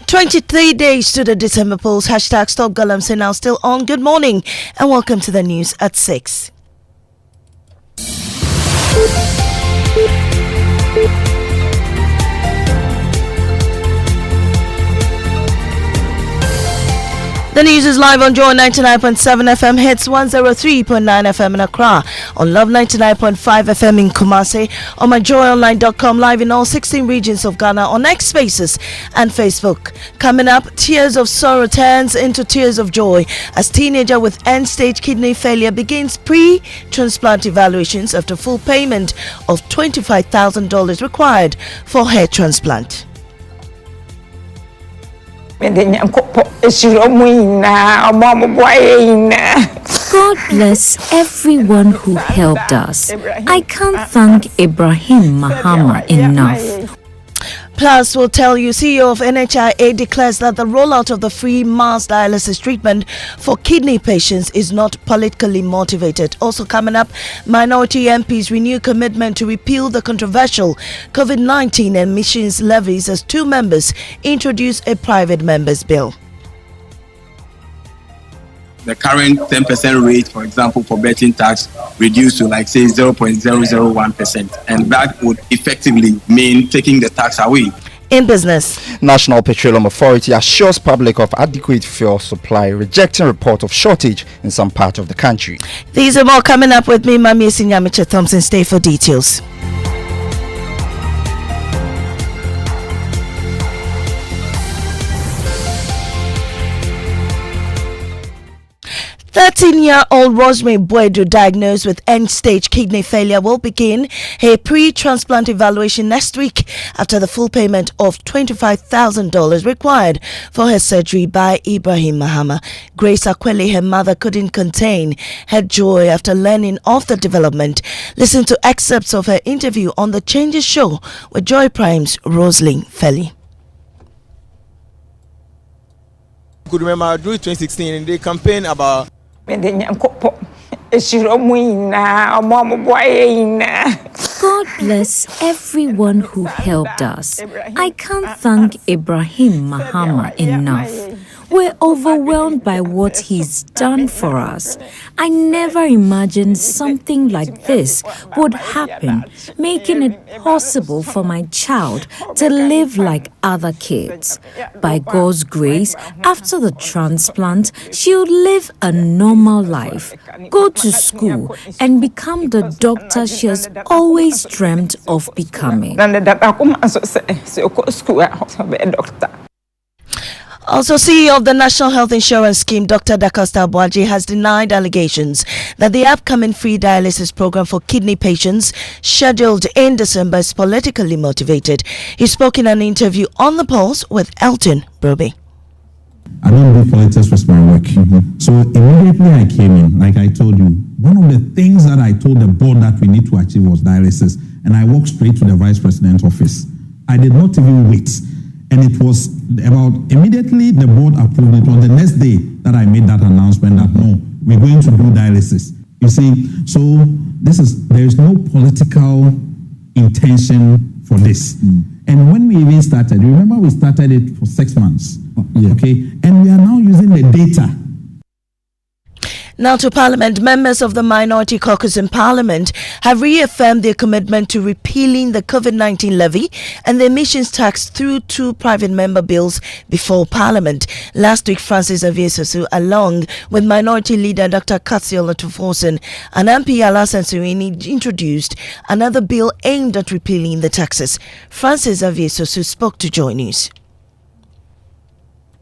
23 days to the December polls. Hashtag Stop Galamsey now still on. Good morning and welcome to the news at 6. The news is live on Joy 99.7 FM, hits 103.9 FM in Accra, on Love 99.5 FM in Kumasi, on myjoyonline.com, live in all 16 regions of Ghana, on X Spaces and Facebook. Coming up, tears of sorrow turns into tears of joy as teenager with end-stage kidney failure begins pre-transplant evaluations after full payment of $25,000 required for hair transplant. God bless everyone who helped us. I can't thank Ibrahim Mahama enough. Plus, we'll tell you, CEO of NHIA declares that the rollout of the free mass dialysis treatment for kidney patients is not politically motivated. Also coming up, minority MPs renew commitment to repeal the controversial COVID-19 emissions levies as 2 members introduce a private members bill. The current 10% rate, for example, for betting tax reduced to like say 0.001%, and that would effectively mean taking the tax away. In business, National Petroleum Authority assures public of adequate fuel supply, rejecting report of shortage in some part of the country. These are more coming up with me, Mami Sinyamiche Thompson. Stay for details. Thirteen-year-old Rosemary Boedu, diagnosed with end-stage kidney failure, will begin her pre-transplant evaluation next week after the full payment of $25,000 required for her surgery by Ibrahim Mahama. Grace Akweli, her mother, couldn't contain her joy after learning of the development. Listen to excerpts of her interview on The Changes Show with Joy Prime's Rosalind Felly. I could remember during 2016 and they campaigned about God bless everyone who helped us. I can't thank Ibrahim Mahama enough. We're overwhelmed by what he's done for us. I never imagined something like this would happen, making it possible for my child to live like other kids. By God's grace, after the transplant, she'll live a normal life, go to school, and become the doctor she has always dreamt of becoming. Also, CEO of the National Health Insurance Scheme, Dr. Dacosta Abuaji, has denied allegations that the upcoming free dialysis program for kidney patients scheduled in December is politically motivated. He spoke in an interview on The Pulse with Elton Broby. I don't do politics with my work. So immediately I came in, like I told you, one of the things that I told the board that we need to achieve was dialysis. And I walked straight to the vice president's office. I did not even wait. And it was about immediately the board approved it. On the next day that I made that announcement that no, we're going to do dialysis. You see, so there is no political intention for this. And when we even started, remember we started it for 6 months. Okay, and we are now using the data. Now to Parliament, members of the Minority Caucus in Parliament have reaffirmed their commitment to repealing the COVID-19 levy and the emissions tax through 2 private member bills before Parliament. Last week, Francis Aviesosu, along with Minority Leader Dr. Katsio Latufosen and MP Alasan Surini, introduced another bill aimed at repealing the taxes. Francis Aviesosu spoke to Joy News.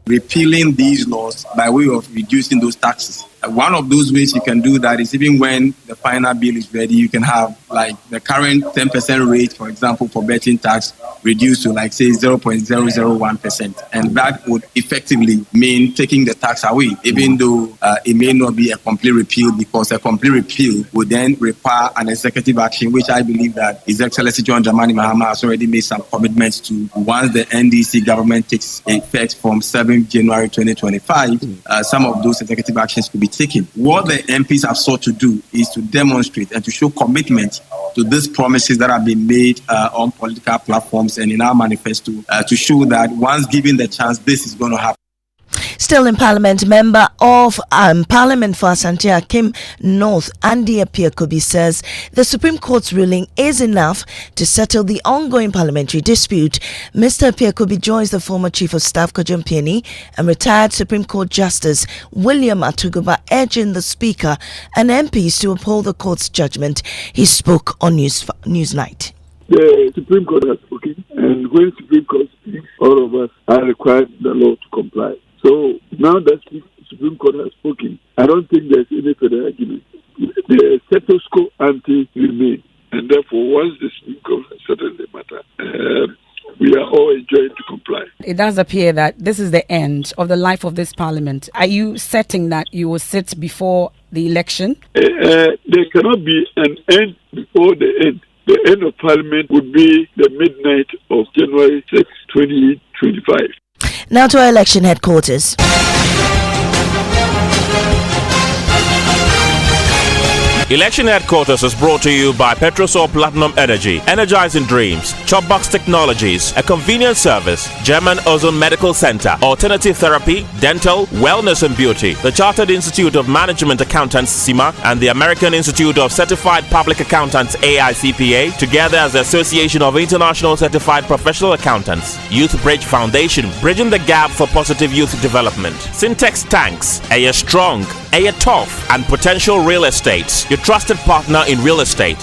Repealing these laws by way of reducing those taxes. One of those ways you can do that is even when the final bill is ready, you can have like the current 10% rate, for example, for betting tax reduced to like say 0.001%. And that would effectively mean taking the tax away, even though it may not be a complete repeal, because a complete repeal would then require an executive action, which I believe that His Excellency John Dramani Mahama has already made some commitments to once the NDC government takes effect from 7th January 2025. Some of those executive actions could be taken. What the MPs have sought to do is to demonstrate and to show commitment to these promises that have been made on political platforms and in our manifesto to show that once given the chance, this is going to happen. Still in Parliament, member of Parliament for Asante Akim North, Andy Apiakobi, says the Supreme Court's ruling is enough to settle the ongoing parliamentary dispute. Mr. Apiakobi joins the former Chief of Staff Kwadwo Mpiani and retired Supreme Court Justice William Atuguba, urging the Speaker and MPs to uphold the court's judgment. He spoke on Newsnight. The Supreme Court has spoken, and when the Supreme Court speaks, all of us are required the law to comply. So now that the Supreme Court has spoken, I don't think there's any further argument. The status quo ante remains, and therefore once the Supreme Court has settled the matter, we are all enjoined to comply. It does appear that this is the end of the life of this parliament. Are you setting that you will sit before the election? There cannot be an end before the end. The end of Parliament would be the midnight of January 6, 2025. Now to our election headquarters. Election Headquarters is brought to you by Petrosol Platinum Energy, Energizing Dreams, Chopbox Technologies, a convenient service, German Ozone Medical Center, Alternative Therapy, Dental, Wellness and Beauty, the Chartered Institute of Management Accountants CIMA, and the American Institute of Certified Public Accountants AICPA, together as the Association of International Certified Professional Accountants. Youth Bridge Foundation, bridging the gap for positive youth development. Syntex Tanks, a strong, a tough, and potential real estate. Your trusted partner in real estate.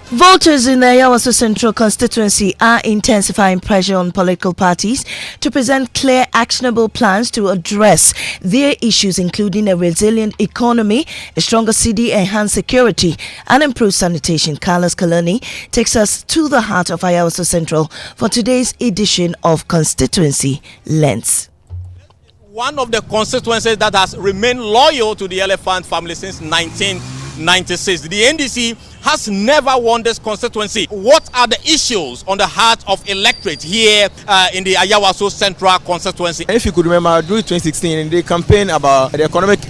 Voters in the Ayawaso Central Constituency are intensifying pressure on political parties to present clear, actionable plans to address their issues, including a resilient economy, a stronger city, enhanced security, and improved sanitation. Carlos Kalani takes us to the heart of Ayawaso Central for today's edition of Constituency Lens. One of the constituencies that has remained loyal to the Elephant family since 1996. The NDC has never won this constituency. What are the issues on the heart of electorate here in the Ayawaso Central constituency? If you could remember, during 2016, they campaigned about the economic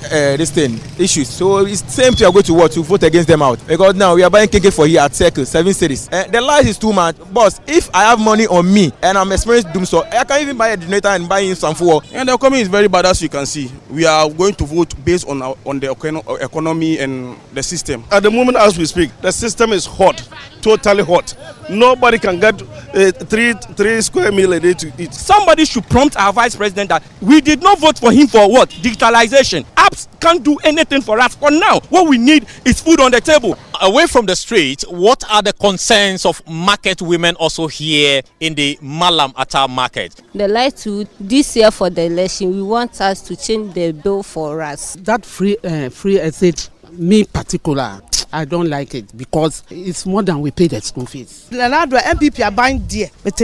issues. So it's same to go to what to vote against them out. Because now we are buying KK for here at Circle, 7 cities. The lies is too much. Boss, if I have money on me and I'm experienced doom so, I can even buy a generator and buy in some fuel. And the economy is very bad, as you can see. We are going to vote based on the economy and the system. At the moment, as we speak, the system is hot, totally hot. Nobody can get 3 square meal a day to eat. Somebody should prompt our vice president that we did not vote for him for what? Digitalization. Apps can't do anything for us. For now, what we need is food on the table. Away from the street, what are the concerns of market women also here in the Malam Atta market? They like to, this year for the election, we want us to change the bill for us. That free estate, me particular, I don't like it because it's more than we pay the school fees. Leonardo MPP are buying dear, but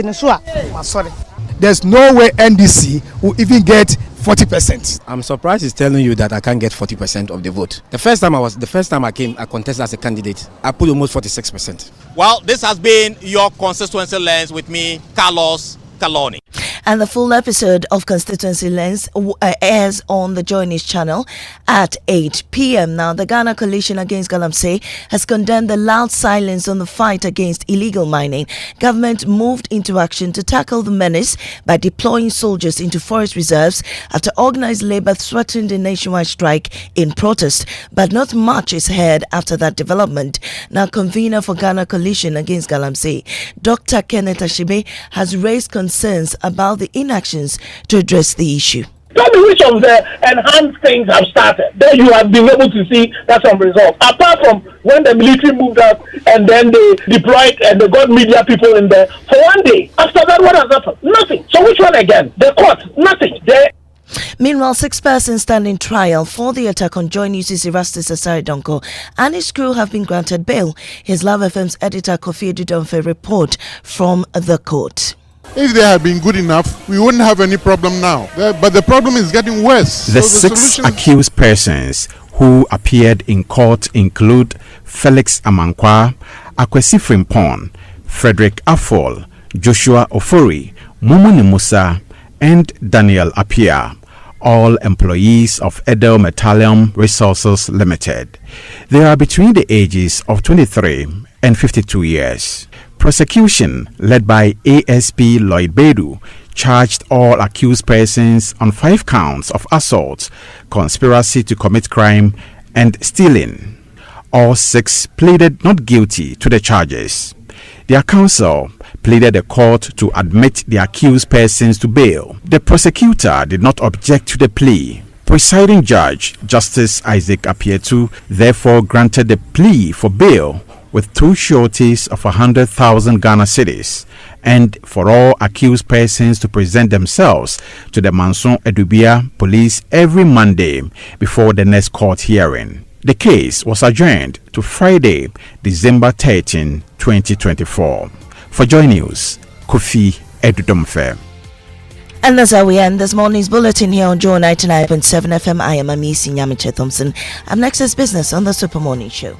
sorry. There's no way NDC will even get 40%. I'm surprised he's telling you that I can't get 40% of the vote. The first time I came, I contested as a candidate. I put almost 46%. Well, this has been your constituency lens with me, Carlos Kalani. And the full episode of Constituency Lens airs on the Joy News channel at 8 p.m. Now, the Ghana Coalition Against Galamsey has condemned the loud silence on the fight against illegal mining. Government moved into action to tackle the menace by deploying soldiers into forest reserves after organized labor threatened a nationwide strike in protest. But not much is heard after that development. Now, convener for Ghana Coalition Against Galamsey, Dr. Kenneth Ashibe, has raised concerns about the inactions to address the issue. Tell me which of the enhanced things have started. Then you have been able to see that some results. Apart from when the military moved out and then they deployed and they got media people in there for one day. After that, what has happened? Nothing. So which one again? The court? Nothing. Meanwhile, 6 persons standing trial for the attack on Joy News' Erastus Asare Donko and his crew have been granted bail. Here's Love FM's editor Kofi Edudonfe report from the court. If they had been good enough, we wouldn't have any problem now. But the problem is getting worse. The 6 accused persons who appeared in court include Felix Amankwa, Akwesi Frimpong, Frederick Afol, Joshua Ofori, Mumuni Musa, and Daniel Apia. all employees of Edel Metallium Resources Limited. They are between the ages of 23 and 52 years. Prosecution, led by ASP Lloyd Bedu, charged all accused persons on 5 counts of assault, conspiracy to commit crime, and stealing. All 6 pleaded not guilty to the charges. Their counsel pleaded the court to admit the accused persons to bail. The prosecutor did not object to the plea. Presiding Judge Justice Isaac Apietu therefore granted the plea for bail with 2 sureties of 100,000 Ghana cedis, and for all accused persons to present themselves to the Manson Edubia police every Monday before the next court hearing. The case was adjourned to Friday, December 13, 2024. For Joy News, Kofi Edudomfe. And that's how we end this morning's bulletin here on Joy 99.7 FM. I am Amisi Nyamiche Thompson. Up next is business on the Super Morning Show.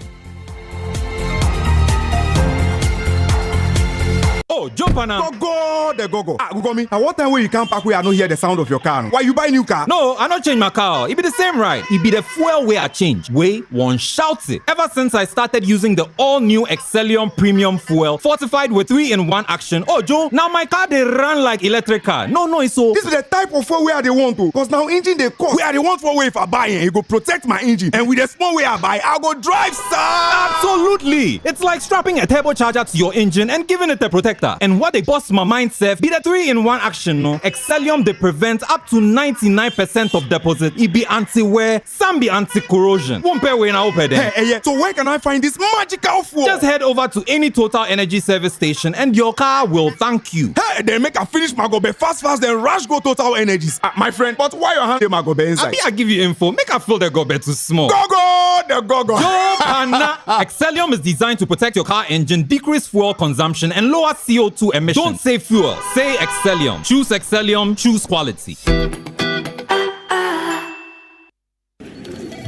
Oh, jump on now. Go. Go me. And what time will you come back where I don't hear the sound of your car? Why you buy new car? No, I don't change my car. It be the same right. It be the fuel way I change. Way one shouts it. Ever since I started using the all-new Excellium Premium Fuel, fortified with 3-in-1 action. Oh, Joe, now my car they run like electric car. No, it's so. This is the type of fuel where they want to. Because now engine they cost. Where they want for way if I buy it, it go protect my engine. And with the small way I buy, I go drive, sir. Absolutely. It's like strapping a turbocharger to your engine and giving it a protector. And what they bust my mind safe be the 3-in-1 action, no? Excellium they prevent up to 99% of deposit. It be anti-wear, some be anti-corrosion. Won't pay when I open there. Hey, so where can I find this magical fuel? Just head over to any Total Energy service station and your car will thank you. Hey, then make a finish my gobe fast, then rush go Total Energies. My friend, but why your hand my gobe inside? I give you info. Make a fill the gobe too small. Go. Joe Pana. Excellium is designed to protect your car engine, decrease fuel consumption, and lower CO2 emissions. Don't say fuel, say Excellium. Choose Excellium, choose quality.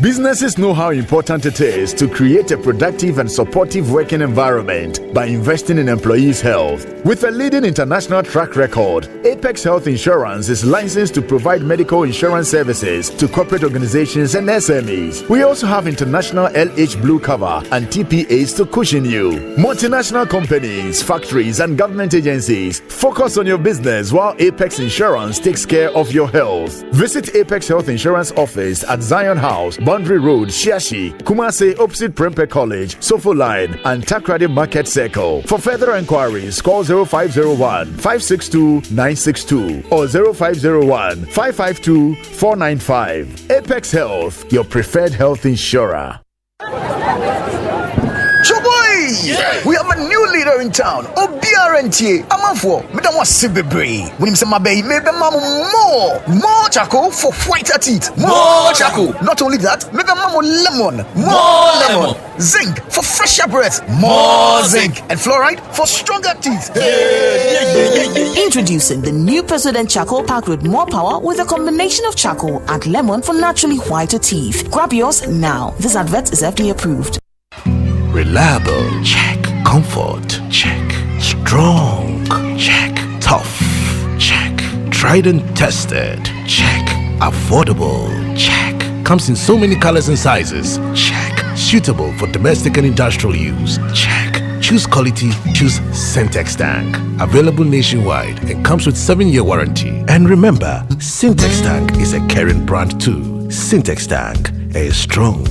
Businesses know how important it is to create a productive and supportive working environment by investing in employees' health. With a leading international track record, Apex Health Insurance is licensed to provide medical insurance services to corporate organizations and SMEs. We also have international LH Blue cover and TPAs to cushion you. Multinational companies, factories, and government agencies, focus on your business while Apex Insurance takes care of your health. Visit Apex Health Insurance office at Zion House, Boundary Road, Shiashi, Kumase, opposite Prempeh College, Sofo Line, and Takrady Market Circle. For further inquiries, call 0501 562 962 or 0501 552 495. Apex Health, your preferred health insurer. Yeah. We have a new leader in town. OBRNT. Amafo. Madam was Sibebre. When him say my baby, maybe more charcoal for whiter teeth. More charcoal. Not only that, maybe lemon. More lemon. Zinc for fresher breath. More zinc. And fluoride for stronger teeth. Introducing the new President Charcoal pack with more power with a combination of charcoal and lemon for naturally whiter teeth. Grab yours now. This advert is FDA approved. Reliable, check. Comfort, check. Strong, check. Tough, check. Tried and tested, check. Affordable, check. Comes in so many colors and sizes, check. Suitable for domestic and industrial use, check. Choose quality, choose Syntex Tank. Available nationwide and comes with 7-year warranty. And remember, Syntex Tank is a caring brand too. Syntex Tank, a strong,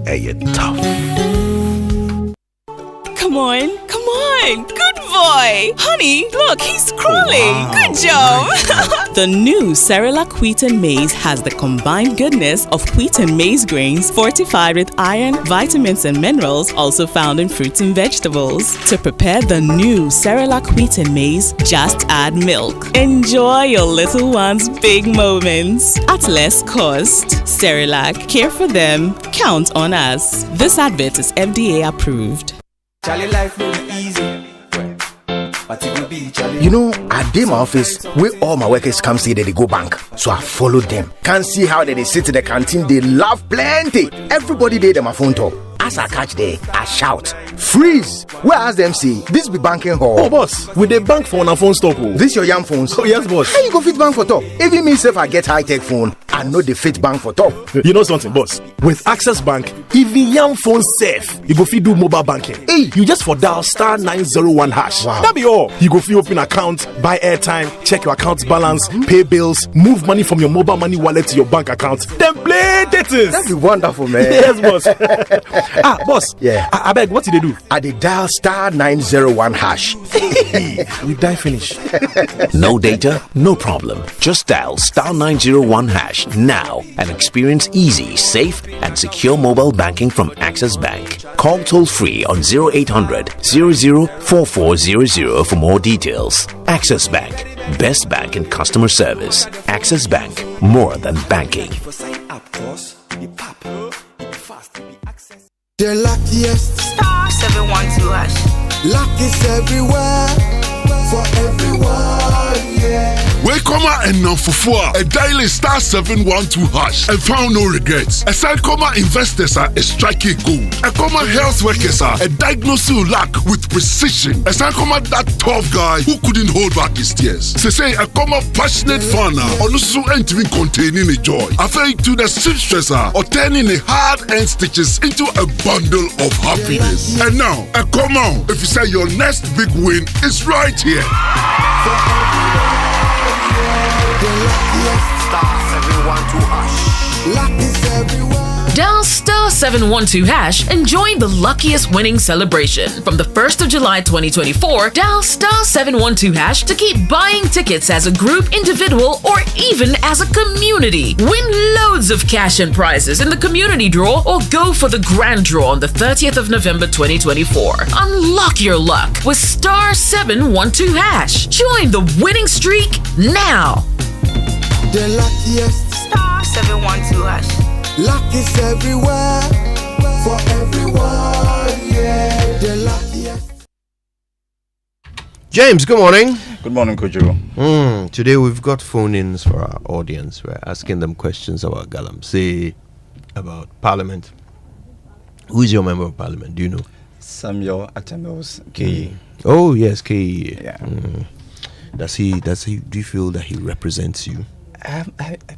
a tough. Come on. Good boy. Honey, look, he's crawling. Wow. Good job. The new Cerelac Wheat and Maize has the combined goodness of wheat and maize grains fortified with iron, vitamins, and minerals also found in fruits and vegetables. To prepare the new Cerelac Wheat and Maize, just add milk. Enjoy your little one's big moments at less cost. Cerelac, care for them, count on us. This advert is FDA approved. Life will be easy. But it will be you know, at my office, where all my workers come say that they go bank. So I follow them. Can't see how they sit in the canteen, they laugh plenty. Everybody there, my phone talk. As I catch there, I shout, freeze! Where ask them say, this be banking hall. Oh boss, with the bank phone and phone stock. This your young phones? Oh yes boss. How you go fit bank for top? Even me self I get high-tech phone. I know the fit bank for top. You know something, boss? With Access Bank, even young phone safe, you go fit do mobile banking. Hey, you just for dial star 901 hash. Wow. That be all. You go fit open account, buy airtime, check your account balance, pay bills, move money from your mobile money wallet to your bank account, then play Tetris. That'd be wonderful, man. Yes, boss. Boss. Yeah. I beg, what did they do? I did dial star 901 hash. You die finish. No data? No problem. Just dial star 901 hash now and experience easy, safe, and secure mobile banking from Access Bank. Call toll free on 0800 004400 for more details. Access Bank, best bank in customer service. Access Bank, more than banking. The luckiest star 712 hash. Luck is everywhere for everyone, yeah. Welcome and now for a daily star 712 hash and found no regrets. A side comma investors are a striking gold. A comma health workers are a diagnosing luck with precision. A side comma that tough guy who couldn't hold back his tears. Say a comma passionate fan or also entering containing a joy. After to the seamstresser or turning a hard end stitches into a bundle of happiness. And now a comma if you say your next big win is right here. Dial star 712 hash and join the luckiest winning celebration. From the 1st of July 2024, dial star 712 hash to keep buying tickets as a group, individual, or even as a community. Win loads of cash and prizes in the community draw or go for the grand draw on the 30th of November 2024. Unlock your luck with star 712 hash. Join the winning streak now. The luckiest star 712 hash. Luck is everywhere for everyone, yeah. The luckiest. James, good morning. Good morning, Kojo. Today we've got phone-ins for our audience. We're asking them questions about Galamsey, about Parliament. Who is your member of Parliament? Do you know? Samuel Atemos, KE. Oh yes, KE. Yeah. Does he? Do you feel that he represents you? I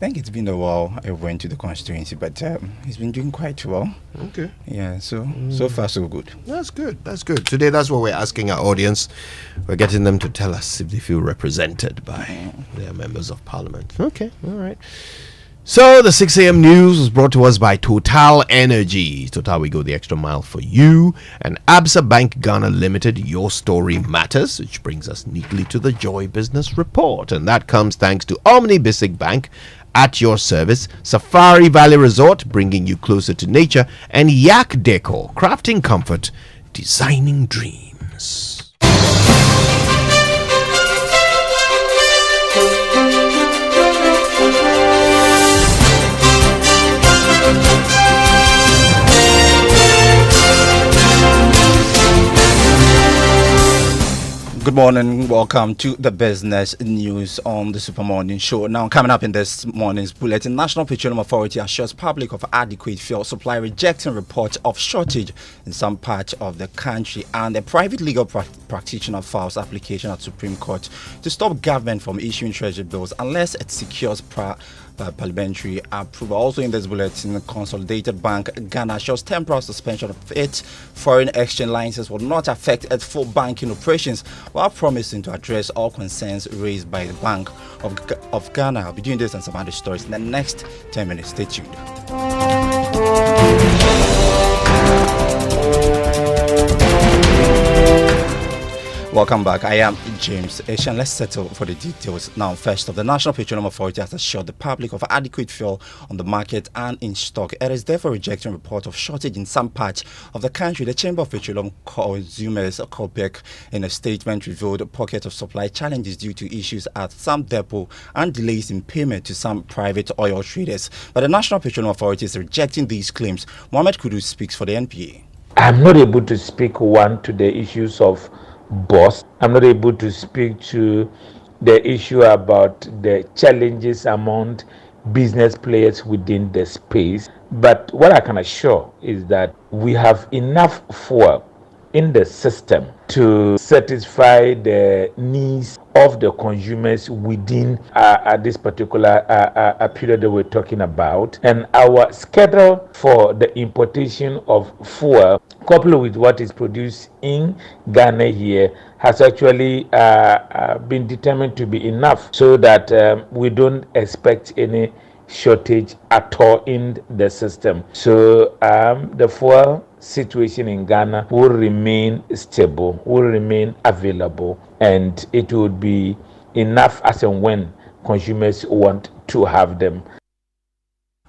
think it's been a while I went to the constituency, but he's been doing quite well. Okay. Yeah, so far so good. That's good. Today that's what we're asking our audience. We're getting them to tell us if they feel represented by their members of Parliament. Okay, all right. So the 6 a.m. news was brought to us by Total Energy. Total, we go the extra mile for you. And Absa Bank Ghana Limited, your story matters, which brings us neatly to the Joy Business Report. And that comes thanks to Omni Basic Bank at your service, Safari Valley Resort, bringing you closer to nature, and Yak Decor, crafting comfort, designing dreams. Good morning, welcome to the business news on the Super Morning Show. Now, coming up in this morning's bulletin, National Petroleum Authority assures public of adequate fuel supply, rejecting report of shortage in some parts of the country, and a private legal practitioner files application at Supreme Court to stop government from issuing treasury bills unless it secures parliamentary approval. Also in this bulletin, Consolidated Bank Ghana shows temporary suspension of its foreign exchange licenses will not affect its full banking operations, while promising to address all concerns raised by the Bank of Ghana. I'll be doing this and some other stories in the next 10 minutes. Stay tuned. Welcome back. I am James Asian. Let's settle for the details. Now, first of the National Petroleum Authority has assured the public of adequate fuel on the market and in stock. It is therefore rejecting report of shortage in some parts of the country. The Chamber of Petroleum Consumers, COPEC, in a statement revealed a pocket of supply challenges due to issues at some depot and delays in payment to some private oil traders. But the National Petroleum Authority is rejecting these claims. Mohamed Kudu speaks for the NPA. I'm not able to speak to the issues of boss. I'm not able to speak to the issue about the challenges among business players within the space. But what I can assure is that we have enough fuel in the system to satisfy the needs of the consumers within this particular period that we're talking about. And our schedule for the importation of fuel, coupled with what is produced in Ghana here, has actually been determined to be enough so that we don't expect any shortage at all in the system. So the fuel situation in Ghana will remain stable, will remain available, and it would be enough as and when consumers want to have them.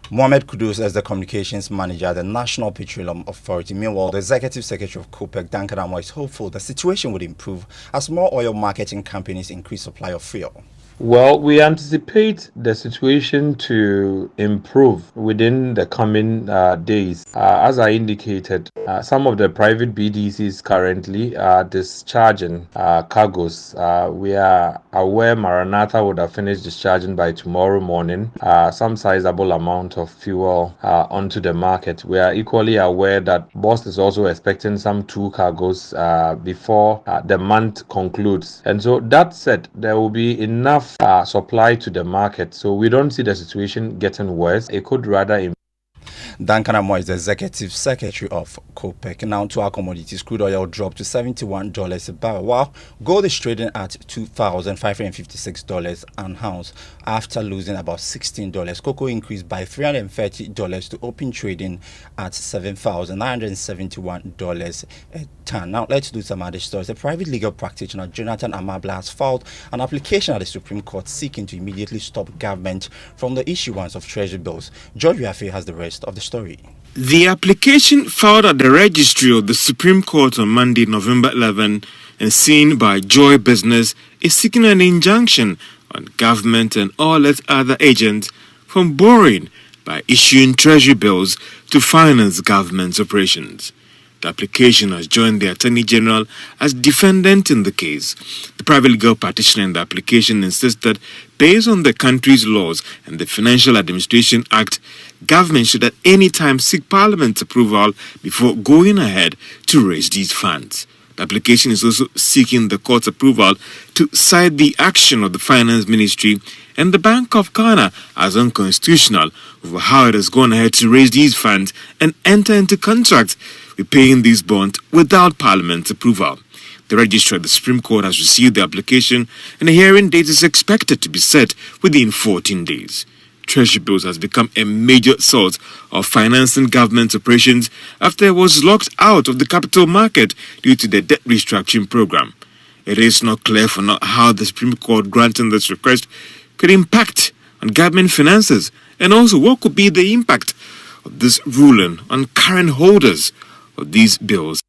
Mohamed Kudus as the communications manager at the National Petroleum Authority. Meanwhile, the executive secretary of COPEC, Duncan Amoy, is hopeful the situation would improve as more oil marketing companies increase supply of fuel. Well, we anticipate the situation to improve within the coming days. As I indicated, some of the private BDCs currently are discharging cargoes. We are aware Maranatha would have finished discharging by tomorrow morning some sizable amount of fuel onto the market. We are equally aware that Boss is also expecting some 2 cargoes before the month concludes. And so that said, there will be enough supply to the market, so we don't see the situation getting worse. It could rather improve. Duncan Amoy is the executive secretary of COPEC. Now to our commodities, crude oil dropped to $71 a barrel, while gold is trading at $2,556 an ounce after losing about $16. Cocoa increased by $330 to open trading at $7,971 a ton. Now let's do some other stories. The private legal practitioner Jonathan Amabla has filed an application at the Supreme Court seeking to immediately stop government from the issuance of treasury bills. George Riafe has the rest of the story. The application filed at the registry of the Supreme Court on Monday, November 11, and seen by Joy Business, is seeking an injunction on government and all its other agents from borrowing by issuing treasury bills to finance government's operations. The application has joined the Attorney General as defendant in the case. The private legal practitioner in the application insists that, based on the country's laws and the Financial Administration Act, government should at any time seek Parliament's approval before going ahead to raise these funds. The application is also seeking the court's approval to cite the action of the Finance Ministry and the Bank of Ghana as unconstitutional over how it has gone ahead to raise these funds and enter into contracts repaying these bonds without Parliament's approval. The registrar of the Supreme Court has received the application, and a hearing date is expected to be set within 14 days. Treasury bills has become a major source of financing government operations after it was locked out of the capital market due to the debt restructuring program. It is not clear for now how the Supreme Court granting this request could impact on government finances, and also what could be the impact of this ruling on current holders of these bills.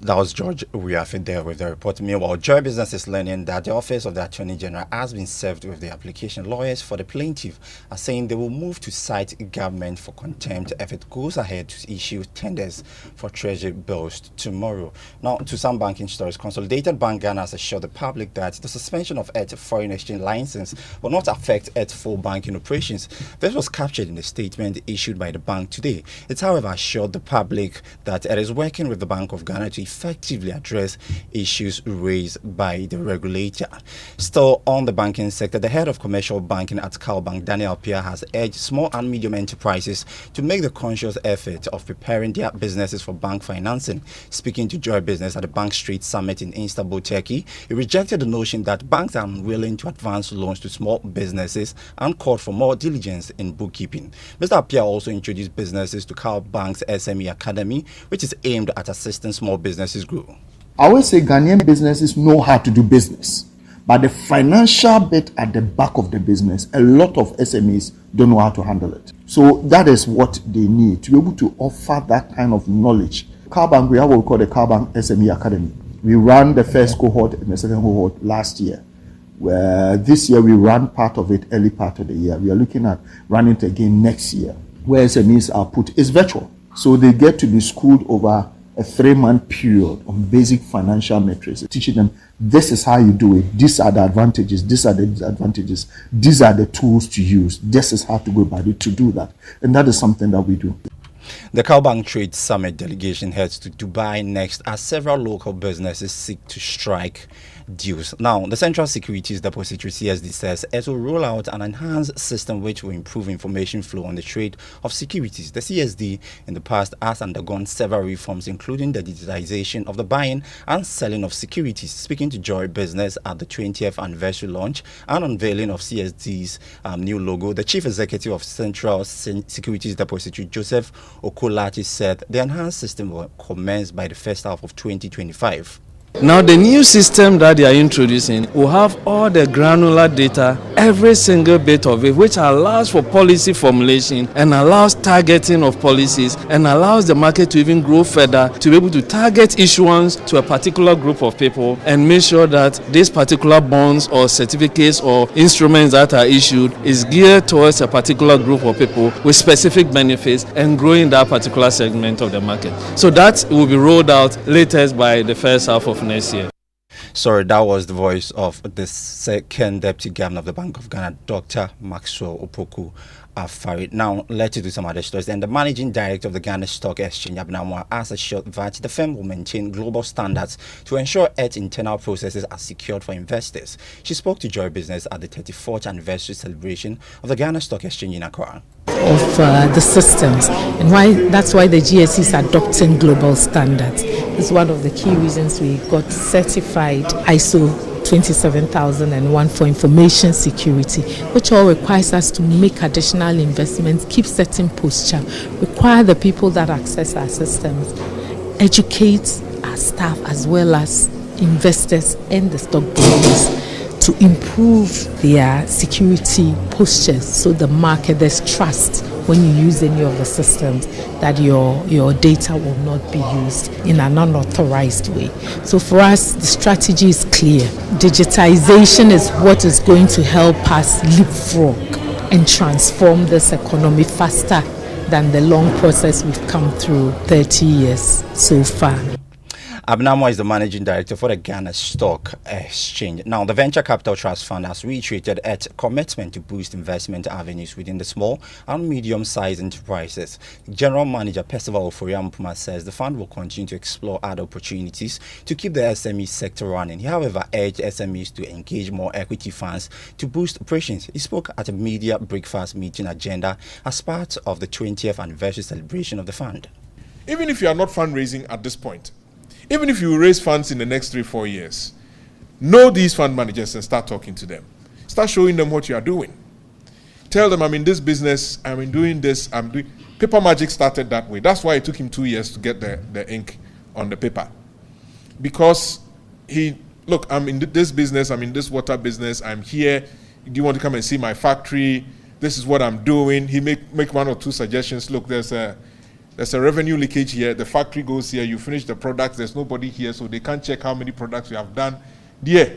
That was George Riafe there with the report. Meanwhile, Joy Business is learning that the Office of the Attorney General has been served with the application. Lawyers for the plaintiff are saying they will move to cite government for contempt if it goes ahead to issue tenders for treasury bills tomorrow. Now, to some banking stories, Consolidated Bank Ghana has assured the public that the suspension of its foreign exchange license will not affect its full banking operations. This was captured in a statement issued by the bank today. It, however, assured the public that it is working with the Bank of Ghana to effectively address issues raised by the regulator. Still on the banking sector, the head of commercial banking at Cal Bank, Daniel Pia, has urged small and medium enterprises to make the conscious effort of preparing their businesses for bank financing. Speaking to Joy Business at the Bank Street Summit in Istanbul, Turkey, he rejected the notion that banks are unwilling to advance loans to small businesses and called for more diligence in bookkeeping. Mr. Pia also introduced businesses to Cal Bank's SME Academy, which is aimed at assisting small businesses grow. I always say Ghanaian businesses know how to do business, but the financial bit at the back of the business, a lot of SMEs don't know how to handle it. So that is what they need to be able to offer that kind of knowledge. Cal Bank, we have what we call the Cal Bank SME Academy. We ran the first cohort and the second cohort last year. Where this year we ran part of it early part of the year. We are looking at running it again next year, where SMEs are put. It's virtual, so they get to be schooled over a 3-month period on basic financial metrics, teaching them this is how you do it, these are the advantages, these are the disadvantages, these are the tools to use, this is how to go about it to do that. And that is something that we do. The Cowbank Trade Summit delegation heads to Dubai next as several local businesses seek to strike deals. Now, the Central Securities Depository CSD says it will roll out an enhanced system which will improve information flow on the trade of securities. The CSD in the past has undergone several reforms, including the digitization of the buying and selling of securities. Speaking to Joy Business at the 20th anniversary launch and unveiling of CSD's new logo, the Chief Executive of Central Securities Depository, Joseph Okolati, said the enhanced system will commence by the first half of 2025. Now the new system that they are introducing will have all the granular data, every single bit of it, which allows for policy formulation and allows targeting of policies and allows the market to even grow further to be able to target issuance to a particular group of people and make sure that these particular bonds or certificates or instruments that are issued is geared towards a particular group of people with specific benefits and growing that particular segment of the market. So that will be rolled out latest by the first half of next year. Sorry, that was the voice of the second Deputy Governor of the Bank of Ghana, Dr. Maxwell Opoku Afari. Now, let's do some other stories. Then the Managing Director of the Ghana Stock Exchange, Abnamwa, has assured that the firm will maintain global standards to ensure its internal processes are secured for investors. She spoke to Joy Business at the 34th anniversary celebration of the Ghana Stock Exchange in Accra. Of the systems, and that's why the GSE is adopting global standards. It's one of the key reasons we got certified ISO 27001 for information security, which all requires us to make additional investments, keep certain posture, require the people that access our systems, educate our staff as well as investors and the stockbrokers to improve their security postures, so the market, there's trust when you use any of the systems that your data will not be used in an unauthorized way. So for us, the strategy is clear. Digitization is what is going to help us leapfrog and transform this economy faster than the long process we've come through 30 years so far. Abnamwa is the Managing Director for the Ghana Stock Exchange. Now, the Venture Capital Trust Fund has reiterated its commitment to boost investment avenues within the small and medium-sized enterprises. General Manager Percival Oforiampuma says the fund will continue to explore other opportunities to keep the SME sector running. He, however, urged SMEs to engage more equity funds to boost operations. He spoke at a media breakfast meeting agenda as part of the 20th anniversary celebration of the fund. Even if you are not fundraising at this point, even if you raise funds in the next 3-4 years, know these fund managers and start talking to them. Start showing them what you are doing. Tell them, I'm in this business, I'm in doing this, I'm doing... Paper Magic started that way. That's why it took him 2 years to get the ink on the paper. Because look, I'm in this business, I'm in this water business, I'm here, do you want to come and see my factory? This is what I'm doing. He make 1 or 2 suggestions. Look, there's a revenue leakage here. The factory goes here. You finish the products. There's nobody here, so they can't check how many products you have done. Yeah,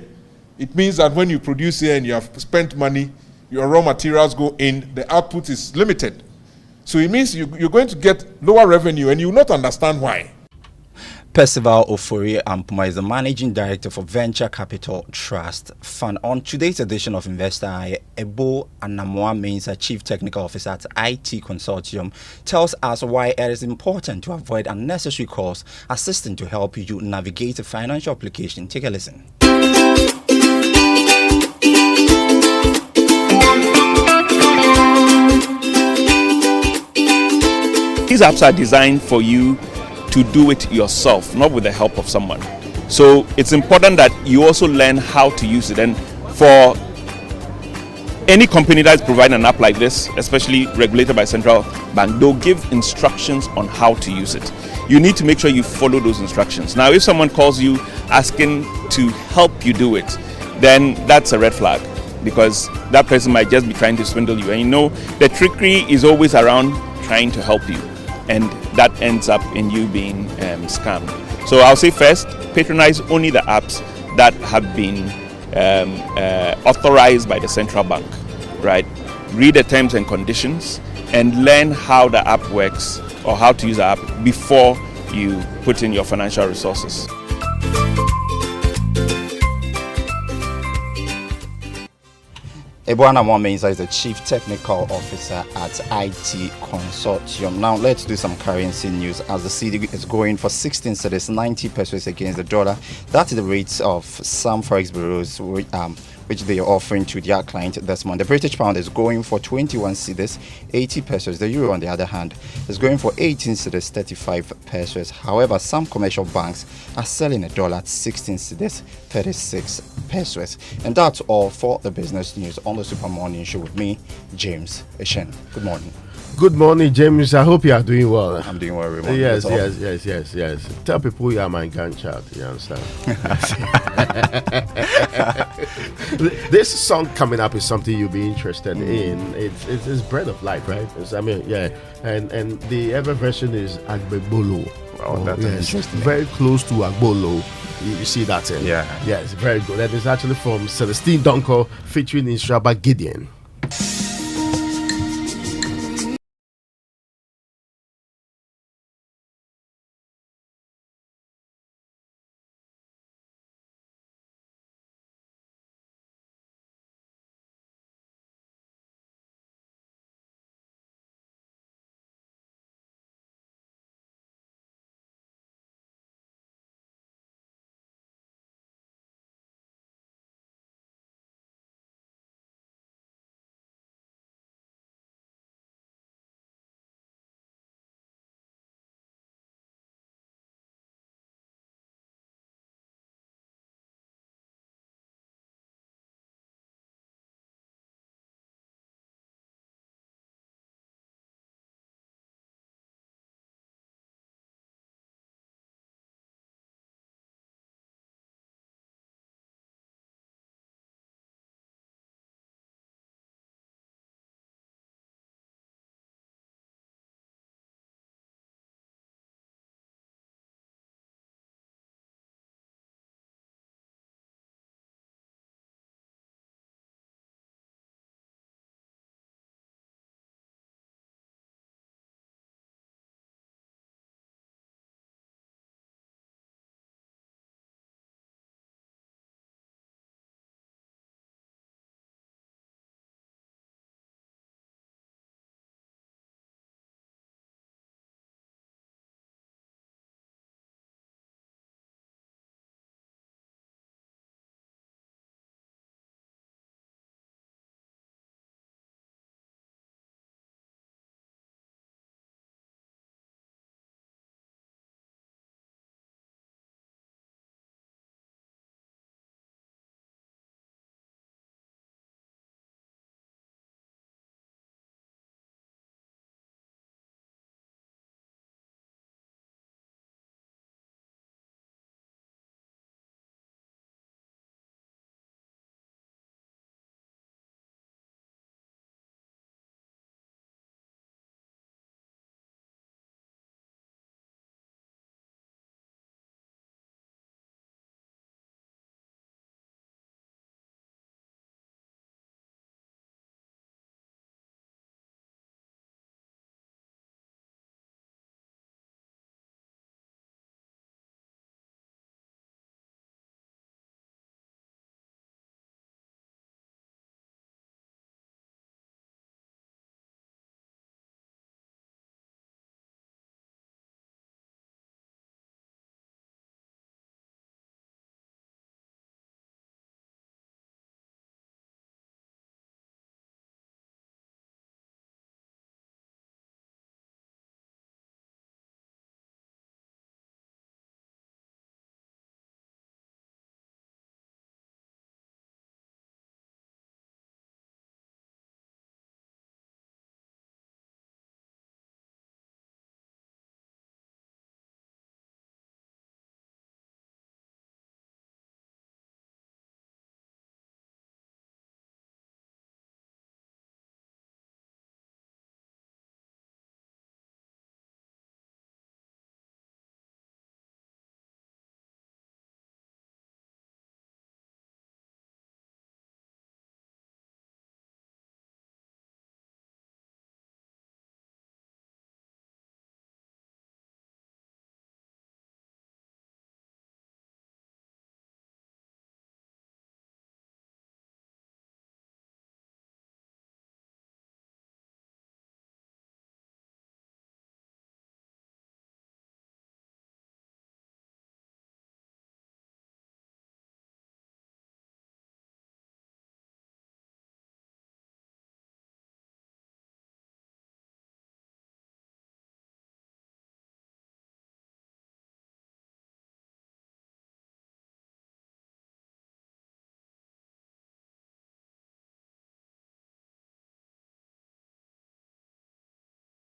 it means that when you produce here and you have spent money, your raw materials go in, the output is limited. So it means you're going to get lower revenue, and you will not understand why. Percival Oforiampuma is the Managing Director for Venture Capital Trust Fund. On today's edition of Investor Eye, Ebo Anamwa Mensah, Chief Technical Officer at IT Consortium, tells us why it is important to avoid unnecessary costs, assisting to help you navigate a financial application. Take a listen. These apps are designed for you to do it yourself, not with the help of someone. So it's important that you also learn how to use it. And for any company that's providing an app like this, especially regulated by Central Bank, they'll give instructions on how to use it. You need to make sure you follow those instructions. Now, if someone calls you asking to help you do it, then that's a red flag, because that person might just be trying to swindle you. And you know, the trickery is always around trying to help you, and that ends up in you being scammed. So I'll say first, patronize only the apps that have been authorized by the Central Bank, right? Read the terms and conditions and learn how the app works or how to use the app before you put in your financial resources. Ebuana Mensah is the Chief Technical Officer at IT Consortium. Now, let's do some currency news as the cedi is going for 16 cedis, 90 pesos against the dollar. That's the rates of some forex bureaus which they are offering to their client this month. The British pound is going for 21 cedis, 80 pesos. The euro, on the other hand, is going for 18 cedis, 35 pesos. However, some commercial banks are selling a dollar at 16 cedis, 36 pesos. And that's all for the business news on the Super Morning Show with me, James Eshen. Good morning. Good morning, James. I hope you are doing well. I'm doing well, Raymond. Yes. Tell people you are my grandchild. You understand? This song coming up is something you'll be interested in. It's Bread of Life, right? And the other version is Agbebolo. Oh, that's interesting. Very close to Agbolo. You see that? Yeah, it's very good. And it's actually from Celestine Donko featuring Instraba Gideon.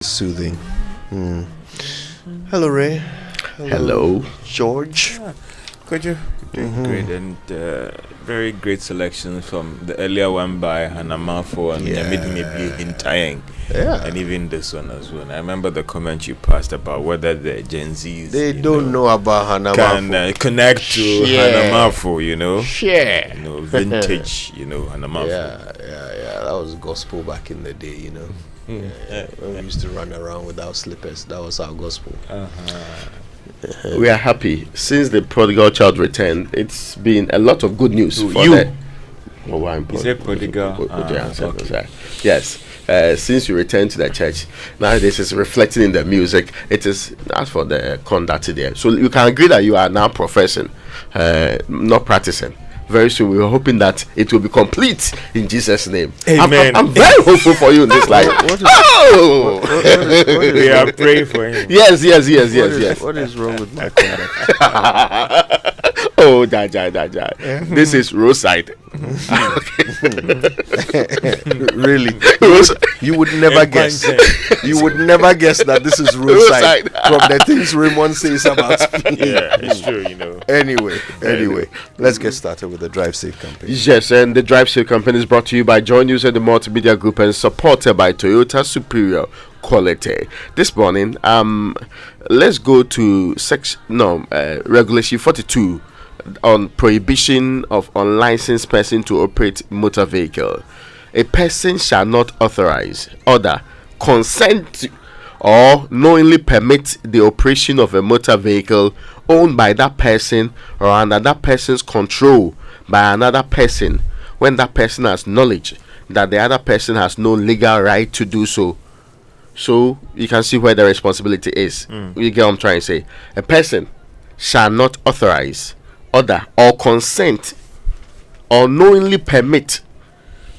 Soothing. Hello, Ray. Hello. George. Could you? Great, and very great selection from the earlier one by Hanamafo and Yamid in Tayang. Yeah. And even this one as well. I remember the comment you passed about whether the Gen Zs They don't know about Hanamafo. can connect to Hanamafo, you know. Share. You know, vintage, you know, Hanamafo. Yeah. That was gospel back in the day, you know. When we used to run around without slippers, that was our gospel. We are happy since the prodigal child returned. It's been a lot of good news for you. You said prodigal. Okay. Yes. Since you returned to the church, now this is reflecting in the music. It is as for the conduct there. So you can agree that you are now professing, not practicing. Very soon we are hoping that it will be complete in Jesus' name. Amen. I'm very hopeful for you in this life. We are praying for him. Yes. What is wrong with my Oh, this is roadside. Really? You would never guess. You would never guess that this is roadside from the things Raymond says about speed. Yeah, it's true, you know. Anyway, let's get started with the Drive Safe campaign. Yes, and the Drive Safe campaign is brought to you by Joy News and the Multimedia Group and supported by Toyota Superior Quality. This morning, let's go to Regulation 42 on prohibition of unlicensed person to operate motor vehicle. A person shall not authorize, order, consent to, or knowingly permit the operation of a motor vehicle owned by that person or under that person's control by another person when that person has knowledge that the other person has no legal right to do so. So you can see where the responsibility is. You get what I'm trying to say. A person shall not authorize, order, or consent or knowingly permit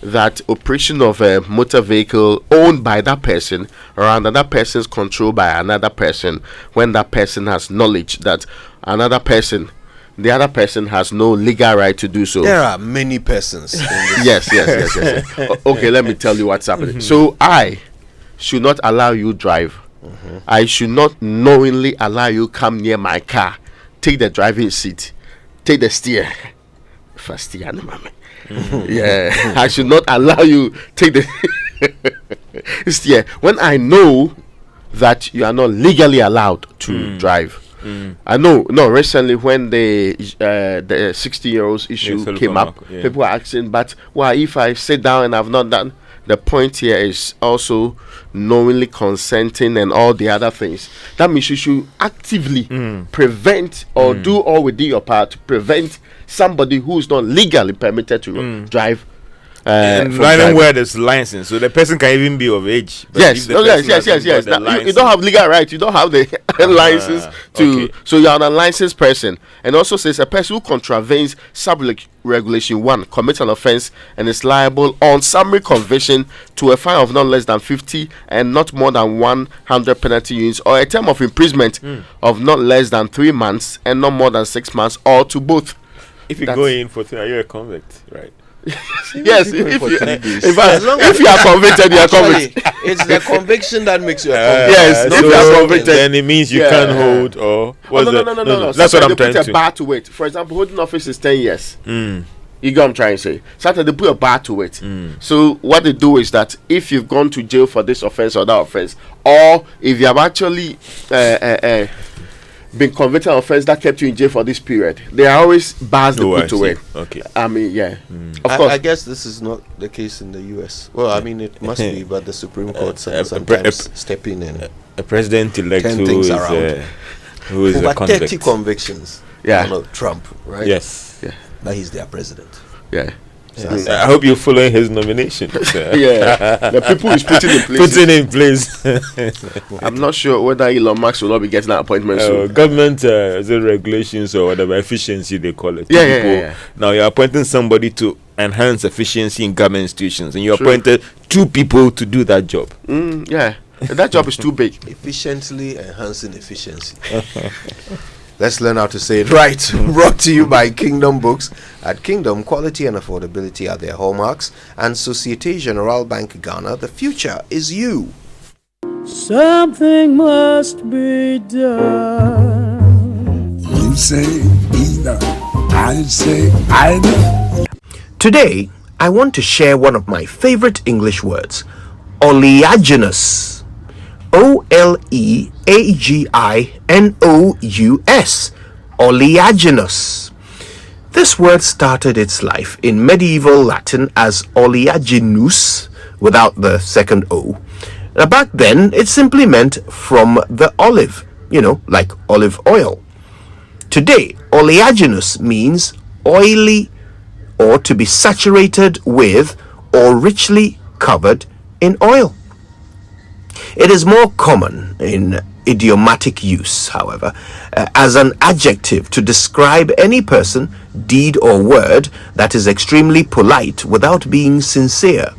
that operation of a motor vehicle owned by that person or under that person's control by another person when that person has knowledge that the other person has no legal right to do so. There are many persons in this. Yes. Okay, let me tell you what's happening. So I should not allow you drive. I should not knowingly allow you come near my car, take the driving seat, take the steer. First steer, I should not allow you take the steer when I know that you are not legally allowed to drive. I know. No, recently when the 60-year-olds issue came up, people were asking, but why if I sit down and I've not done? The point here is also knowingly consenting and all the other things. That means you should actively prevent or do all within your power to prevent somebody who is not legally permitted to drive. And driving where there's license, so the person can even be of age. Yes. Now, you don't have legal right. You don't have the license to. Okay. So you are an unlicensed person, and also says a person who contravenes sub-regulation 1 commits an offence and is liable on summary conviction to a fine of not less than 50 and not more than 100 penalty units, or a term of imprisonment of not less than 3 months and not more than 6 months, or to both. If you go in for 3, are you a convict, right? Yes, if you are convicted, you are convicted. It's the conviction that makes you a convict. Yes, if you are convicted, then it means you can't hold or no. That's what I'm trying to. Put a bar to it. For example, holding office is 10 years. You get what I'm trying to say. Sometimes they put a bar to it. So what they do is that if you've gone to jail for this offense or that offense, or if you have actually been convicted of offense that kept you in jail for this period, there are always bars they put to it. Okay. I mean, of course. I guess this is not the case in the US. Well, I mean, it must be, but the Supreme Court sometimes step in and a president-elect who is over a convict. 30 convictions. Donald Trump, right? Yes. But he's their president. I hope you're following his nomination. The people he's putting in place. I'm not sure whether Elon Musk will not be getting that appointment soon. Government regulations or whatever efficiency they call it. Now you're appointing somebody to enhance efficiency in government institutions, and you appointed 2 people to do that job. That job is too big. Efficiently enhancing efficiency. Let's learn how to say it right. Brought to you by Kingdom Books. At Kingdom, quality and affordability are their hallmarks. And Societe Generale Bank Ghana, the future is you. Something must be done. You say either, I say either. Today, I want to share one of my favorite English words, oleaginous. Oleaginous. Oleaginous. This word started its life in medieval Latin as oleaginous, without the second O. Back then, it simply meant from the olive, like olive oil. Today, oleaginous means oily or to be saturated with or richly covered in oil. It is more common in idiomatic use, however, as an adjective to describe any person, deed, or word that is extremely polite without being sincere.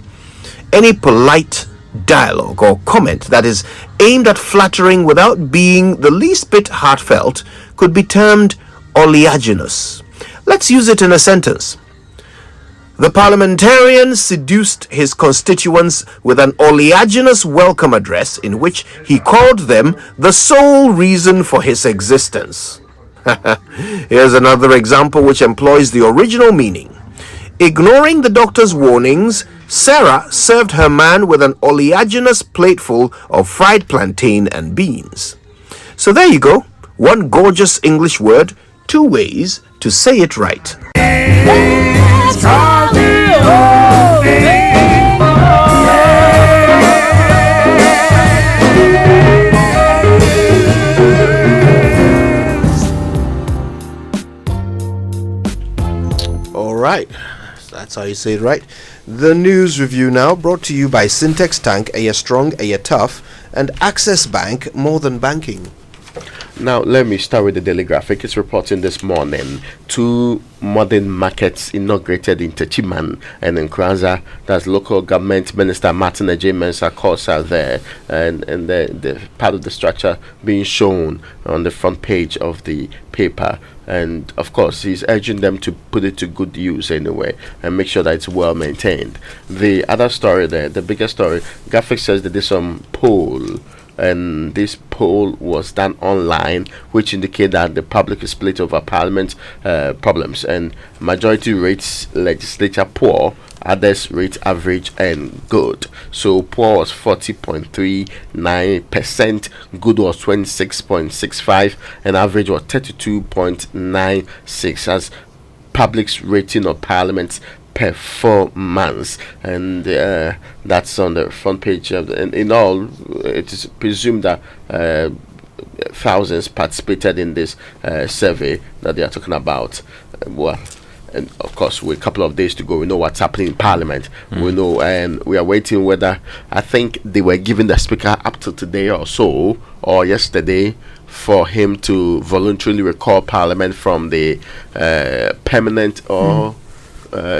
Any polite dialogue or comment that is aimed at flattering without being the least bit heartfelt could be termed oleaginous. Let's use it in a sentence. The parliamentarian seduced his constituents with an oleaginous welcome address in which he called them the sole reason for his existence. Here's another example which employs the original meaning. Ignoring the doctor's warnings, Sarah served her man with an oleaginous plateful of fried plantain and beans. So there you go. One gorgeous English word, two ways to say it right. All right. That's how you say it, right? The news review now, brought to you by Syntex Tank, a strong, a tough, and Access Bank, more than banking. Now, let me start with the Daily Graphic. It's reporting this morning 2 modern markets inaugurated in Techiman and in Kranza. That's local government minister Martin Ejimensah Kosa there, and the part of the structure being shown on the front page of the paper. And of course, he's urging them to put it to good use anyway and make sure that it's well maintained. The other story there, the bigger story, Graphic says that there's some poll, and this poll was done online, which indicate that the public is split over parliament problems, and majority rates legislature poor, others rate average and good. So poor was 40.39%, good was 26.65%, and average was 32.96%, as public's rating of parliament's performance. And that's on the front page of and in all, it is presumed that thousands participated in this survey that they are talking about. And of course, with a couple of days to go, we know what's happening in Parliament. We know, and we are waiting whether, I think they were giving the Speaker up to today or so, or yesterday, for him to voluntarily recall Parliament from the permanent or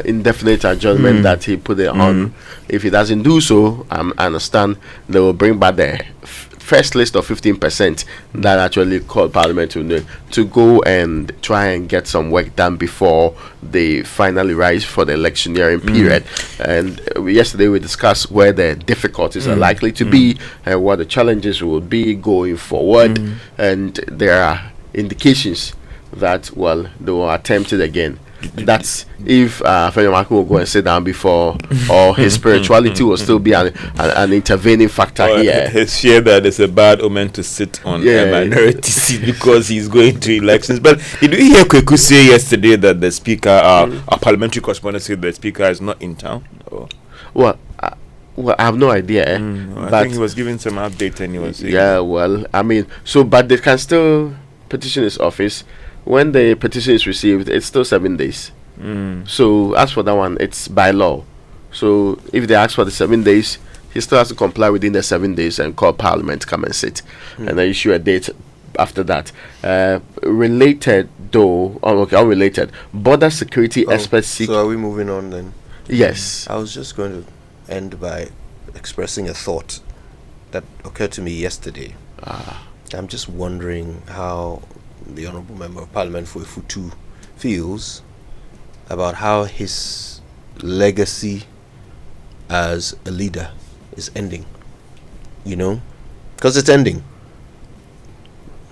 indefinite adjournment that he put it on. If he doesn't do so, I understand they will bring back the first list of 15% that actually called Parliament to go and try and get some work done before they finally rise for the electioneering period. And yesterday we discussed where the difficulties are likely to be and what the challenges will be going forward. And there are indications that, well, they will attempt it again. That's if Fenyamarko will go and sit down before, or his spirituality will still be an intervening factor here. His fear that it's a bad omen to sit on a minority seat because he's going to elections. But did you hear Kweku say yesterday that the speaker, our parliamentary correspondent said the speaker is not in town? Well, I have no idea. I think he was giving some update and he was saying but they can still petition his office. When the petition is received, it's still 7 days. So as for that one, it's by law. So if they ask for the 7 days, he still has to comply within the 7 days and call Parliament to come and sit, and then issue a date after that. Related though, unrelated, border security experts seek. So are we moving on then? Yes. I was just going to end by expressing a thought that occurred to me yesterday. I'm just wondering how the Honourable Member of Parliament for Awutu feels about how his legacy as a leader is ending. Because it's ending.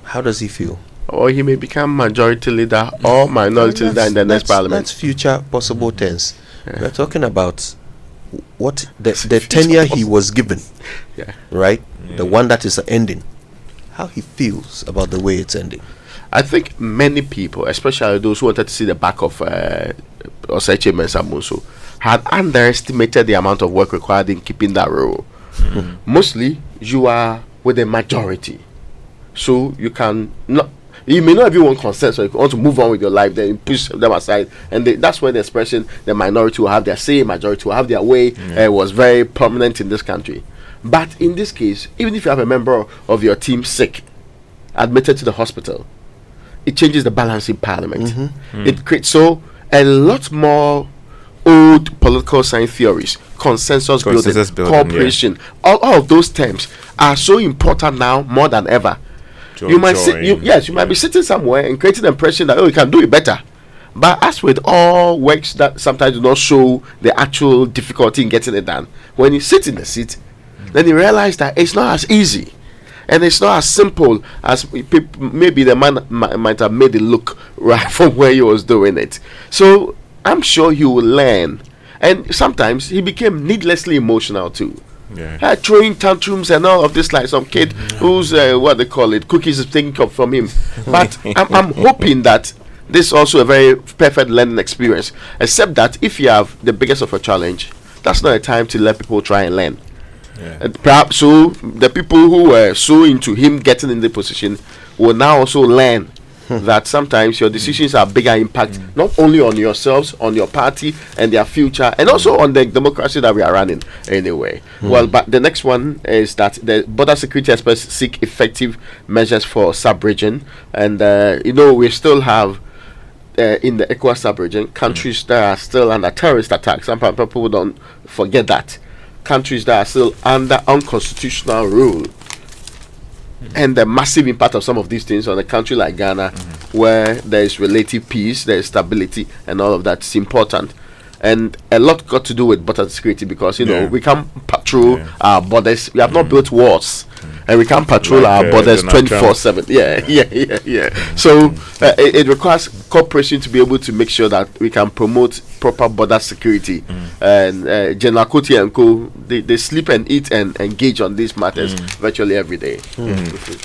How does he feel? Or he may become majority leader or minority leader in the next parliament. That's future possible tense. We're talking about what the tenure he was given, right? The one that is ending. How he feels about the way it's ending. I think many people, especially those who wanted to see the back of Oseche Mensah Monso, had underestimated the amount of work required in keeping that role. Mostly, you are with the majority, so you can not. You may not even want consent, so if you want to move on with your life, then you push them aside, and that's when the expression "the minority will have their say, majority will have their way" was very prominent in this country. But in this case, even if you have a member of your team sick, admitted to the hospital, it changes the balance in parliament. It creates a lot more old political science theories, consensus building, cooperation. All of those terms are so important now more than ever. You might you might be sitting somewhere and creating the impression that you can do it better. But as with all works that sometimes do not show the actual difficulty in getting it done, when you sit in the seat, then you realize that it's not as easy. And it's not as simple as maybe the man might have made it look right from where he was doing it. So I'm sure he will learn. And sometimes he became needlessly emotional too. Throwing tantrums and all of this, like some kid who's what they call it, cookies is taken up from him. But I'm hoping that this is also a very perfect learning experience. Except that if you have the biggest of a challenge, that's not a time to let people try and learn. And perhaps so the people who were so into him getting in the position will now also learn that sometimes your decisions have bigger impact not only on yourselves, on your party and their future, and also on the democracy that we are running anyway. Well, but the next one is that the border security experts seek effective measures for sub-region, and we still have in the ECOWAS sub-region countries that are still under terrorist attacks. Some people don't forget that. Countries that are still under unconstitutional rule, and the massive impact of some of these things on a country like Ghana, where there is relative peace, there is stability, and all of that is important. And a lot got to do with border security because we can't patrol our borders. We have not built walls, and we can't patrol our borders 24/7. So it requires cooperation to be able to make sure that we can promote proper border security. And General Kuti and Co, they sleep and eat and engage on these matters virtually every day.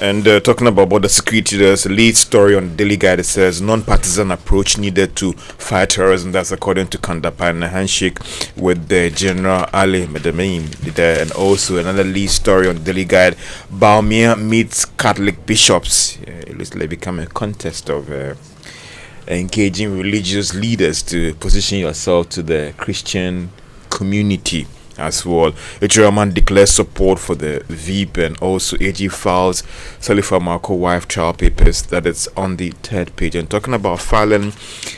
And talking about border security, there's a lead story on the Daily Guide that says non-partisan approach needed to fight terrorism. That's according to Kandapa, and a handshake with the General Ali Medemain. And also another lead story on the Daily Guide, Baumia meets Catholic bishops. It looks like become a contest of engaging religious leaders to position yourself to the Christian community as well. Echiraman declares support for the VIP, and also AG files Salifa Marco wife trial papers. That is on the third page. And talking about filing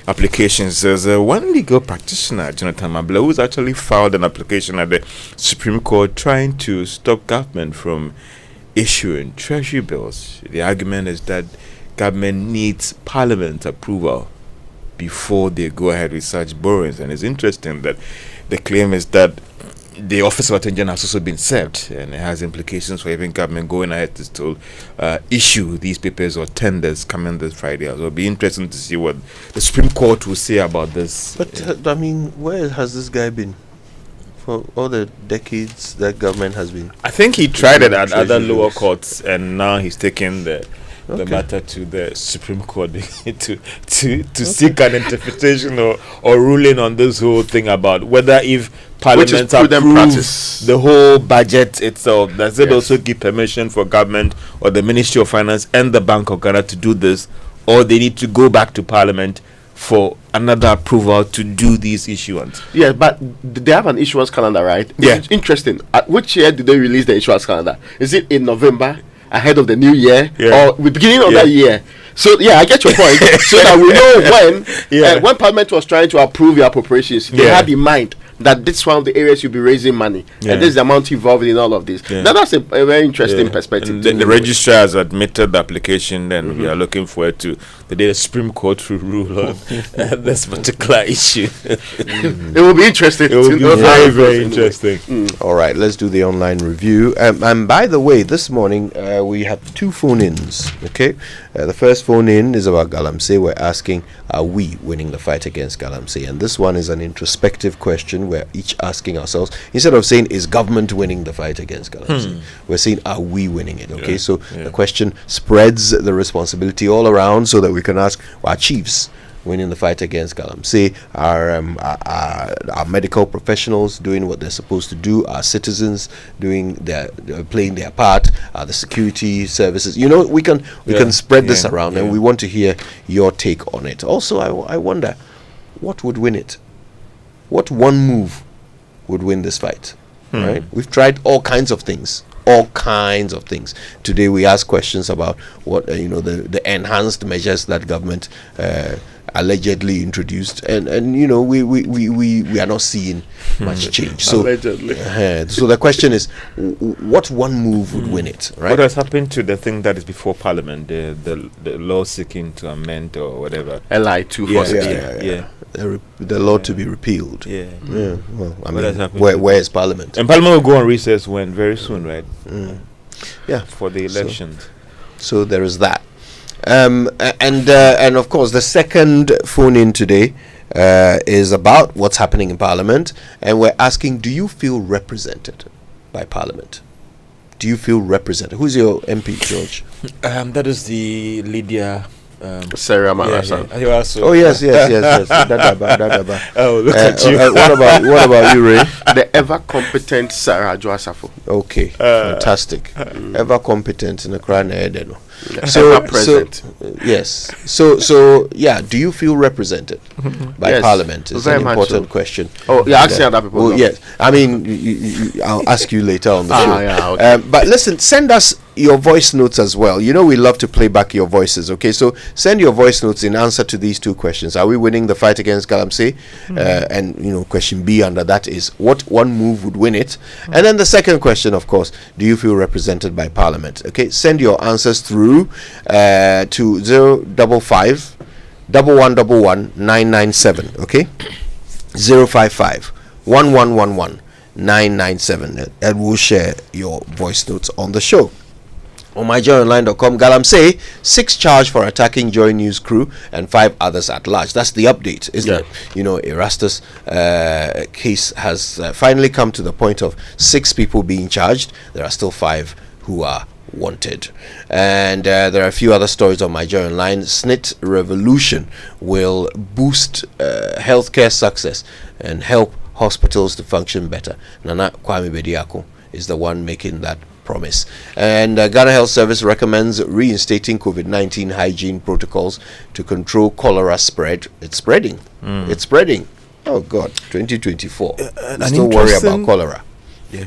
applications, there's one legal practitioner, Jonathan Mabla, who's actually filed an application at the Supreme Court trying to stop government from issuing treasury bills. The argument is that government needs Parliament approval before they go ahead with such borrowings. And it's interesting that the claim is that the Office of Attorney General has also been served, and it has implications for even government going ahead to still issue these papers or tenders coming this Friday. So it'll be interesting to see what the Supreme Court will say about this. But where has this guy been for all the decades that government has been? I think he tried it at other lower courts, and now he's taking the matter to the Supreme Court to seek an interpretation or ruling on this whole thing about whether if Parliament approves the whole budget itself, does it also give permission for government or the Ministry of Finance and the Bank of Ghana to do this, or they need to go back to Parliament for another approval to do these issuance? Yeah, but they have an issuance calendar, right? Yeah. It's interesting. Which year did they release the issuance calendar? Is it in November, ahead of the new year, or the beginning of that year? So I get your point. So that we know when Parliament was trying to approve your appropriations, they had in mind that this is one of the areas you'll be raising money, Yeah. and this is the amount involved in all of this. Yeah. Now that's a very interesting perspective. And the registrar has admitted the application, then we are looking forward to the day the Supreme Court will rule on this particular issue. It will be interesting. It will be very, very interesting. All right, let's do the online review. And by the way, this morning we have 2 phone-ins. Okay, the first phone-in is about Galamsey. We're asking, are we winning the fight against Galamsey? And this one is an introspective question. We're each asking ourselves, instead of saying, is government winning the fight against Galamsey? We're saying, are we winning it? Okay, so the question spreads the responsibility all around so that we can ask, our chiefs winning the fight against Galamsey, our medical professionals doing what they're supposed to do, our citizens doing playing their part, the security services. You know, we can spread this around, and we want to hear your take on it. Also, I wonder, what would win it? What one move would win this fight? Right? We've tried all kinds of things. Today we ask questions about what the enhanced measures that government allegedly introduced, and we are not seeing much change. So allegedly. So the question is, what one move would win it? Right? What has happened to the thing that is before Parliament, the law seeking to amend or whatever? LI 240. The law to be repealed. Well, I mean, where is Parliament? And Parliament will go on recess very soon, right? For the elections. So there is that. And of course, the second phone in today is about what's happening in Parliament, and we're asking, do you feel represented by Parliament? Do you feel represented? Who's your MP, George? That is the Lydia Sarah Marasa. Oh yes. Dadaba. Oh, look at you. What about you, Ray? The ever competent Sarah Joasafo. Okay, fantastic. Ever competent in the crown. So present. Yes. So yeah. Do you feel represented by Parliament? It's an important question. Oh, yeah. Actually, other people. Well, yes. I mean, I'll ask you later on the show. Yeah, okay. But listen, send us your voice notes as well. You know, we love to play back your voices. Okay, so send your voice notes in answer to these 2 questions. Are we winning the fight against Galamsey? And question B under that is, what one move would win it? And then the second question, of course, do you feel represented by Parliament? Okay, send your answers through to 055 1111 997. Okay, 055 1111 997, and we'll share your voice notes on the show. On myjoyonline.com, Galamsey 6 charged for attacking Joy News crew and 5 others at large. That's the update, isn't it? Erastus case has finally come to the point of 6 people being charged. There are still 5 who are wanted. And there are a few other stories on My Joy Online. SNIT revolution will boost healthcare success and help hospitals to function better. Nana Kwame Bediako is the one making that promise. And Ghana Health Service recommends reinstating COVID-19 hygiene protocols to control cholera spread. It's spreading. It's spreading. Oh God, 2024. Still worry about cholera. Yeah.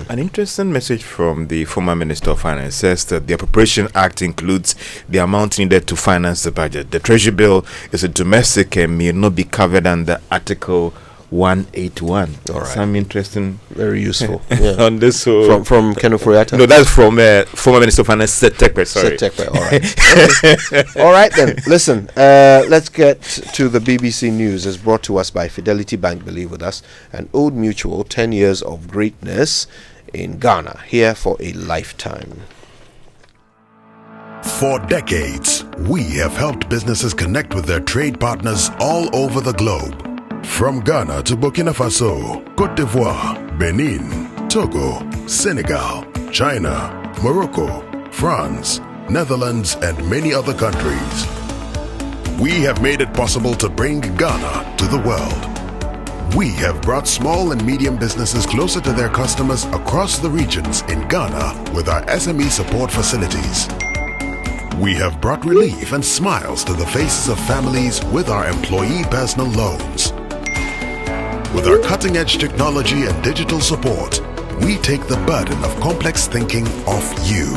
An interesting message from the former Minister of Finance says that the Appropriation Act includes the amount needed to finance the budget. The Treasury bill is a domestic and may not be covered under Article 181. All right. Some interesting, very useful on this. So from Kenneth Furiata. No, that's from former Minister of Finance, Seth Tekpe. Sorry. Seth Tekpe. All right. Okay. All right then. Listen, let's get to the BBC News. It's brought to us by Fidelity Bank. Believe with us, and Old Mutual. 10 years of greatness in Ghana, here for a lifetime. For decades, we have helped businesses connect with their trade partners all over the globe. From Ghana to Burkina Faso, Côte d'Ivoire, Benin, Togo, Senegal, China, Morocco, France, Netherlands, and many other countries. We have made it possible to bring Ghana to the world. We have brought small and medium businesses closer to their customers across the regions in Ghana with our SME support facilities. We have brought relief and smiles to the faces of families with our employee personal loans. With our cutting-edge technology and digital support, we take the burden of complex thinking off you,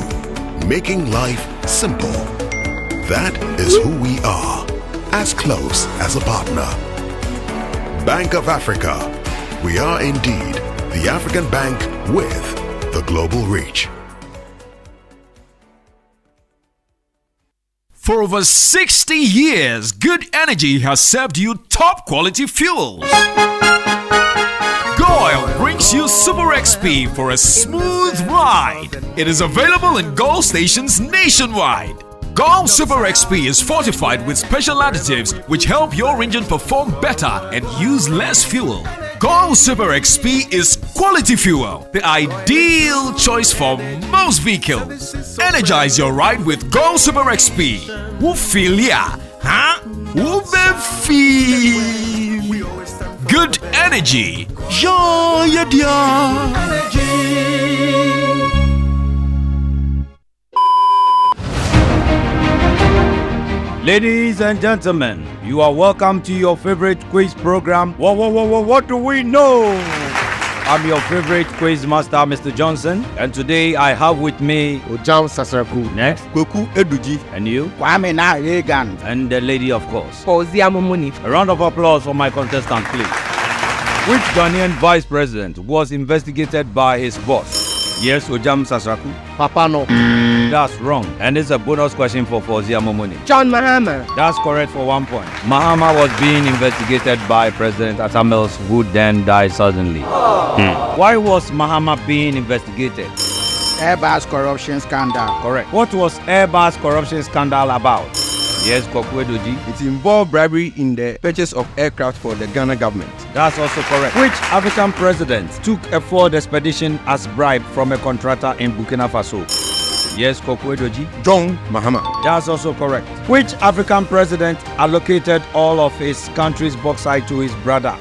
making life simple. That is who we are, as close as a partner. Bank of Africa, We are indeed the African bank with the global reach. For over 60 years, Good Energy has served you top quality fuels. Goil brings you Super XP for a smooth ride. It is available in Goil stations nationwide. Goil Super XP is fortified with special additives which help your engine perform better and use less fuel. Goil Super XP is quality fuel, the ideal choice for most vehicles. Energize your ride with Goil Super XP. Who feel ya? Huh? Who be feel? Good energy. Joy Ladies and gentlemen, you are welcome to your favorite quiz program. What do we know? I'm your favorite quiz master, Mr. Johnson, and today I have with me Ojam Sasaraku. Next, Kweku Eduji. And you? Kwame Regan. And the lady, of course. Fauzia Momoni. A round of applause for my contestant, please. Which Ghanaian vice president was investigated by his boss? Yes, Ojam Sasaraku. Papa no. That's wrong. And it's a bonus question for Fauzia Momoni. John Mahama. That's correct for 1 point. Mahama was being investigated by President Atamels, who then died suddenly. Why was Mahama being investigated? Airbus corruption scandal. Correct. What was Airbus corruption scandal about? Yes, Kokwedoji. It involved bribery in the purchase of aircraft for the Ghana government. That's also correct. Which African president took a Ford expedition as bribe from a contractor in Burkina Faso? Yes, Kokwedoji. John Mahama. That's also correct. Which African president allocated all of his country's bauxite to his brother?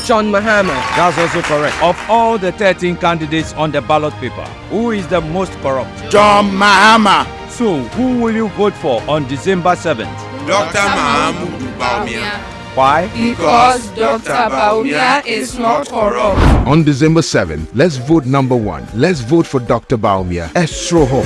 John Mahama. That's also correct. Of all the 13 candidates on the ballot paper, who is the most corrupt? John Mahama. So, who will you vote for on December 7th? Dr. Mahamudu Bawumia. Why? Because Dr. Bawumia is not corrupt. On December 7th, let's vote number 1. Let's vote for Dr. Bawumia. Estroho.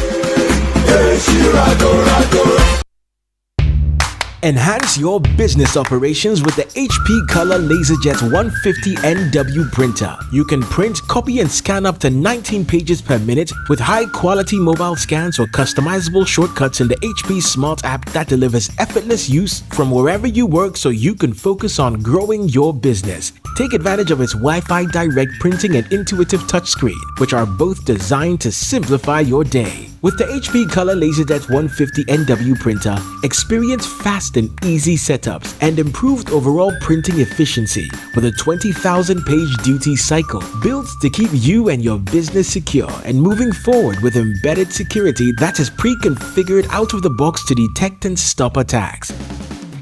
Enhance your business operations with the HP Color LaserJet 150 NW printer. You can print, copy, and scan up to 19 pages per minute with high-quality mobile scans or customizable shortcuts in the HP Smart app that delivers effortless use from wherever you work so you can focus on growing your business. Take advantage of its Wi-Fi direct printing and intuitive touchscreen, which are both designed to simplify your day. With the HP Color LaserJet 150 NW printer, experience fast and easy setups and improved overall printing efficiency with a 20,000 page duty cycle built to keep you and your business secure and moving forward with embedded security that is pre-configured out of the box to detect and stop attacks.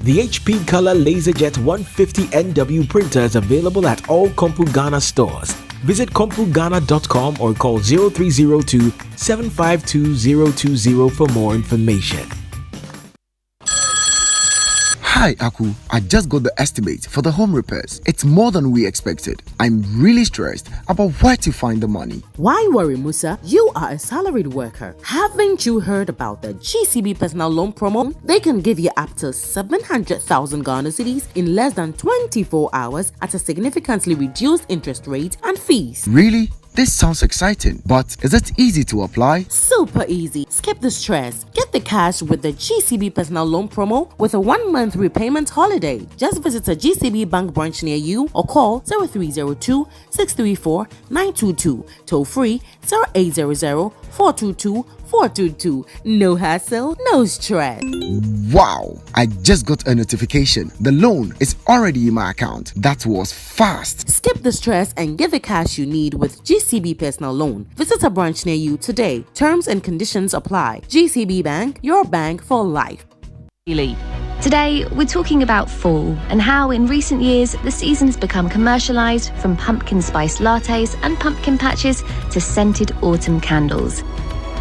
The HP Color LaserJet 150 NW printer is available at all Kompu Ghana stores. Visit kompugana.com or call 0302 752 020 for more information. Hi Aku, I just got the estimate for the home repairs. It's more than we expected. I'm really stressed about where to find the money. Why worry, Musa? You are a salaried worker. Haven't you heard about the GCB personal loan promo? They can give you up to 700,000 Ghana cedis in less than 24 hours at a significantly reduced interest rate and fees. Really? This sounds exciting, but is it easy to apply? Super easy. Skip the stress. Get the cash with the GCB personal loan promo with a 1-month repayment holiday. Just visit a GCB bank branch near you or call 0302 634 922. Toll free 0800 422 422. No hassle, no stress. Wow! I just got a notification. The loan is already in my account. That was fast. Skip the stress and get the cash you need with GCB personal loan. Visit a branch near you today. Terms and conditions apply. GCB Bank, your bank for life. Today, we're talking about fall and how in recent years the season's become commercialized from pumpkin spice lattes and pumpkin patches to scented autumn candles.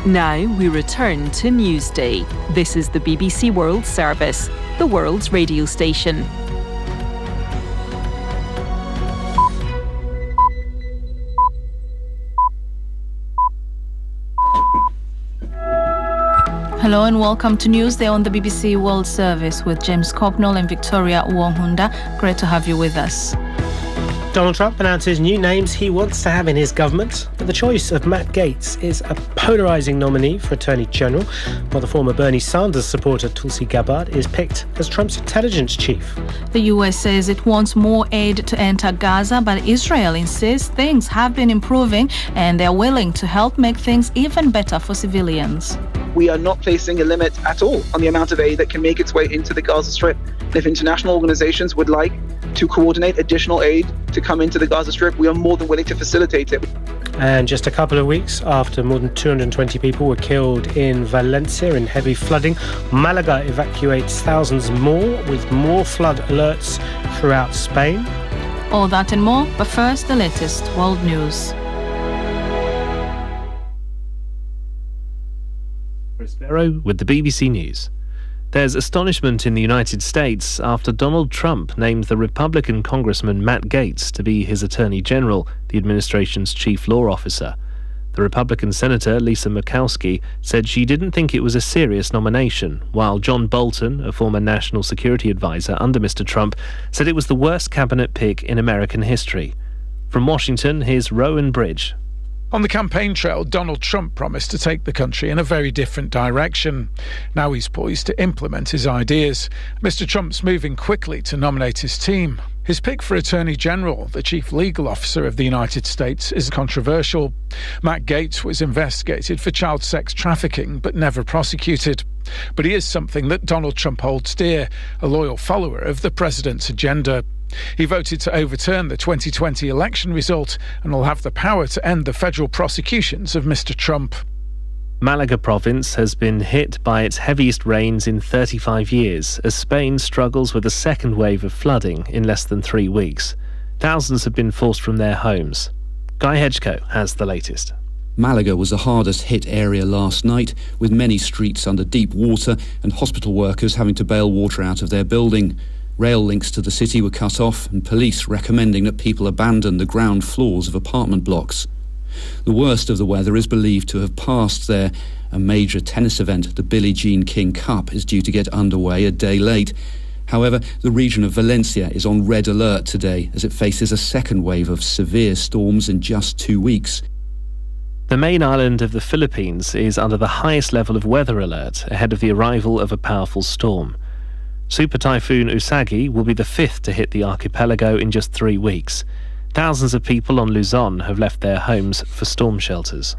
Now we return to Newsday. This is the BBC World Service, the world's radio station. Hello and welcome to Newsday on the BBC World Service with James Copnell and Victoria Uwahunda. Great to have you with us. Donald Trump announces new names he wants to have in his government, but the choice of Matt Gaetz is a polarising nominee for Attorney General, while the former Bernie Sanders supporter Tulsi Gabbard is picked as Trump's intelligence chief. The US says it wants more aid to enter Gaza, but Israel insists things have been improving and they're willing to help make things even better for civilians. We are not placing a limit at all on the amount of aid that can make its way into the Gaza Strip. If international organizations would like to coordinate additional aid to come into the Gaza Strip, we are more than willing to facilitate it. And just a couple of weeks after more than 220 people were killed in Valencia in heavy flooding, Malaga evacuates thousands more with more flood alerts throughout Spain. All that and more, but first the latest world news. Chris Barrow with the BBC News. There's astonishment in the United States after Donald Trump named the Republican Congressman Matt Gaetz to be his Attorney General, the administration's chief law officer. The Republican Senator, Lisa Murkowski, said she didn't think it was a serious nomination, while John Bolton, a former national security advisor under Mr. Trump, said it was the worst cabinet pick in American history. From Washington, here's Rowan Bridge. On the campaign trail, Donald Trump promised to take the country in a very different direction. Now he's poised to implement his ideas. Mr. Trump's moving quickly to nominate his team. His pick for Attorney General, the chief legal officer of the United States, is controversial. Matt Gaetz was investigated for child sex trafficking but never prosecuted. But he is something that Donald Trump holds dear, a loyal follower of the president's agenda. He voted to overturn the 2020 election result and will have the power to end the federal prosecutions of Mr. Trump. Malaga province has been hit by its heaviest rains in 35 years as Spain struggles with a second wave of flooding in less than 3 weeks. Thousands have been forced from their homes. Guy Hedgecoe has the latest. Malaga was the hardest hit area last night, with many streets under deep water and hospital workers having to bail water out of their building. Rail links to the city were cut off and police recommending that people abandon the ground floors of apartment blocks. The worst of the weather is believed to have passed there. A major tennis event, the Billie Jean King Cup, is due to get underway a day late. However, the region of Valencia is on red alert today as it faces a second wave of severe storms in just 2 weeks. The main island of the Philippines is under the highest level of weather alert ahead of the arrival of a powerful storm. Super Typhoon Usagi will be the fifth to hit the archipelago in just 3 weeks. Thousands of people on Luzon have left their homes for storm shelters.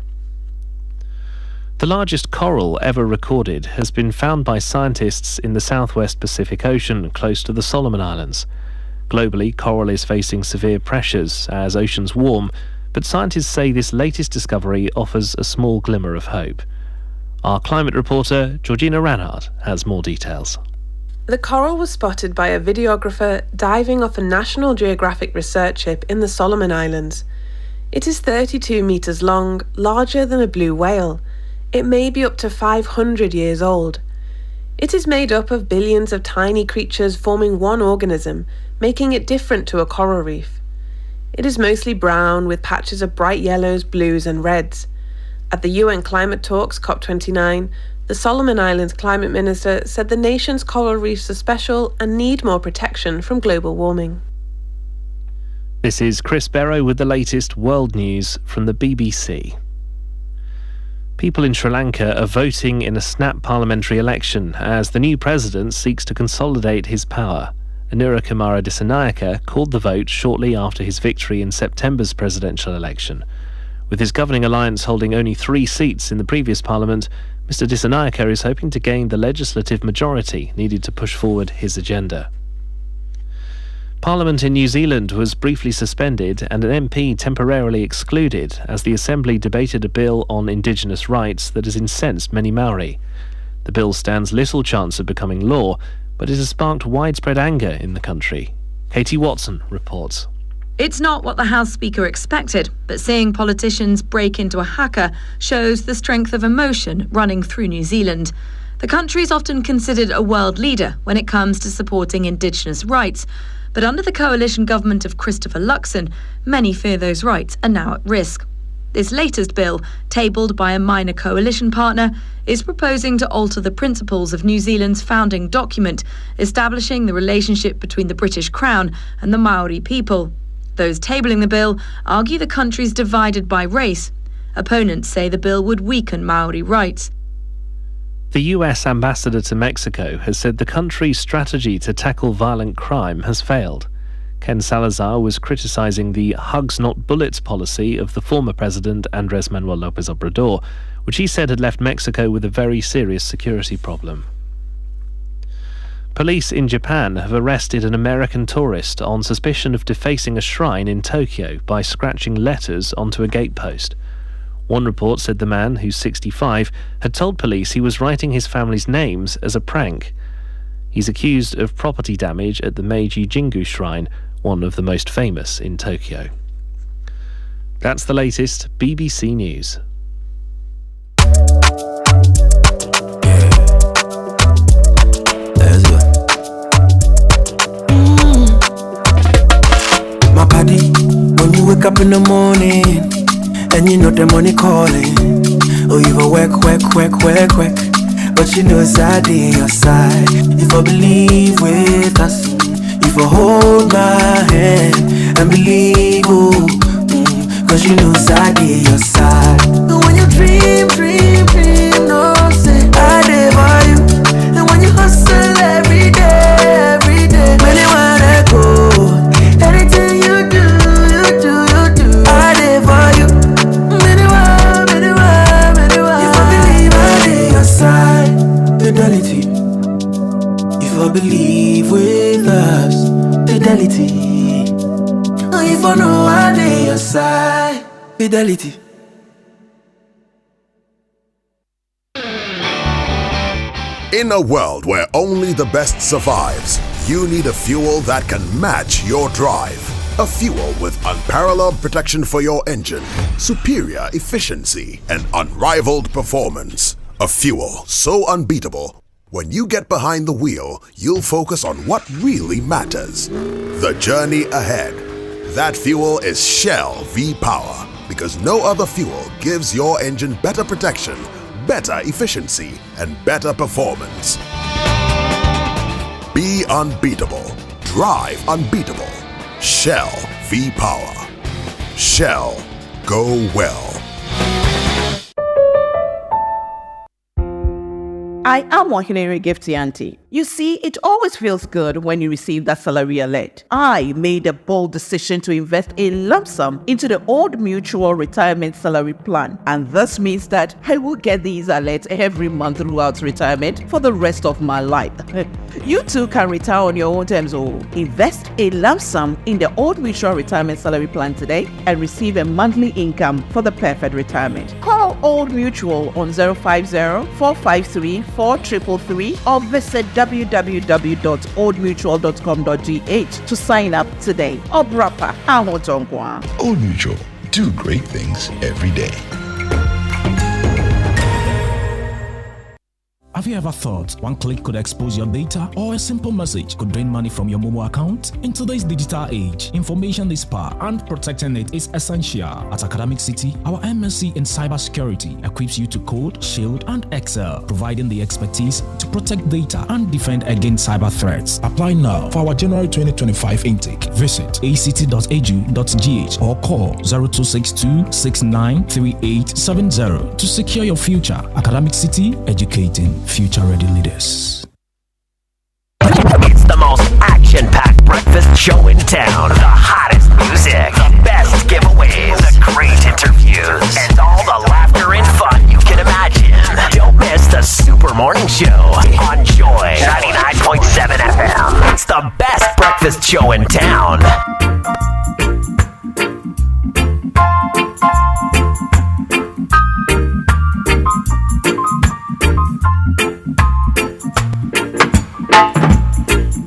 The largest coral ever recorded has been found by scientists in the southwest Pacific Ocean, close to the Solomon Islands. Globally, coral is facing severe pressures as oceans warm, but scientists say this latest discovery offers a small glimmer of hope. Our climate reporter, Georgina Ranhard, has more details. The coral was spotted by a videographer diving off a National Geographic research ship in the Solomon Islands. It is 32 metres long, larger than a blue whale. It may be up to 500 years old. It is made up of billions of tiny creatures forming one organism, making it different to a coral reef. It is mostly brown with patches of bright yellows, blues and reds. At the UN climate talks COP29, the Solomon Islands climate minister said the nation's coral reefs are special and need more protection from global warming. This is Chris Barrow with the latest world news from the BBC. People in Sri Lanka are voting in a snap parliamentary election as the new president seeks to consolidate his power. Anura Kumara Dissanayaka called the vote shortly after his victory in September's presidential election. With his governing alliance holding only 3 seats in the previous parliament, Mr. Dissanayaka is hoping to gain the legislative majority needed to push forward his agenda. Parliament in New Zealand was briefly suspended and an MP temporarily excluded as the Assembly debated a bill on Indigenous rights that has incensed many Maori. The bill stands little chance of becoming law, but it has sparked widespread anger in the country. Katie Watson reports. It's not what the House Speaker expected, but seeing politicians break into a haka shows the strength of emotion running through New Zealand. The country is often considered a world leader when it comes to supporting Indigenous rights, but under the coalition government of Christopher Luxon, many fear those rights are now at risk. This latest bill, tabled by a minor coalition partner, is proposing to alter the principles of New Zealand's founding document, establishing the relationship between the British Crown and the Maori people. Those tabling the bill argue the country's divided by race. Opponents say the bill would weaken Maori rights. The US ambassador to Mexico has said the country's strategy to tackle violent crime has failed. Ken Salazar was criticizing the hugs not bullets policy of the former president Andrés Manuel López Obrador, which he said had left Mexico with a very serious security problem. Police in Japan have arrested an American tourist on suspicion of defacing a shrine in Tokyo by scratching letters onto a gatepost. One report said the man, who's 65, had told police he was writing his family's names as a prank. He's accused of property damage at the Meiji Jingu Shrine, one of the most famous in Tokyo. That's the latest BBC News. My body, when you wake up in the morning and you know the money calling, oh you go work, but you know it's I on your side. If I believe with us, if I hold my hand and believe, oh, cause you know it's I on your side. And when you dream, no say I live for you. And when you hustle every day, many wanna go. Anything you do, I live for you. Many want. If I believe I live your side, fidelity. If I believe with us, fidelity. If I know I live your side, fidelity. In a world where only the best survives, you need a fuel that can match your drive. A fuel with unparalleled protection for your engine, superior efficiency, and unrivaled performance. A fuel so unbeatable, when you get behind the wheel, you'll focus on what really matters. The journey ahead. That fuel is Shell V-Power, because no other fuel gives your engine better protection, better efficiency, and better performance. Be unbeatable. Drive unbeatable. Shell V-Power. Shell. Go well. I am Wahinere Gifty Auntie. You see, it always feels good when you receive that salary alert. I made a bold decision to invest a lump sum into the Old Mutual Retirement Salary Plan. And this means that I will get these alerts every month throughout retirement for the rest of my life. You too can retire on your own terms or invest a lump sum in the Old Mutual Retirement Salary Plan today and receive a monthly income for the perfect retirement. Call Old Mutual on 050-453-4333 or visit www.oldmutual.com.gh to sign up today. Obrapa Ahotongwa. Old Mutual. Do great things every day. Have you ever thought one click could expose your data, or a simple message could drain money from your mobile account? In today's digital age, information is power and protecting it is essential. At Academic City, our MSc in cybersecurity equips you to code, shield, and excel, providing the expertise to protect data and defend against cyber threats. Apply now for our January 2025 intake. Visit act.edu.gh or call 0262 693870 to secure your future. Academic City, educating future-ready leaders. It's the most action-packed breakfast show in town. The hottest music, the best giveaways, the great interviews, and all the laughter and fun you can imagine. Don't miss the Super Morning Show on Joy 99.7 FM. It's the best breakfast show in town.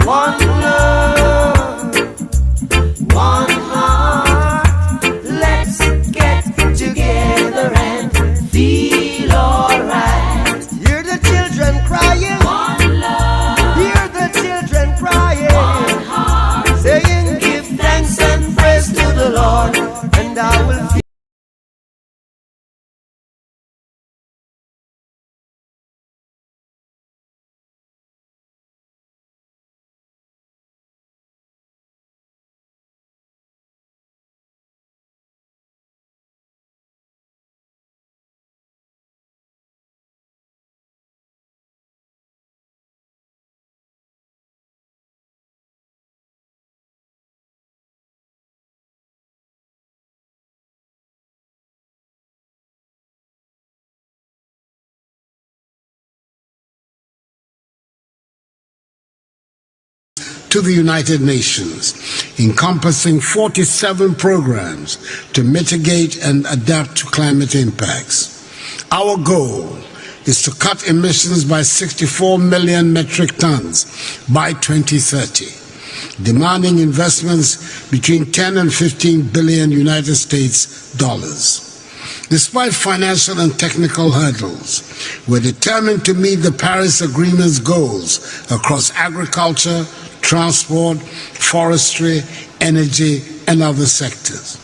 One love, one heart. Let's get together and feel alright. Hear the children crying. One love. Hear the children crying. One heart. Saying give to the United Nations, encompassing 47 programs to mitigate and adapt to climate impacts. Our goal is to cut emissions by 64 million metric tons by 2030, demanding investments between 10 and 15 billion United States dollars. Despite financial and technical hurdles, we're determined to meet the Paris Agreement's goals across agriculture, transport, forestry, energy, and other sectors.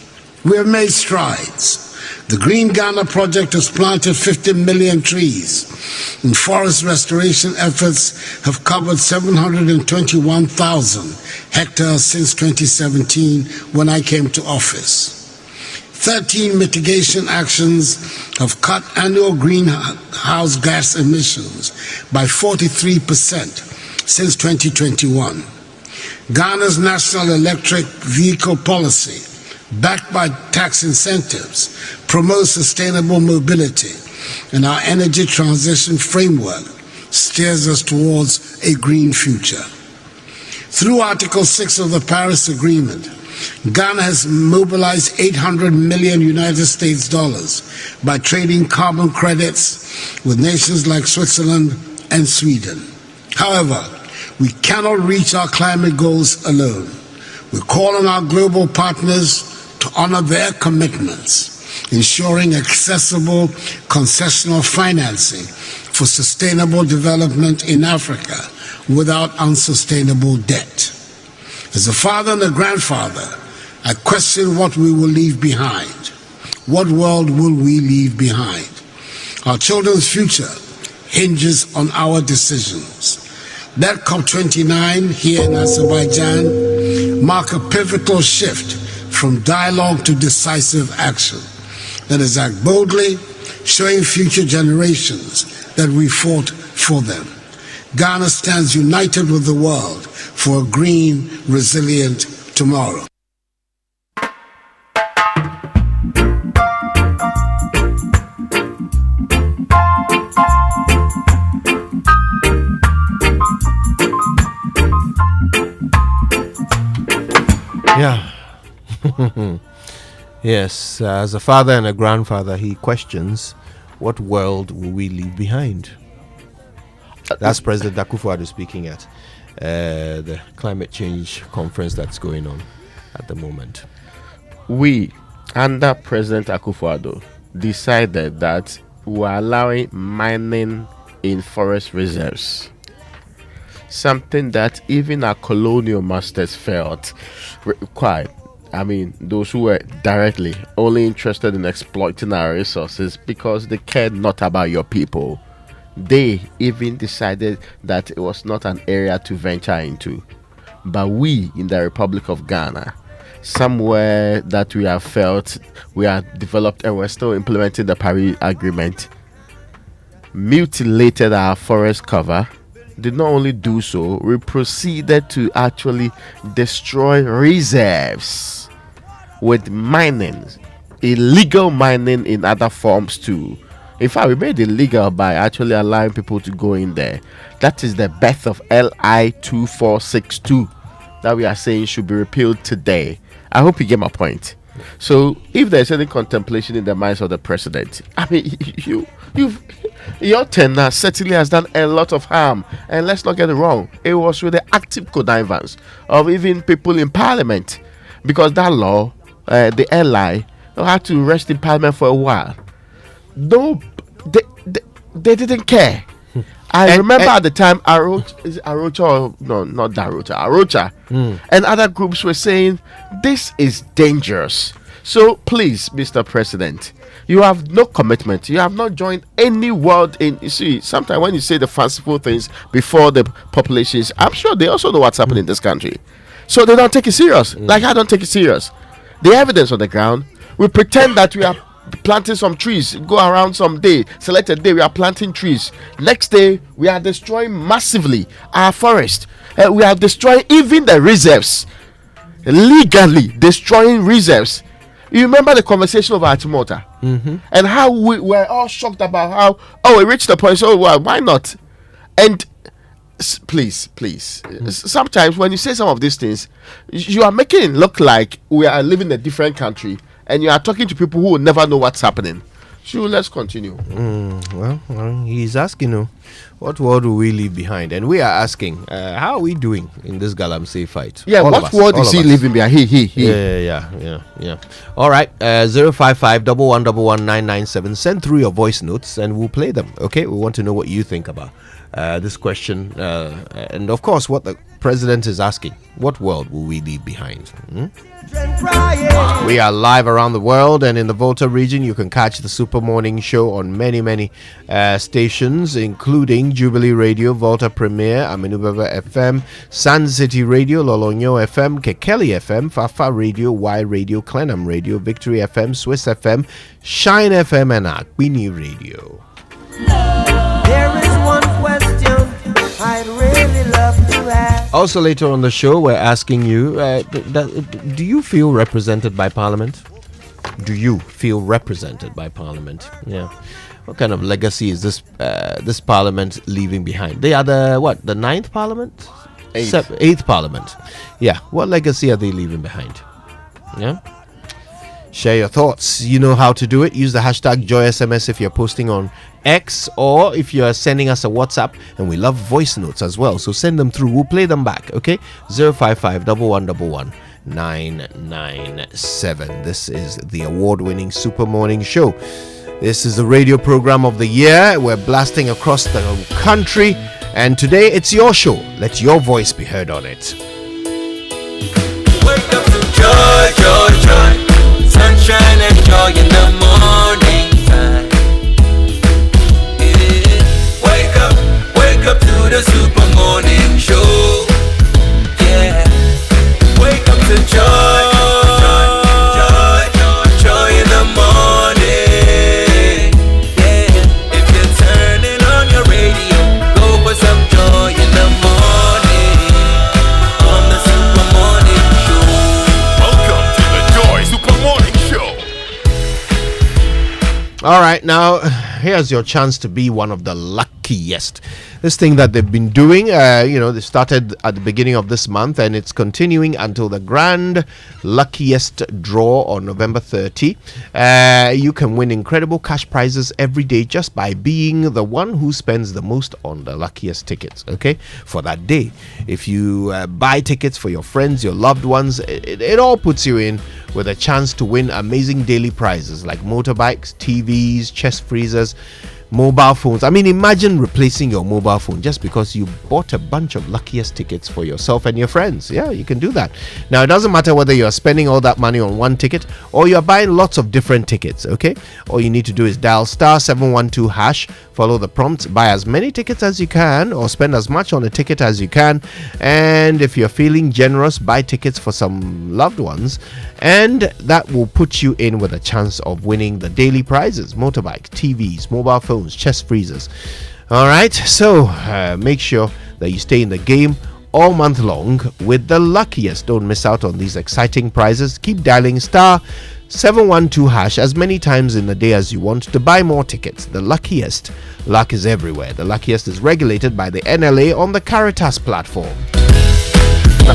We have made strides. The Green Ghana project has planted 50 million trees, and forest restoration efforts have covered 721,000 hectares since 2017 when I came to office. 13 mitigation actions have cut annual greenhouse gas emissions by 43% since 2021. Ghana's national electric vehicle policy, backed by tax incentives, promotes sustainable mobility, and our energy transition framework steers us towards a green future. Through Article 6 of the Paris Agreement, Ghana has mobilized 800 million United States dollars by trading carbon credits with nations like Switzerland and Sweden. However, we cannot reach our climate goals alone. We call on our global partners to honor their commitments, ensuring accessible concessional financing for sustainable development in Africa without unsustainable debt. As a father and a grandfather, I question what we will leave behind. What world will we leave behind? Our children's future hinges on our decisions. That COP29 here in Azerbaijan mark a pivotal shift from dialogue to decisive action. Let us act boldly, showing future generations that we fought for them. Ghana stands united with the world for a green, resilient tomorrow. Yeah. Yes, as a father and a grandfather, he questions, what world will we leave behind? That's President Akufo-Addo speaking at the climate change conference that's going on at the moment. We, under President Akufo-Addo, decided that we are allowing mining in forest reserves. Something that even our colonial masters felt required. I mean, those who were directly only interested in exploiting our resources because they cared not about your people. They even decided that it was not an area to venture into. But we in the Republic of Ghana, somewhere that we have felt we have developed and we're still implementing the Paris Agreement, mutilated our forest cover. Did not only do so, we proceeded to actually destroy reserves with mining, illegal mining in other forms too. In fact, we made it illegal by actually allowing people to go in there. That is the birth of LI 2462 that we are saying should be repealed today. I hope you get my point. So, if there's any contemplation in the minds of the president, I mean, your tenure certainly has done a lot of harm. And let's not get it wrong, it was with the active connivance of even people in Parliament, because that law, the LI, had to rest in Parliament for a while. No, they didn't care. I remember at the time, Arocha, no, not Darocha, Arocha, and other groups were saying, this is dangerous. So please, Mr. President, you have no commitment. You have not joined any world in. You see, sometimes when you say the fanciful things before the populations, I'm sure they also know what's happening in this country. So they don't take it serious. Like I don't take it serious. The evidence on the ground, we pretend that we are planting some trees, go around some day, selected day, we are planting trees. Next day, we are destroying massively our forest. We are destroying even the reserves, legally destroying reserves. You remember the conversation over Atimota, and how we were all shocked about how, it reached the point, so well, why not? And Please. Sometimes when you say some of these things, you are making it look like we are living in a different country, and you are talking to people who will never know what's happening. So let's continue. Well, he's asking, what world will we leave behind? And we are asking, how are we doing in this Galamsey fight? Yeah, what world is he leaving behind? He. Yeah. All right, 055-111-997. Send through your voice notes and we'll play them. Okay, we want to know what you think about this question, and of course, what the president is asking. What world will we leave behind? We are live around the world, and in the Volta region, you can catch the Super Morning Show on many stations, including Jubilee Radio, Volta Premier, Aminubaba FM, Sun City Radio, Lolonyo FM, Kekeli FM, Fafa Radio, Y Radio, Clenham Radio, Victory FM, Swiss FM, Shine FM, and Akwini Radio. There is one question I'd really love to ask. Also later on the show, we're asking you, do you feel represented by Parliament? Do you feel represented by Parliament? Yeah. What kind of legacy is this Parliament leaving behind? They are the ninth Parliament? Eighth Parliament. Yeah. What legacy are they leaving behind? Yeah. Share your thoughts. You know how to do it. Use the hashtag JoySMS if you're posting on X, or if you're sending us a WhatsApp, and we love voice notes as well, so send them through. We'll play them back. Okay, 055-111-997. This is the award-winning Super Morning Show. This is the radio program of the year. We're blasting across the country, and today it's your show. Let your voice be heard on it. Wake up to joy, joy, joy. Sunshine and joy in the morning time. Wake up to the Super Morning Show. Yeah. Wake up to joy, joy in the morning. Yeah. If you're turning on your radio, go for some joy in the morning. On the Super Morning Show. Welcome to the Joy Super Morning Show. All right, now here's your chance to be one of the luckiest. This thing that they've been doing, they started at the beginning of this month, and it's continuing until the grand luckiest draw on November 30. You can win incredible cash prizes every day just by being the one who spends the most on the luckiest tickets, okay, for that day. If you buy tickets for your friends, your loved ones, it all puts you in with a chance to win amazing daily prizes like motorbikes, TVs, chest freezers, mobile phones. I mean, imagine replacing your mobile phone just because you bought a bunch of luckiest tickets for yourself and your friends. Yeah, you can do that. Now, it doesn't matter whether you're spending all that money on one ticket or you're buying lots of different tickets, okay? All you need to do is dial *712#, follow the prompts, buy as many tickets as you can or spend as much on a ticket as you can. And if you're feeling generous, buy tickets for some loved ones, and that will put you in with a chance of winning the daily prizes: motorbike, TVs, mobile phones, chest freezers. All right, so make sure that you stay in the game all month long with the luckiest. Don't miss out on these exciting prizes. Keep dialing *712# as many times in the day as you want to buy more tickets. The luckiest. Luck is everywhere. The luckiest is regulated by the NLA on the Caritas platform.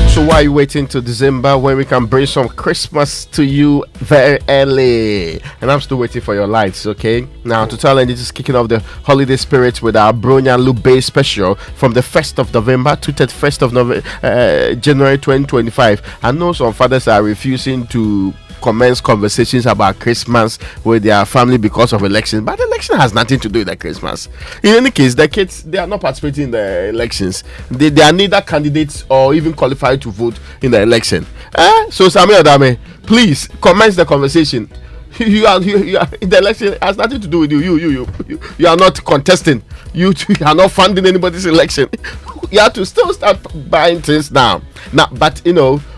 So why are you waiting till December when we can bring some Christmas to you very early? And I'm still waiting for your lights, okay? Now, to tell you, this is kicking off the holiday spirit with our Bronya Lube special from the 1st of November to the 1st of January 2025. I know some fathers are refusing to commence conversations about Christmas with their family because of elections, but the election has nothing to do with the Christmas. In any case, the kids, they are not participating in the elections. They are neither candidates or even qualified to vote in the election. So Samuel Dame, please commence the conversation. You are the election has nothing to do with you. You are not contesting. You are not funding anybody's election. You have to still start buying things now. But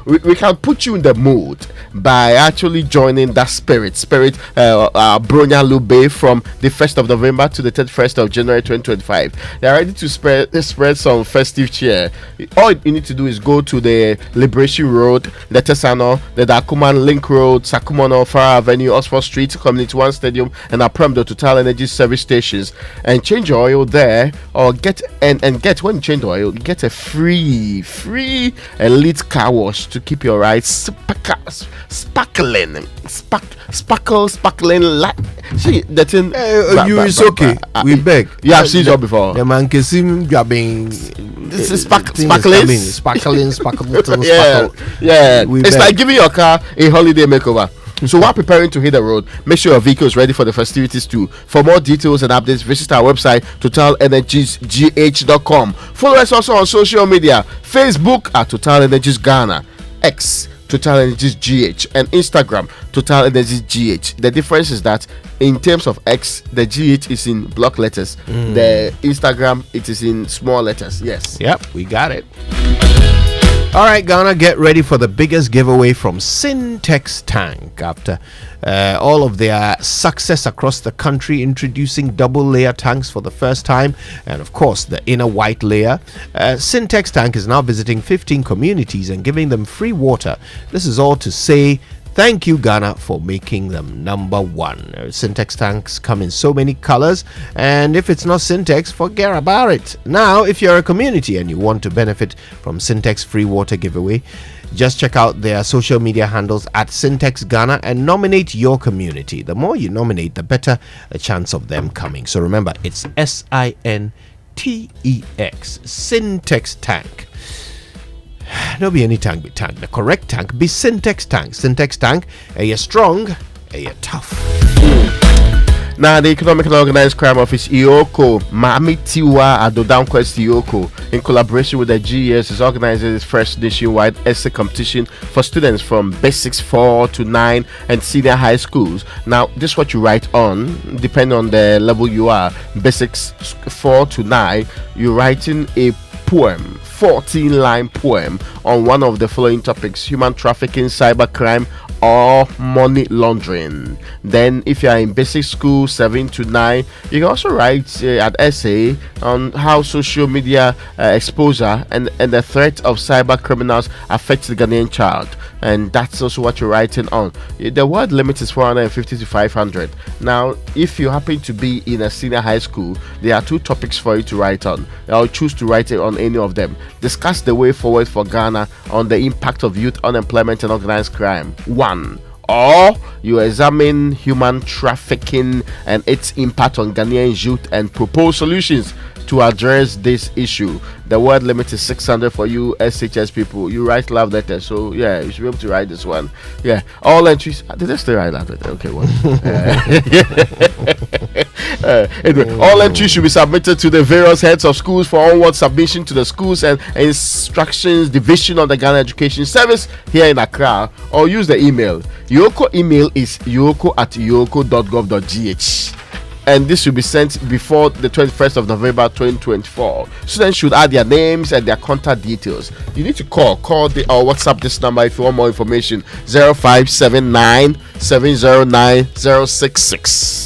we can put you in the mood by actually joining that spirit Bronya Lube from the 1st of November to the 31st of January 2025. They are ready to spread some festive cheer. All you need to do is go to the Liberation Road, the Tesano, the Dakuman Link Road, Sakumono, Farah Avenue, Oxford Street, Community One Stadium, and Aprem, the Total Energy service stations, and change your oil there, or get when you change the oil, you get a free elite car wash to keep your ride sparkling like. See that thing. It's okay. We beg. You have seen it before. The man can see him grabbing. This is sparkling. Yeah. It's like giving your car a holiday makeover. So while preparing to hit the road, make sure your vehicle is ready for the festivities too. For more details and updates, visit our website totalenergiesgh.com. Follow us also on social media: Facebook at Total Energies Ghana, X Total Energies GH, and Instagram Total Energies GH. The difference is that in terms of X, the GH is in block letters. The Instagram, it is in small letters. Yes. Yep, we got it. All right, Ghana, get ready for the biggest giveaway from Syntex Tank. After all of their success across the country, introducing double layer tanks for the first time, and of course the inner white layer, Syntex Tank is now visiting 15 communities and giving them free water. This is all to say thank you, Ghana, for making them number one. Syntex tanks come in so many colors, and if it's not Syntex, forget about it. Now, if you're a community and you want to benefit from Syntex free water giveaway, just check out their social media handles at Syntex Ghana and nominate your community. The more you nominate, the better a chance of them coming. So remember, it's SINTEX, Syntex Tank. No be any tank be tank. The correct tank be Syntex Tank. Syntex Tank, are strong, are tough. Now, the Economic and Organized Crime Office, IOCO, Mami Tiwa Adodanquest IOCO, in collaboration with the GES, is organizing its first nationwide essay competition for students from basics 4 to 9 and senior high schools. Now, this is what you write on, depending on the level you are. Basics 4 to 9, you're writing a poem, 14-line poem on one of the following topics: human trafficking, cybercrime, or money laundering. Then if you are in basic school 7 to 9, you can also write an essay on how social media exposure and the threat of cyber criminals affects the Ghanaian child, and that's also what you're writing on. The word limit is 450 to 500. Now, if you happen to be in a senior high school, there are 2 topics for you to write on. I'll choose to write it on any of them. Discuss the way forward for Ghana on the impact of youth unemployment and organized crime. 1. Or you examine human trafficking and its impact on Ghanaian youth and propose solutions to address this issue. The word limit is 600 for you SHS people. You write love letters, so yeah, you should be able to write this one. Yeah, all entries. Did I still write love letter? Okay, one. Anyway, all entries should be submitted to the various heads of schools for onward submission to the schools and instructions division of the Ghana Education Service here in Accra, or use the email. Yoko email is yoko@yoko.gov.gh. And this will be sent before the 21st of November 2024. Students should add their names and their contact details. You need to call or WhatsApp this number if you want more information: 0579 709 066.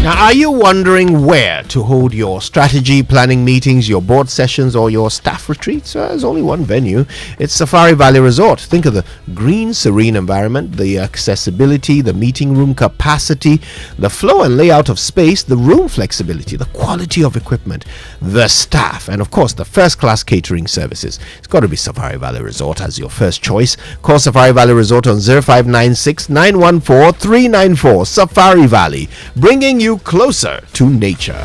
Now, are you wondering where to hold your strategy planning meetings, your board sessions, or your staff retreats? There's only one venue. It's Safari Valley Resort. Think of the green, serene environment, the accessibility, the meeting room capacity, the flow and layout of space, the room flexibility, the quality of equipment, the staff, and of course the first-class catering services. It's got to be Safari Valley Resort as your first choice. Call Safari Valley Resort on 0596 914 394. Safari Valley, bringing you closer to nature.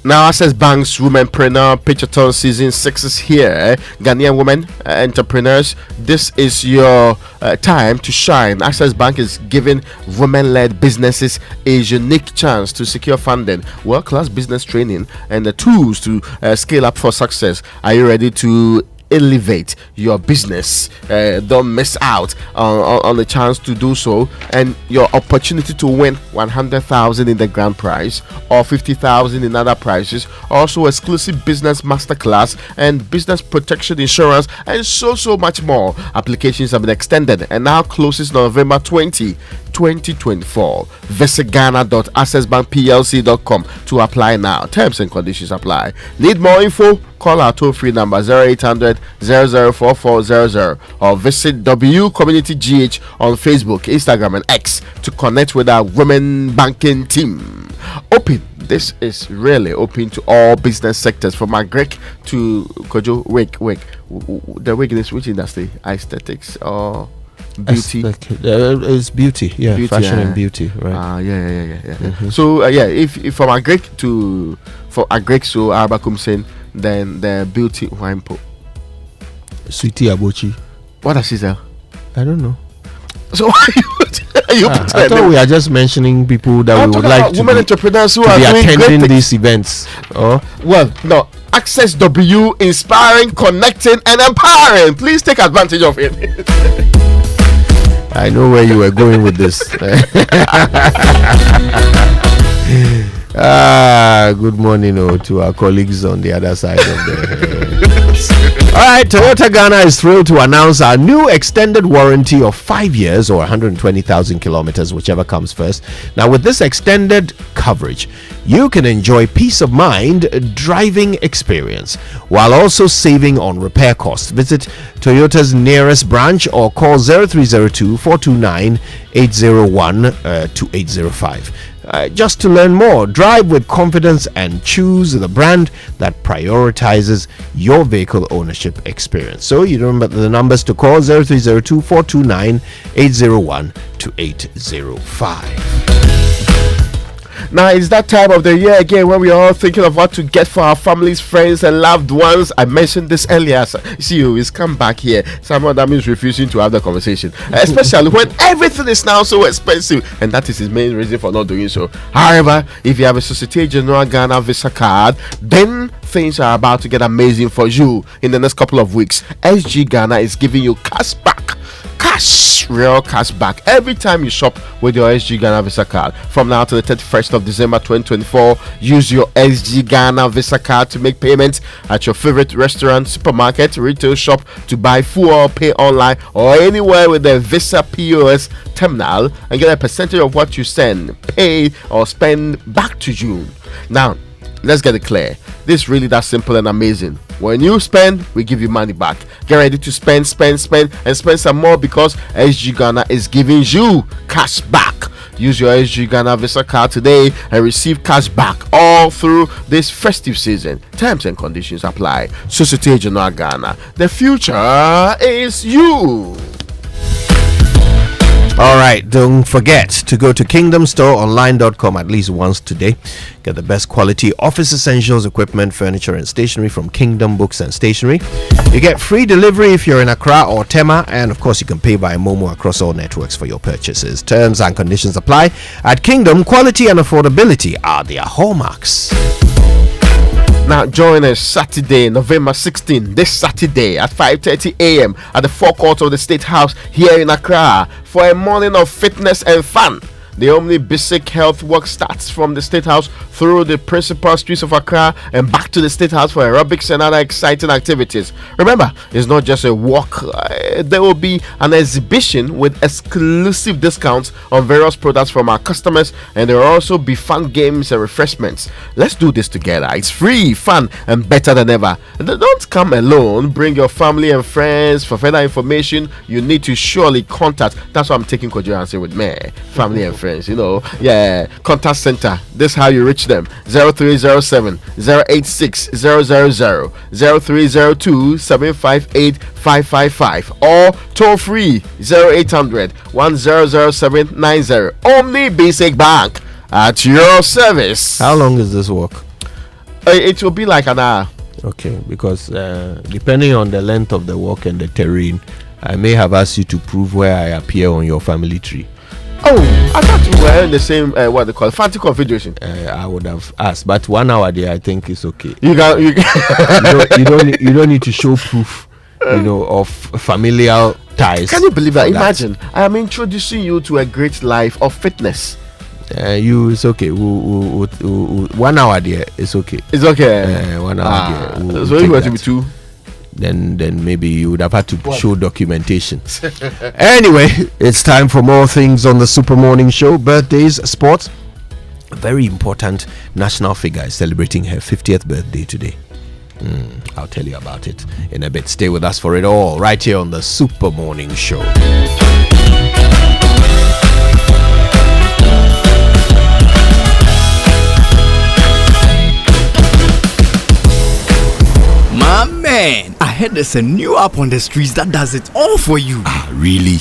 Now, Access Bank's Womenpreneur Pitchathon Season 6 is here. Ghanaian women entrepreneurs, this is your time to shine. Access Bank is giving women-led businesses a unique chance to secure funding, world-class business training, and the tools to scale up for success. Are you ready to elevate your business. Don't miss out on the chance to do so, and your opportunity to win 100,000 in the grand prize or 50,000 in other prizes. Also, exclusive business masterclass and business protection insurance, and so much more. Applications have been extended and now closes November 20, 2024. Visit ghana.accessbankplc.com to apply now. Terms and conditions apply. Need more info? Call our toll-free number 0800 004400 or visit W Community GH on Facebook, Instagram and X to connect with our women banking team. Open. This is really open to all business sectors, from agric to Kojo wig. The wig is which industry? Aesthetics or beauty? It's beauty, fashion and beauty, right? Mm-hmm. So if from agric to so Arbakum saying, then the beauty wine po. Sweetie Abochi. What does she say? I don't know. So why you I thought we are just mentioning people that we would like to women entrepreneurs who to are be doing attending great these events. Oh, well, no. Access W, inspiring, connecting, and empowering. Please take advantage of it. I know where you were going with this. Good morning to our colleagues on the other side of the all right, Toyota Ghana is thrilled to announce our new extended warranty of 5 years or 120,000 kilometers, whichever comes first. Now, with this extended coverage, you can enjoy peace of mind driving experience while also saving on repair costs. Visit Toyota's nearest branch or call 0302 429 801 to 805. Just to learn more, drive with confidence and choose the brand that prioritizes your vehicle ownership experience. So you remember the numbers to call 0302 429 801 to 805. Now it's that time of the year again when we are all thinking of what to get for our families, friends, and loved ones. I mentioned this earlier. See, he's come back here. Someone that means refusing to have the conversation, especially when everything is now so expensive, and that is his main reason for not doing so. However, if you have a Societe Generale Ghana Visa card, then things are about to get amazing for you in the next couple of weeks. SG Ghana is giving you cash back. Real cash back every time you shop with your SG Ghana Visa card. From now to the 31st of December 2024, use your SG Ghana Visa card to make payments at your favorite restaurant, supermarket, retail shop, to buy food or pay online or anywhere with the Visa POS terminal, and get a percentage of what you send, pay or spend back to you. Now, let's get it clear. This is really that simple and amazing. When you spend, we give you money back. Get ready to spend, and spend some more, because SG Ghana is giving you cash back. Use your SG Ghana Visa card today and receive cash back all through this festive season. Terms and conditions apply. Societe Generale Ghana. The future is you. All right, don't forget to go to kingdomstoreonline.com at least once today. Get the best quality office essentials, equipment, furniture, and stationery from Kingdom Books and Stationery. You get free delivery if you're in Accra or Tema, and of course you can pay by Momo across all networks for your purchases. Terms and conditions apply. At Kingdom, quality and affordability are their hallmarks. Now join us Saturday, November 16, this Saturday at 5:30 a.m. at the forecourt of the State House here in Accra for a morning of fitness and fun. The Omni Basic Health Walk starts from the State House through the principal streets of Accra and back to the State House for aerobics and other exciting activities. Remember, it's not just a walk. There will be an exhibition with exclusive discounts on various products from our customers, and there will also be fun games and refreshments. Let's do this together. It's free, fun, and better than ever. Don't come alone. Bring your family and friends. For further information, you need to surely contact. That's why I'm taking Kojo Answer with me. Family and friends. Contact center. This is how you reach them. 0307 086 000 0302 758 555 or toll free 0800 100790. Omni Basic Bank at your service. How long is this walk? It will be like an hour. Okay, because depending on the length of the walk and the terrain, I may have asked you to prove where I appear on your family tree. Oh, I thought you were in the same what they call fancy configuration. I would have asked, but 1 hour there, I think it's okay. You don't need to show proof of familial ties. Can you believe that? Imagine, I am introducing you to a great life of fitness. It's okay. 1 hour there. It's okay. It's okay. 1 hour there. So you want to be 2? Then maybe you would have had to show documentation. Anyway, it's time for more things on the Super Morning Show. Birthdays, sports. A very important national figure is celebrating her 50th birthday today. I'll tell you about it in a bit. Stay with us for it all right here on the Super Morning Show. My man, I heard there's a new app on the streets that does it all for you. Really?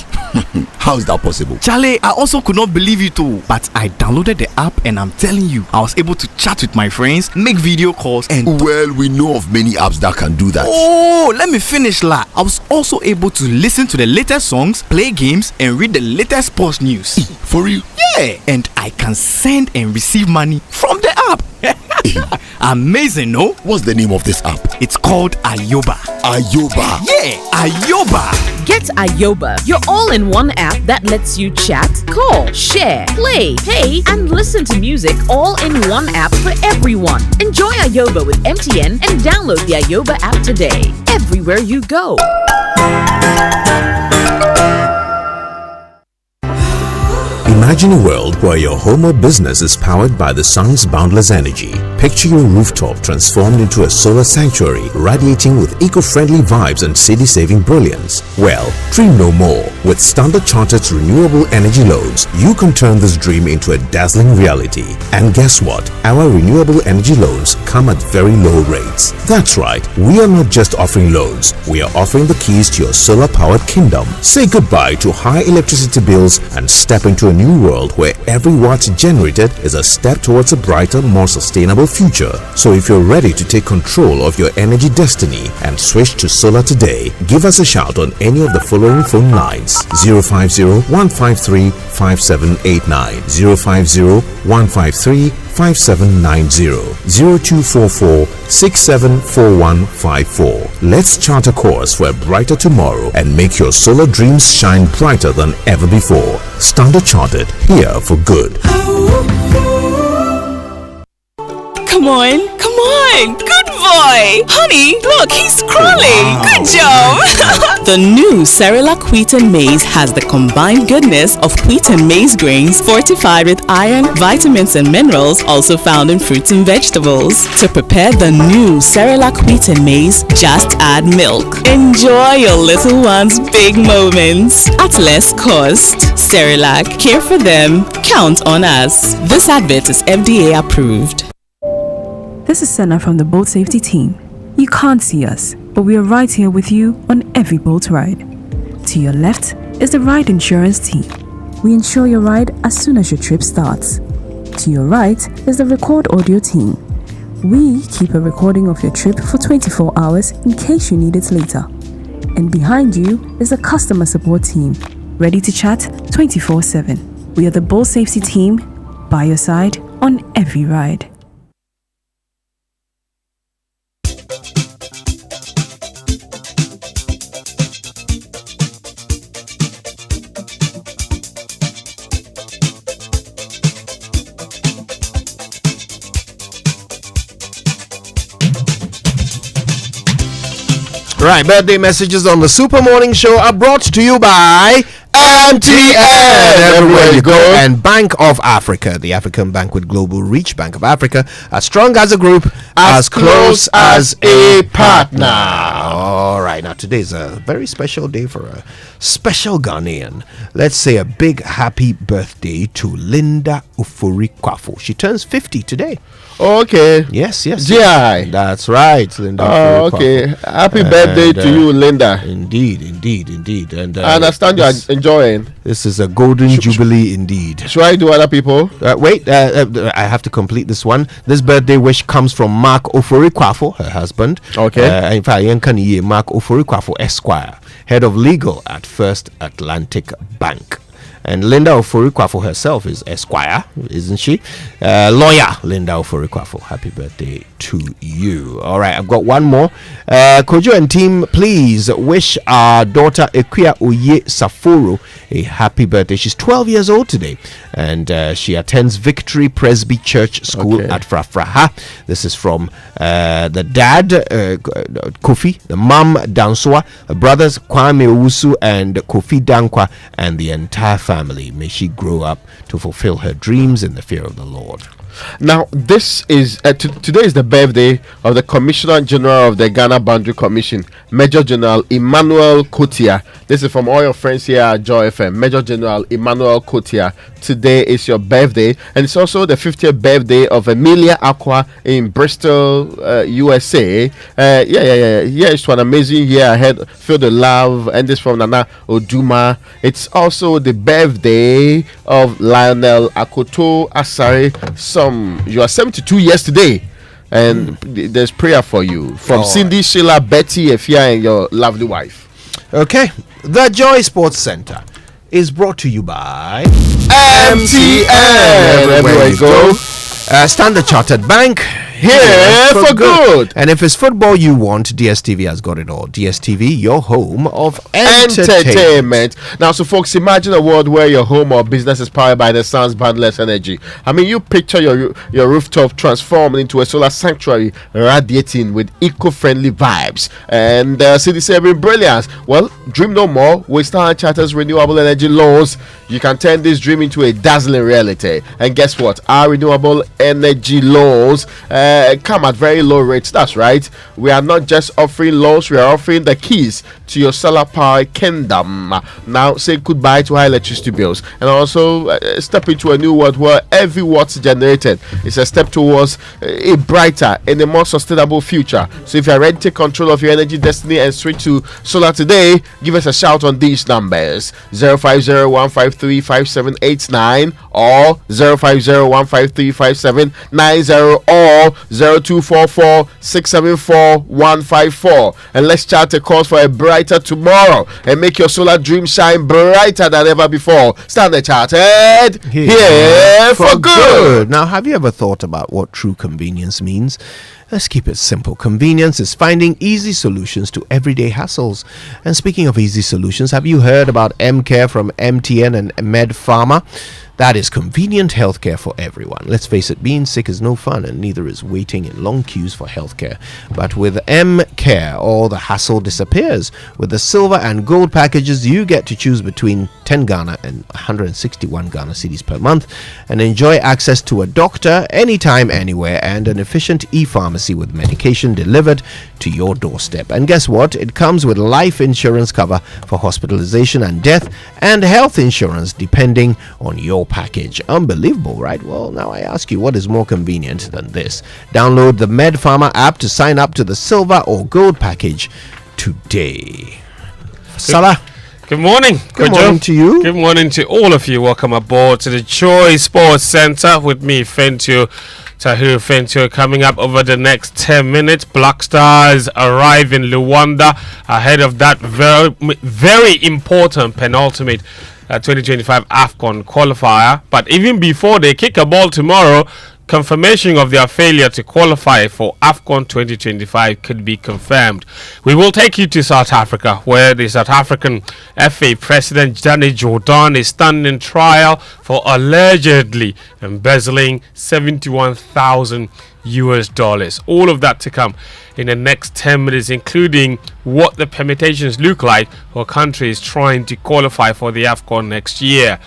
How is that possible? Charlie, I also could not believe it too. But I downloaded the app and I'm telling you, I was able to chat with my friends, make video calls and... Well, we know of many apps that can do that. Oh, let me finish la. I was also able to listen to the latest songs, play games and read the latest sports news. For real? Yeah, and I can send and receive money from the app. Amazing, no? What's the name of this app? It's called Ayoba. Ayoba? Yeah, Ayoba. Get Ayoba, your all-in-one app that lets you chat, call, share, play, pay, and listen to music all in one app for everyone. Enjoy Ayoba with MTN and download the Ayoba app today. Everywhere you go. Imagine a world where your home or business is powered by the sun's boundless energy. Picture your rooftop transformed into a solar sanctuary, radiating with eco-friendly vibes and city-saving brilliance. Well, dream no more. With Standard Chartered's renewable energy loans, you can turn this dream into a dazzling reality. And guess what? Our renewable energy loans come at very low rates. That's right, we are not just offering loans, we are offering the keys to your solar-powered kingdom. Say goodbye to high electricity bills and step into a new world where every watt generated is a step towards a brighter, more sustainable future. So if you're ready to take control of your energy destiny and switch to solar today, give us a shout on any of the following phone lines: 050-153-5789, 050-153-5790, 0244-674154. Let's chart a course for a brighter tomorrow and make your solar dreams shine brighter than ever before. Standard Chartered, here for good. Come on, good boy. Honey, look, he's crawling. Wow. Good job. The new Cerelac Wheat and Maize has the combined goodness of wheat and maize grains fortified with iron, vitamins and minerals also found in fruits and vegetables. To prepare the new Cerelac Wheat and Maize, just add milk. Enjoy your little one's big moments at less cost. Cerelac, care for them, count on us. This advert is FDA approved. This is Senna from the boat safety team. You can't see us, but we are right here with you on every boat ride. To your left is the ride insurance team. We insure your ride as soon as your trip starts. To your right is the record audio team. We keep a recording of your trip for 24 hours in case you need it later. And behind you is the customer support team, ready to chat 24/7. We are the boat safety team, by your side on every ride. Right, birthday messages on the Super Morning Show are brought to you by MTN, everywhere you go, and Bank of Africa, the African bank with global reach. Bank of Africa, as strong as a group, as close as a partner. All right, now today is a very special day for a special Ghanaian. Let's say a big happy birthday to Linda Ufori-Kwafo. She turns 50 today. Okay. Yes. GI. That's right, Linda. Okay. Happy birthday to you, Linda. Indeed. And I understand you are enjoying. This is a golden jubilee indeed. Should I do other people? Wait, I have to complete this one. This birthday wish comes from Mark Ufori-Kwafo, her husband. Okay. In fact, Mark Ufori-Kwafo Esquire, head of legal at First Atlantic Bank. And Linda Ofori-Kwafo herself is Esquire, isn't she? Lawyer Linda Ofori-Kwafo. Happy birthday to you. All right, I've got one more. Kojo and team, please wish our daughter Equia Oye Saforo a happy birthday. She's 12 years old today, and she attends Victory Presby Church School at Frafraha. This is from the dad, Kofi, the mom, Danswa, brothers Kwame Owusu and Kofi Dankwa, and the entire family. May she grow up to fulfill her dreams in the fear of the Lord. Now, this is today is the birthday of the Commissioner General of the Ghana Boundary Commission, Major General Emmanuel Kotia. This is from all your friends here at Joy FM. Major General Emmanuel Kotia. Today is your birthday, and it's also the 50th birthday of Emilia Aqua in Bristol, USA. Yeah, it's an amazing year ahead. Feel the love, and this from Nana Oduma. It's also the birthday of Lionel Akoto Asare. You are 72 years today, and there's prayer for you from Cindy, Sheila, Betty, Efia, and your lovely wife. Okay, the Joy Sports Center is brought to you by MTN. Everywhere you go. Standard Chartered Bank. Here for good. And if it's football you want, DSTV has got it all. DSTV, your home of entertainment. Now, so folks, imagine a world where your home or business is powered by the sun's boundless energy. I mean, you picture your rooftop transformed into a solar sanctuary, radiating with eco-friendly vibes and city-saving brilliance. Well, dream no more with Standard Chartered's renewable energy loans. You can turn this dream into a dazzling reality. And guess what? Our renewable energy loans come at very low rates. That's right. We are not just offering loans, we are offering the keys to your solar power kingdom. Now say goodbye to high electricity bills, and also step into a new world where every watt generated is a step towards a brighter and a more sustainable future. So if you are ready to take control of your energy destiny and switch to solar today, give us a shout on these numbers: 050-153-5789 or 050-153-5790 or 0244-674-154. And let's chart a course for a brighter tomorrow and make your solar dream shine brighter than ever before. Standard Chartered, here for good. Now, have you ever thought about what true convenience means? Let's keep it simple. Convenience is finding easy solutions to everyday hassles. And speaking of easy solutions, have you heard about M-Care from MTN and Med Pharma? That is convenient healthcare for everyone. Let's face it, being sick is no fun, and neither is waiting in long queues for healthcare. But with M-Care, all the hassle disappears. With the silver and gold packages, you get to choose between 10 Ghana and 161 Ghana cedis per month and enjoy access to a doctor anytime, anywhere, and an efficient e-pharmacy with medication delivered to your doorstep. And guess what? It comes with life insurance cover for hospitalization and death, and health insurance depending on your package. Unbelievable, right? Well, now I ask you, what is more convenient than this? Download the Med Pharma app to sign up to the silver or gold package today. Salah. Good morning. Good morning to you. Good morning to all of you. Welcome aboard to the Joy Sports Center with me, Fentio. Tahiru Fentio, coming up over the next 10 minutes. Black Stars arrive in Luanda ahead of that very important penultimate 2025 AFCON qualifier. But even before they kick a ball tomorrow, confirmation of their failure to qualify for AFCON 2025 could be confirmed. We will take you to South Africa, where the South African FA President Danny Jordan is standing trial for allegedly embezzling $71,000. All of that to come in the next 10 minutes, including what the permutations look like for countries trying to qualify for the AFCON next year.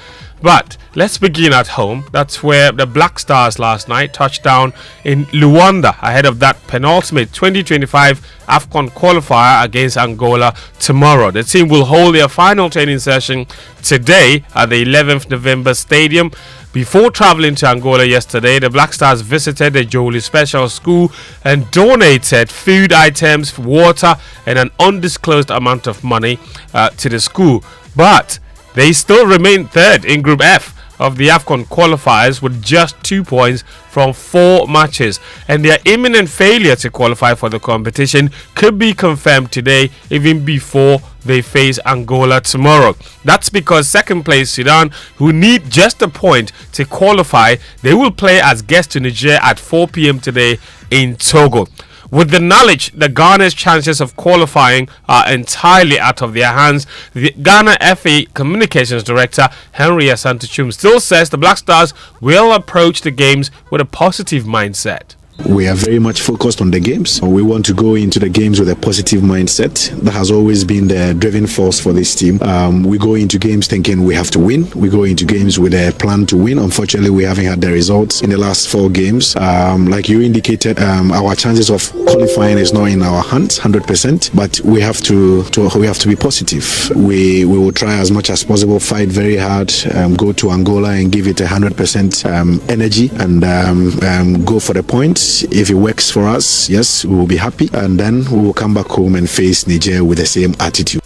But let's begin at home. That's where the Black Stars last night touched down in Luanda ahead of that penultimate 2025 AFCON qualifier against Angola tomorrow. The team will hold their final training session today at the 11th November Stadium. Before traveling to Angola yesterday, the Black Stars visited the Jolie Special School and donated food items, water, and an undisclosed amount of money to the school. But they still remain third in Group F of the AFCON qualifiers with just 2 points from 4 matches, and their imminent failure to qualify for the competition could be confirmed today, even before they face Angola tomorrow. That's because second place Sudan, who need just a point to qualify, they will play as guests to Niger at 4 p.m. today in Togo. With the knowledge that Ghana's chances of qualifying are entirely out of their hands, the Ghana FA Communications Director Henry Asantuchum still says the Black Stars will approach the games with a positive mindset. We are very much focused on the games. We want to go into the games with a positive mindset. That has always been the driving force for this team. We go into games thinking we have to win. We go into games with a plan to win. Unfortunately, we haven't had the results in the last 4 games. Like you indicated, our chances of qualifying is not in our hands 100%, but we have to be positive. We will try as much as possible, fight very hard, go to Angola and give it 100% energy, and go for the points. If it works for us, yes, we will be happy, and then we will come back home and face Niger with the same attitude.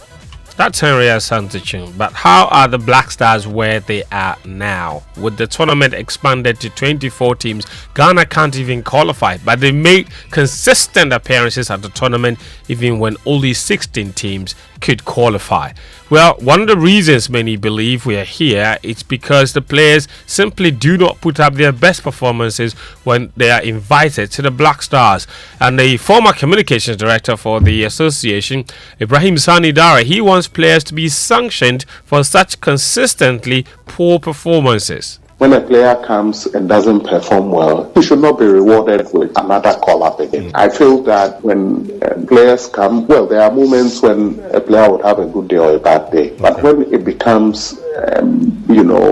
That's Henry Asantuchum. But how are the Black Stars where they are now? With the tournament expanded to 24 teams, Ghana can't even qualify, but they made consistent appearances at the tournament even when only 16 teams could qualify. Well, one of the reasons many believe we are here is because the players simply do not put up their best performances when they are invited to the Black Stars. And the former communications director for the association, Ibrahim Sani Dara, he wants players to be sanctioned for such consistently poor performances. When a player comes and doesn't perform well, he should not be rewarded with another call-up again. I feel that when players come, well, there are moments when a player would have a good day or a bad day. But when it becomes,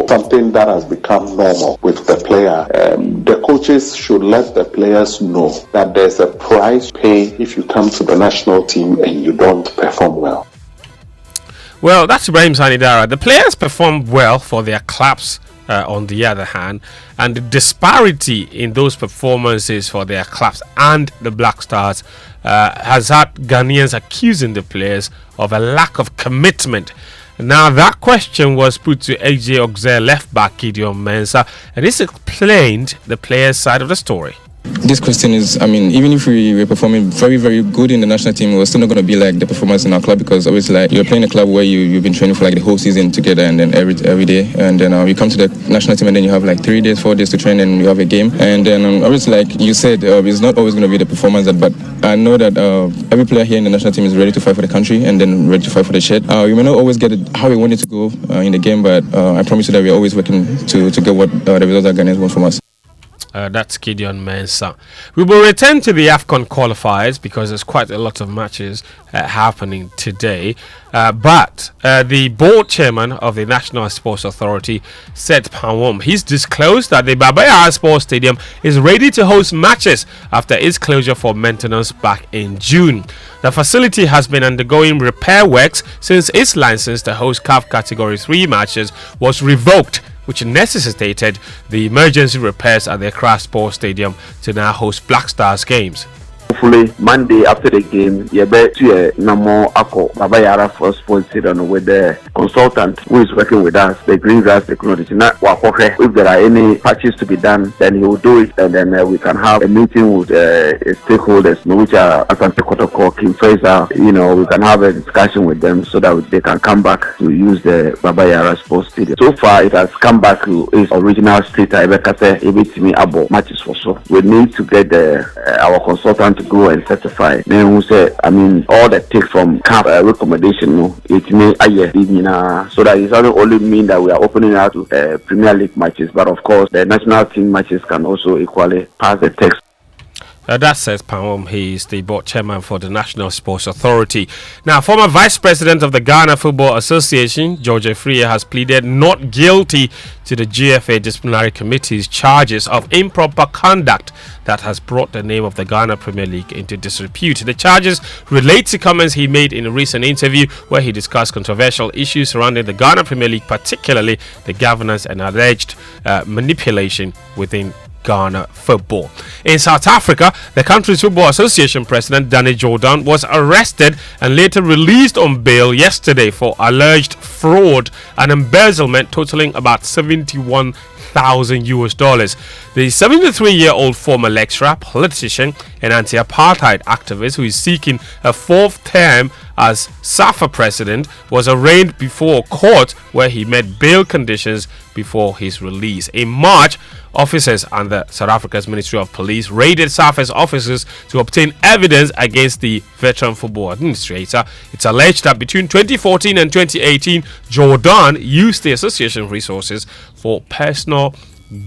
something that has become normal with the player, the coaches should let the players know that there's a price paid if you come to the national team and you don't perform well. Well, that's Ibrahim Sani Dara. The players performed well for their clubs. On the other hand, and the disparity in those performances for their clubs and the Black Stars has had Ghanaians accusing the players of a lack of commitment. Now, that question was put to AJ Oxlade left back Gideon Mensah, and this explained the players' side of the story. This question is, even if we were performing very, very good in the national team, it was still not going to be like the performance in our club, because obviously, like, you're playing a club where you've been training for like the whole season together, and then every day, and then you come to the national team, and then you have like 3 days, 4 days to train, and you have a game, and then obviously, like you said, it's not always going to be the performance but I know that every player here in the national team is ready to fight for the country and then ready to fight for the shirt. We may not always get it how we want it to go in the game, but I promise you that we're always working to get what the results that Ghanaians want from us. That's Gideon Mensah. We will return to the AFCON qualifiers because there's quite a lot of matches happening today. But the board chairman of the National Sports Authority, Seth Pawom, he's disclosed that the Baba Yara Sports Stadium is ready to host matches after its closure for maintenance back in June. The facility has been undergoing repair works since its license to host CAF Category 3 matches was revoked, which necessitated the emergency repairs at the Accra Sports Stadium to now host Black Stars games. Hopefully, Monday after the game, you bet you no more Ako Baba Yara for Sports Stadium with the consultant who is working with us, the Green Grass Technology. If there are any patches to be done, then he will do it, and then we can have a meeting with stakeholders, which are Asante Kotoko, King Fraser. We can have a discussion with them so that they can come back to use the Baba Yara Sports Stadium. So far, it has come back to its original state. Abo matches for so. We need to get our consultant to go and certify. Then who say, all that take from camp recommendation, it may so that it doesn't only mean that we are opening out to Premier League matches, but of course the national team matches can also equally pass the text. That says Pawom. He is the board chairman for the National Sports Authority. Now, former vice president of the Ghana Football Association, George Freya, has pleaded not guilty to the GFA disciplinary committee's charges of improper conduct that has brought the name of the Ghana Premier League into disrepute. The charges relate to comments he made in a recent interview where he discussed controversial issues surrounding the Ghana Premier League, particularly the governance and alleged manipulation within Ghana football. In South Africa, the country's Football Association president Danny Jordan was arrested and later released on bail yesterday for alleged fraud and embezzlement totaling about 71,000 US dollars. The 73-year-old former lecturer, politician, and anti-apartheid activist who is seeking a fourth term as SAFA president was arraigned before a court where he met bail conditions before his release. In March, officers under South Africa's Ministry of Police raided SAFA's offices to obtain evidence against the veteran football administrator. It's alleged that between 2014 and 2018, Jordan used the association resources for personal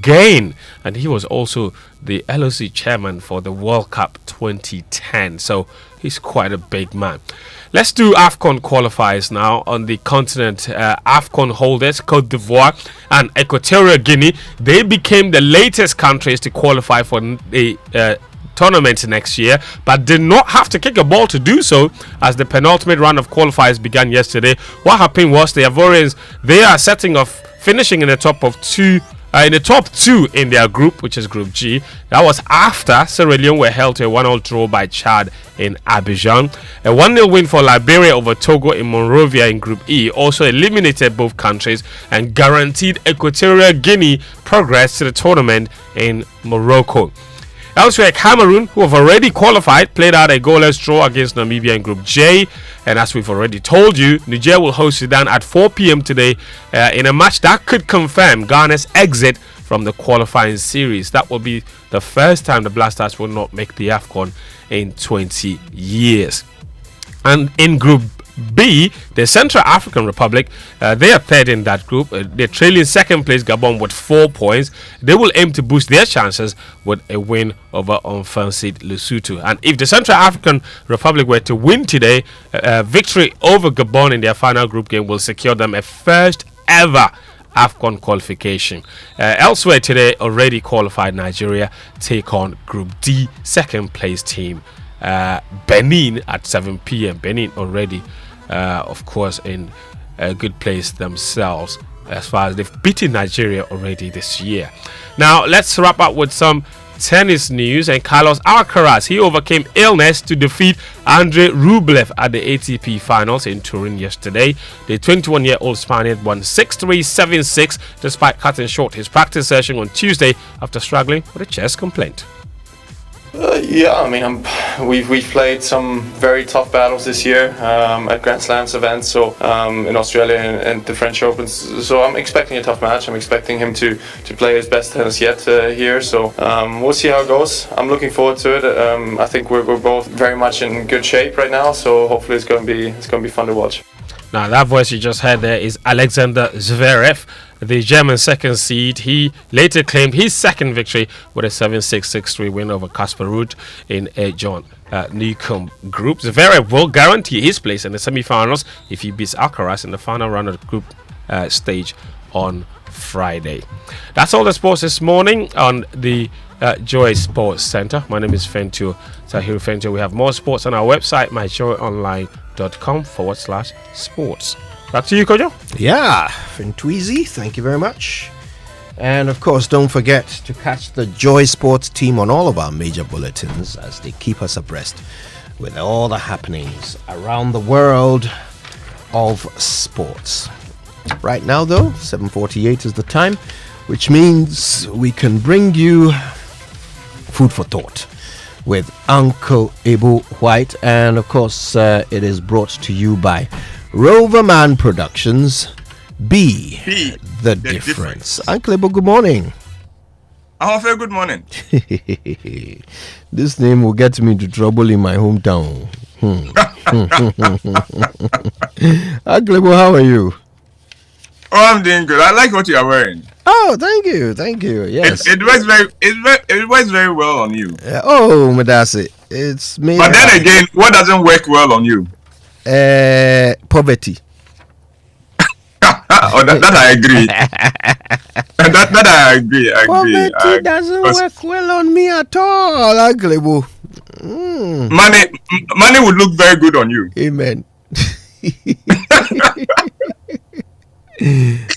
gain, and he was also the LOC chairman for the World Cup 2010, so he's quite a big man. Let's do AFCON qualifiers now on the continent. AFCON holders Cote d'Ivoire and Equatorial Guinea, they became the latest countries to qualify for the tournament next year, but did not have to kick a ball to do so, as the penultimate round of qualifiers began yesterday. What happened was the Ivorians, they are setting off finishing in the top of two in their group, which is Group G. That was after Sierra Leone were held to a 1-1 draw by Chad in Abidjan. A 1-0 win for Liberia over Togo in Monrovia in Group E also eliminated both countries and guaranteed Equatorial Guinea progress to the tournament in Morocco. Elsewhere, Cameroon, who have already qualified, played out a goalless draw against Namibia in Group J. And as we've already told you, Niger will host Sudan at 4 p.m. today in a match that could confirm Ghana's exit from the qualifying series. That will be the first time the Black Stars will not make the AFCON in 20 years. And in Group B, the Central African Republic, they are third in that group. They're trailing second place Gabon with 4 points. They will aim to boost their chances with a win over unfancied Lesotho. And if the Central African Republic were to win today, victory over Gabon in their final group game will secure them a first ever AFCON qualification. Elsewhere today, already qualified Nigeria take on Group D, second place team Benin at 7 p.m. Benin already of course in a good place themselves as far as they've beaten Nigeria already this year. Now let's wrap up with some tennis news. And Carlos Alcaraz, he overcame illness to defeat Andrei Rublev at the ATP finals in Turin yesterday. The 21-year-old Spaniard won 6-3, 7-6 despite cutting short his practice session on Tuesday after struggling with a chest complaint. Yeah, I mean, we've played some very tough battles this year at Grand Slams events, so in Australia and the French Opens. So I'm expecting a tough match. I'm expecting him to play his best tennis yet here. So we'll see how it goes. I'm looking forward to it. I think we're both very much in good shape right now. So hopefully it's going to be fun to watch. Now that voice you just heard there is Alexander Zverev, the German second seed. He later claimed his second victory with a 7-6, 6-3 win over Casper Ruud in a John Newcomb group. Zverev will guarantee his place in the semi-finals if he beats Alcaraz in the final round of the group stage on Friday. That's all the sports this morning on the Joy Sports Center. My name is Fentio Tahiru Fentio. We have more sports on our website, myjoyonline.com/sports. Back to you, Kojo. Yeah, Fentweezy, thank you very much. And of course, don't forget to catch the Joy Sports team on all of our major bulletins as they keep us abreast with all the happenings around the world of sports. Right now, though, 7:48 is the time, which means we can bring you food for thought with Uncle Abu White. And of course, it is brought to you by Roverman Productions. Be the difference. Uncle Ebo, good morning. Very good morning. This name will get me into trouble in my hometown. Uncle Ebo, how are you? Oh, I'm doing good. I like what you are wearing. Oh, thank you. Yes, it works very well on you. Oh, Madasi, it's made. But then again, what doesn't work well on you? Poverty. Oh, that I agree. that I agree. Poverty doesn't work well on me at all, Uncle. Money would look very good on you. Amen.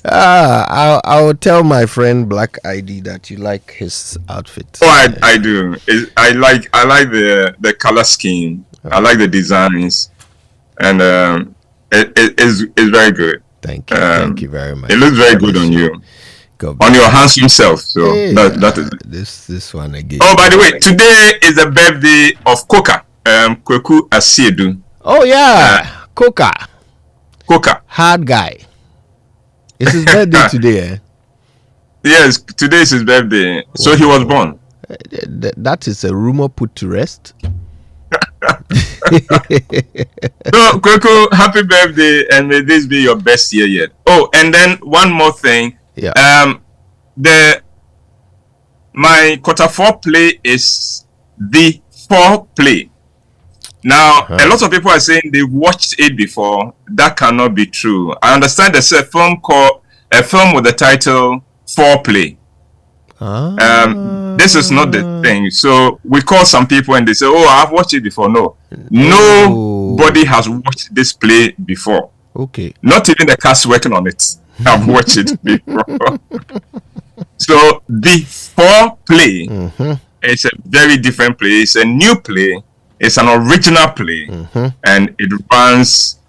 I'll tell my friend Black ID that you like his outfit. Oh, I do. I like the color scheme. I like the designs, and it's very good. Thank you. Thank you very much. It looks very good on you. On your handsome self. So that is it. This one again. Oh, by the way, today is the birthday of Coca. Kweku Asiedu. Oh yeah, Coca. Hard guy. It's his birthday today, eh? Yes, today is his birthday. So he was born. That is a rumor put to rest. So, Kweku, happy birthday, and may this be your best year yet. Oh, and then one more thing. Yeah. My quarter 4 play is the 4 play. Now, a lot of people are saying they watched it before. That cannot be true. I understand there's a film with the title 4 Play. This is not the thing. So we call some people and they say, "Oh, I've watched it before." No, nobody has watched this play before. Okay. Not even the cast working on it. I've watched it before. So the 4 Play is a very different play. It's a new play. It's an original play, and it runs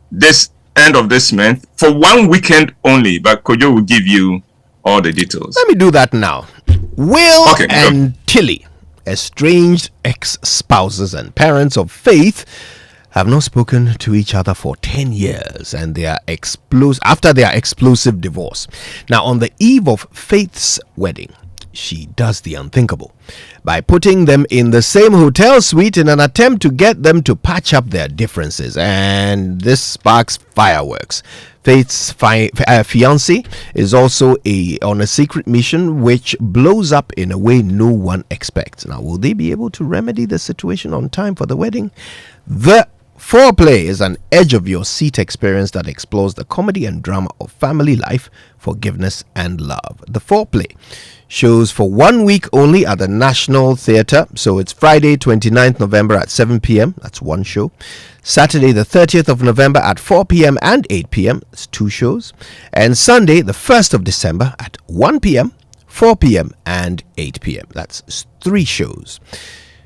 this end of this month for 1 weekend only. But Kojo will give you all the details. Let me do that now. Will and Tilly, estranged ex-spouses and parents of Faith, have not spoken to each other for 10 years, and they are after their explosive divorce. Now, on the eve of Faith's wedding, she does the unthinkable by putting them in the same hotel suite in an attempt to get them to patch up their differences, and this sparks fireworks. Faith's fiancé is also on a secret mission which blows up in a way no one expects. Now, will they be able to remedy the situation on time for the wedding? The 4 Play is an edge-of-your-seat experience that explores the comedy and drama of family life, forgiveness, and love. The 4 Play shows for 1 week only at the National Theatre. So it's Friday, 29th November at 7 p.m. That's 1 show. Saturday, the 30th of November at 4 p.m. and 8 p.m. That's 2 shows. And Sunday, the 1st of December at 1 p.m., 4 p.m. and 8 p.m. That's 3 shows.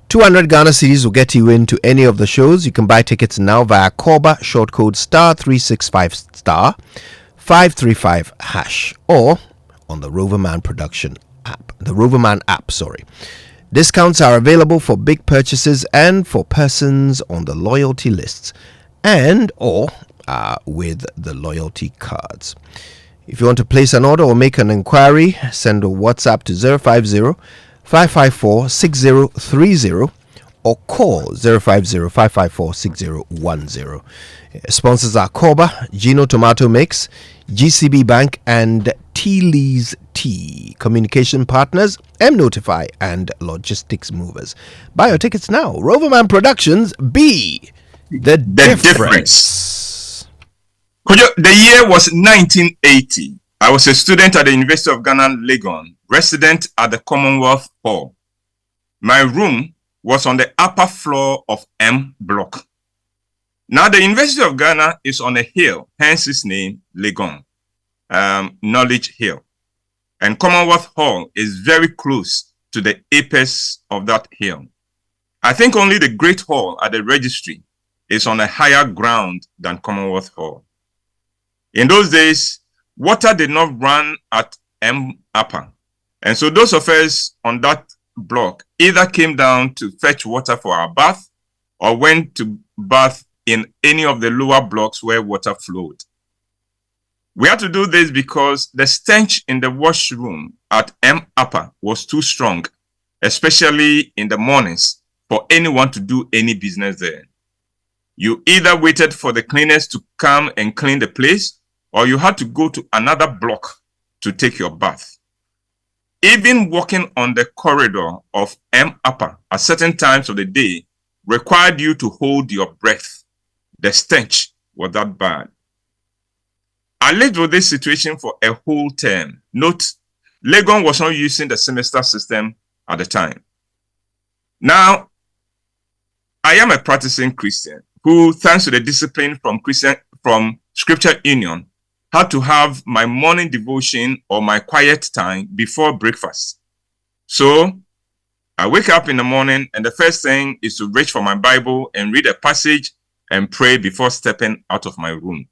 200 Ghana cedis will get you into any of the shows. You can buy tickets now via Korba, short code *365 *535#, or on the Roverman production app. The Roverman app, sorry. Discounts are available for big purchases and for persons on the loyalty lists and or with the loyalty cards. If you want to place an order or make an inquiry, send a WhatsApp to 050-554-6030 or call 050-554-6010. Sponsors are Korba, Gino Tomato Mix, GCB Bank, and Teale's Tea. Communication partners, M-Notify, and Logistics Movers. Buy your tickets now. Roverman Productions, be the difference. The year was 1980. I was a student at the University of Ghana, Legon, resident at the Commonwealth Hall. My room was on the upper floor of M Block. Now, the University of Ghana is on a hill, hence its name, Legon, Knowledge Hill. And Commonwealth Hall is very close to the apex of that hill. I think only the Great Hall at the Registry is on a higher ground than Commonwealth Hall. In those days, water did not run at M Upper. And so those of us on that block either came down to fetch water for our bath or went to bath in any of the lower blocks where water flowed. We had to do this because the stench in the washroom at M Upper was too strong, especially in the mornings, for anyone to do any business there. You either waited for the cleaners to come and clean the place, or you had to go to another block to take your bath. Even walking on the corridor of M Upper at certain times of the day required you to hold your breath. The stench was that bad. I lived with this situation for a whole term. Note, Legon was not using the semester system at the time. Now, I am a practicing Christian who, thanks to the discipline from Scripture Union, had to have my morning devotion or my quiet time before breakfast. So I wake up in the morning and the first thing is to reach for my Bible and read a passage and pray before stepping out of my room.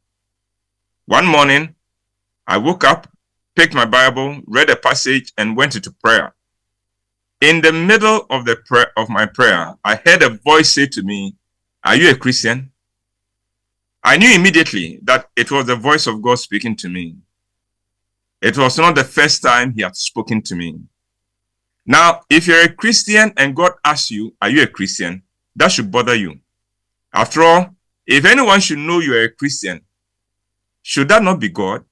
One morning, I woke up, picked my Bible, read a passage, and went into prayer. In the middle of my prayer, I heard a voice say to me, "Are you a Christian?" I knew immediately that it was the voice of God speaking to me. It was not the first time he had spoken to me. Now, if you're a Christian and God asks you, "Are you a Christian?" that should bother you. After all, if anyone should know you are a Christian, should that not be God?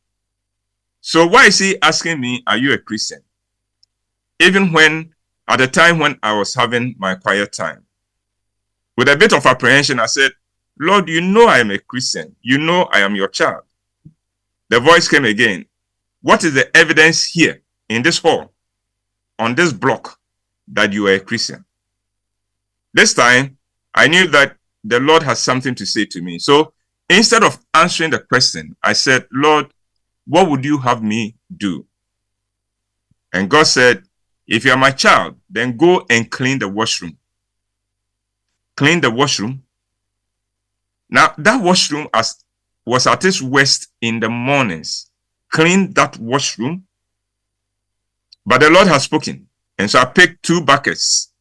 So why is he asking me, "Are you a Christian?" Even when, at the time when I was having my quiet time. With a bit of apprehension, I said, "Lord, you know I am a Christian. You know I am your child." The voice came again. "What is the evidence here in this hall, on this block, that you are a Christian?" This time, I knew that the Lord has something to say to me. So instead of answering the question, I said, "Lord, what would you have me do?" And God said, "If you are my child, then go and clean the washroom." Clean the washroom. Now, that washroom was at its worst in the mornings. Clean that washroom. But the Lord has spoken. And so I picked 2 buckets,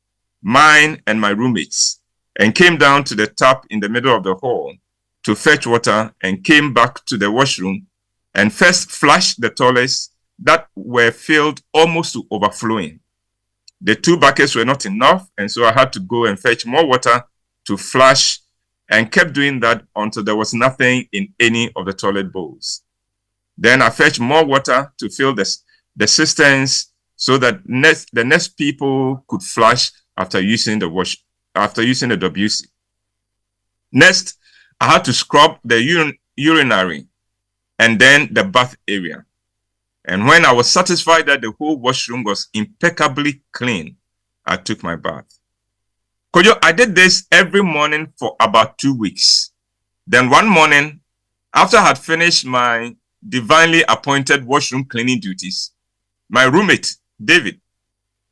mine and my roommates, and came down to the tap in the middle of the hall to fetch water and came back to the washroom and first flushed the toilets that were filled almost to overflowing. The 2 buckets were not enough, and so I had to go and fetch more water to flush, and kept doing that until there was nothing in any of the toilet bowls. Then I fetched more water to fill the cisterns so that the next people could flush after using the WC. Next, I had to scrub the urinary and then the bath area. And when I was satisfied that the whole washroom was impeccably clean, I took my bath. Kojo, I did this every morning for about 2 weeks. Then one morning, after I had finished my divinely appointed washroom cleaning duties, my roommate, David,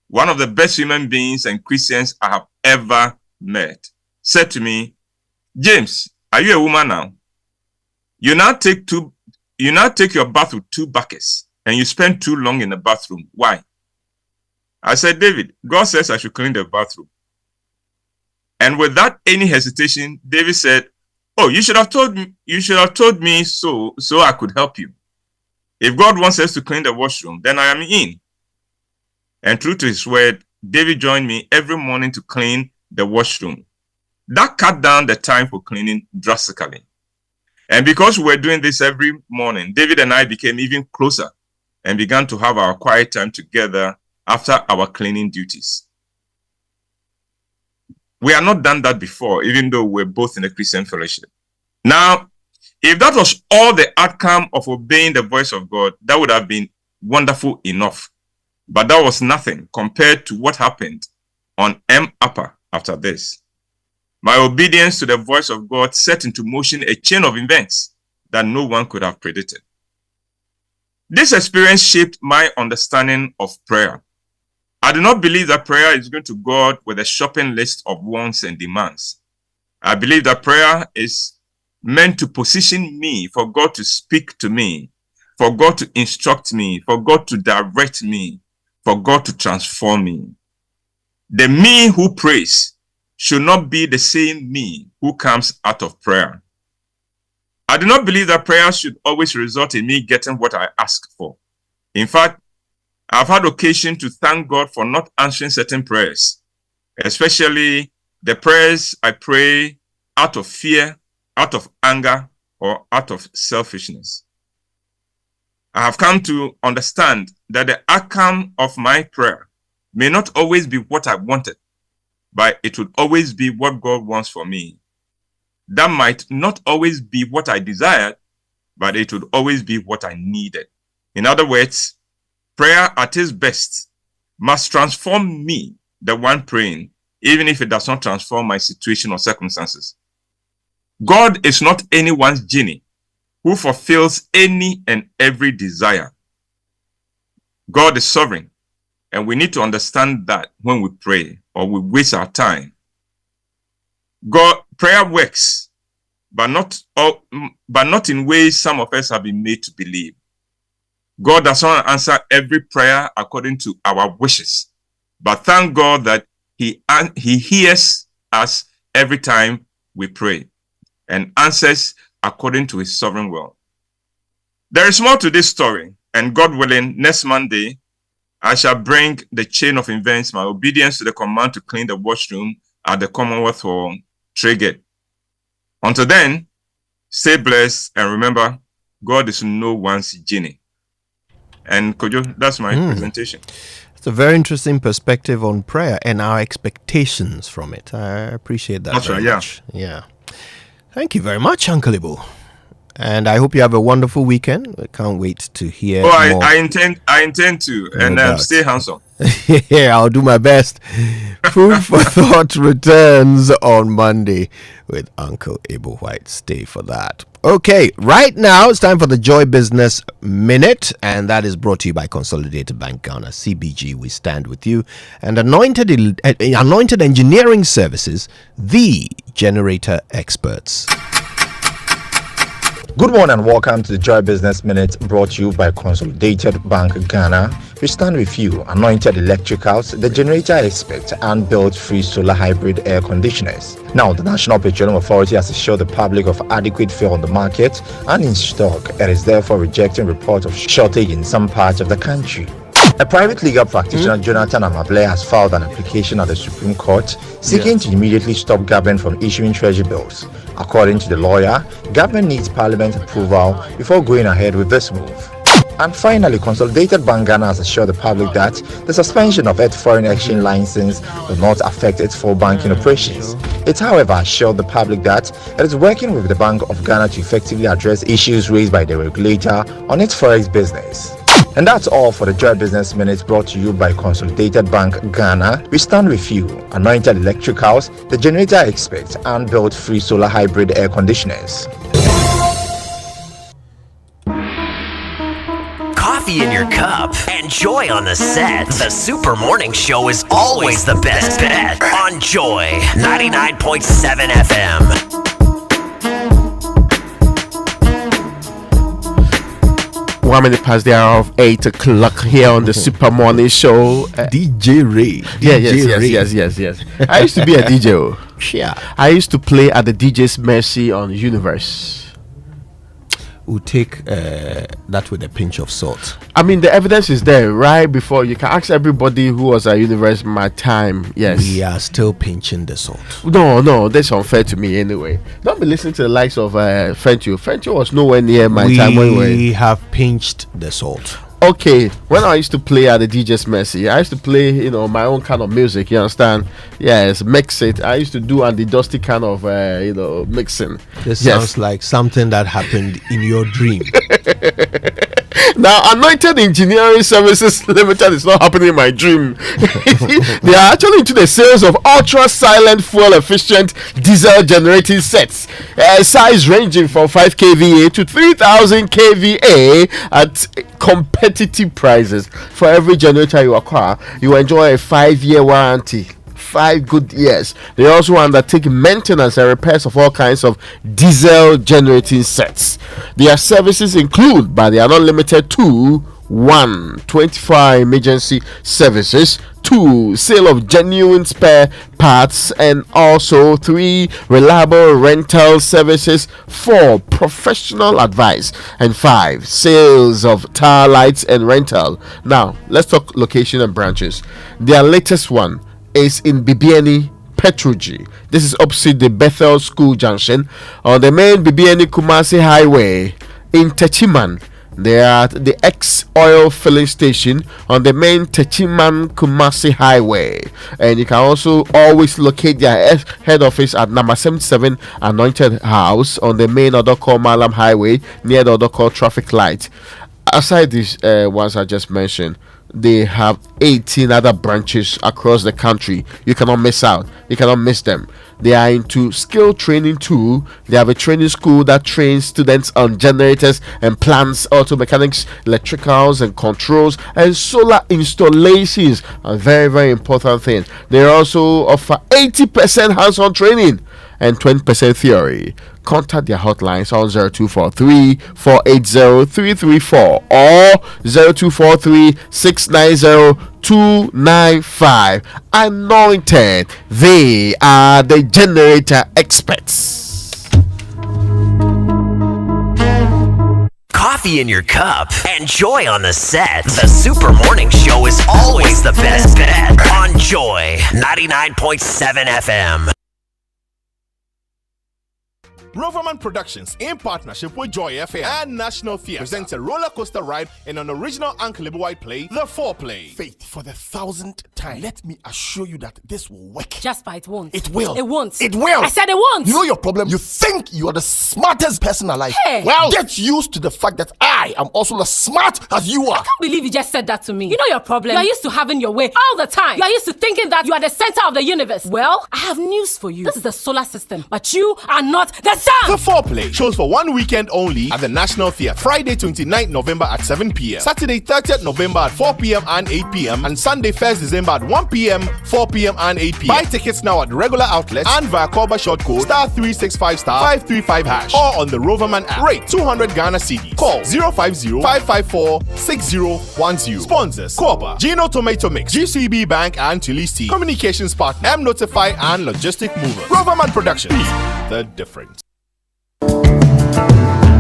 one of the best human beings and Christians I have ever met, said to me, "James, are you a woman now? You now take your bath with 2 buckets and you spend too long in the bathroom. Why?" I said, "David, God says I should clean the bathroom." And without any hesitation, David said, "Oh, you should have told me so I could help you. If God wants us to clean the washroom, then I am in." And true to his word, David joined me every morning to clean the washroom. That cut down the time for cleaning drastically. And because we were doing this every morning, David and I became even closer and began to have our quiet time together after our cleaning duties. We had not done that before, even though we're both in a Christian fellowship. Now, if that was all the outcome of obeying the voice of God, that would have been wonderful enough. But that was nothing compared to what happened on M Upper after this. My obedience to the voice of God set into motion a chain of events that no one could have predicted. This experience shaped my understanding of prayer. I do not believe that prayer is going to God with a shopping list of wants and demands. I believe that prayer is meant to position me for God to speak to me, for God to instruct me, for God to direct me, for God to transform me. The me who prays should not be the same me who comes out of prayer. I do not believe that prayer should always result in me getting what I ask for. In fact, I've had occasion to thank God for not answering certain prayers, especially the prayers I pray out of fear, out of anger, or out of selfishness. I have come to understand that the outcome of my prayer may not always be what I wanted, but it would always be what God wants for me. That might not always be what I desired, but it would always be what I needed. In other words, prayer at its best must transform me, the one praying, even if it does not transform my situation or circumstances. God is not anyone's genie who fulfills any and every desire. God is sovereign, and we need to understand that when we pray or we waste our time. Prayer works, but not in ways some of us have been made to believe. God does not answer every prayer according to our wishes, but thank God that He hears us every time we pray and answers according to His sovereign will. There is more to this story, and God willing, next Monday, I shall bring the chain of events, my obedience to the command to clean the washroom at the Commonwealth Hall triggered. Until then, stay blessed and remember, God is no one's genie. And Kojo, that's my presentation. It's a very interesting perspective on prayer and our expectations from it. I appreciate that. That's right, much. Yeah. Thank you very much, Uncle Ibu. And I hope you have a wonderful weekend. I can't wait to hear more. I intend to, and stay handsome. Yeah, I'll do my best. Food for Thought returns on Monday with Uncle Ibu White. Stay for that. Okay, right now it's time for the Joy Business Minute, and that is brought to you by Consolidated Bank Ghana, CBG. We stand with you, and Anointed Engineering Services, the generator experts. Good morning and welcome to the Joy Business Minute, brought to you by Consolidated Bank Ghana. We stand with you, Anointed Electricals, the generator expert, and built free solar hybrid air conditioners. Now, the National Petroleum Authority has assured the public of adequate fuel on the market and in stock, and is therefore rejecting reports of shortage in some parts of the country. A private legal practitioner, Jonathan Amable, has filed an application at the Supreme Court seeking to immediately stop government from issuing treasury bills. According to the lawyer, government needs Parliament approval before going ahead with this move. And finally, Consolidated Bank Ghana has assured the public that the suspension of its foreign exchange license will not affect its full banking operations. It, however, assured the public that it is working with the Bank of Ghana to effectively address issues raised by the regulator on its forex business. And that's all for the Joy Business Minutes, brought to you by Consolidated Bank Ghana. We stand with you, Anointed Electricals, the generator expert, and built free solar hybrid air conditioners. Coffee in your cup and Joy on the set. The Super Morning Show is always the best bet on Joy 99.7 FM. 1 minute past the hour of 8 o'clock here on the Super Morning Show. DJ Ray. Yes. I used to be a DJ. Yeah. I used to play at the DJ's Mercy on Universe. We'll take that with a pinch of salt. I mean, the evidence is there right before. You can ask everybody who was at Universe my time. Yes. We are still pinching the salt. No, that's unfair to me anyway. Don't be listening to the likes of Frenchie. Frenchie was nowhere near my time. We have pinched the salt. Okay, when I used to play at the DJ's Mercy, I used to play, my own kind of music, you understand? Yes, mix it. I used to do the Dusty kind of, mixing. This sounds like something that happened in your dream. Now, Anointed Engineering Services Limited is not happening in my dream. They are actually into the sales of ultra-silent, fuel-efficient diesel generating sets, size ranging from 5 kVA to 3000 kVA at competitive prices. For every generator you acquire, you enjoy a 5-year warranty. 5 good years. They also undertake maintenance and repairs of all kinds of diesel generating sets. Their services include, but they are not limited to: 1. 24-hour emergency services, 2. Sale of genuine spare parts, and also 3. Reliable rental services, 4. Professional advice, and 5. Sales of tire lights and rental. Now, let's talk location and branches. Their latest one is in Bibiani, Petroji. This is opposite the Bethel School Junction on the main Bibiani Kumasi Highway in Techiman. They are at the ex-oil filling station on the main Techiman Kumasi Highway. And you can also always locate their head office at number 77 Anointed House on the main Odoko Malam Highway near the Odoko traffic light. Aside these ones I just mentioned, they have 18 other branches across the country. You cannot miss out. You cannot miss them. They are into skill training too. They have a training school that trains students on generators and plants, auto mechanics, electricals and controls, and solar installations. A very, very important thing. They also offer 80% hands-on training and 20% theory. Contact their hotlines on 0243 480 334 or 0243 690 295. Anointed, they are the generator experts. Coffee in your cup and joy on the set. The Super Morning Show is always the best bet on Joy 99.7 FM. Roverman Productions, in partnership with Joy FM and National Theatre, presents a roller coaster ride in an original Uncle White play, The Foreplay. Faith, for the 1,000th time, let me assure you that this will work. Jasper, it won't. It will. It won't. It will. I said it won't. You know your problem? You think you are the smartest person alive. Hey. Well, get used to the fact that I am also as smart as you are. I can't believe you just said that to me. You know your problem? You are used to having your way all the time. You are used to thinking that you are the center of the universe. Well, I have news for you. This is the solar system, but you are not the sun. The Foreplay shows for one weekend only at the National Theatre. Friday 29th November at 7 p.m. Saturday 30th November at 4 p.m. and 8 p.m. and Sunday 1st December at 1 p.m., 4 p.m. and 8 p.m. Buy tickets now at regular outlets and via Corba short code *365*535# or on the Roverman app. Rate 200 Ghana cedis. Call 050-554-6010. Sponsors: Corba, Gino Tomato Mix, GCB Bank and Tulisi. Communications partner: M-Notify and Logistic Mover. Roverman Productions. The difference.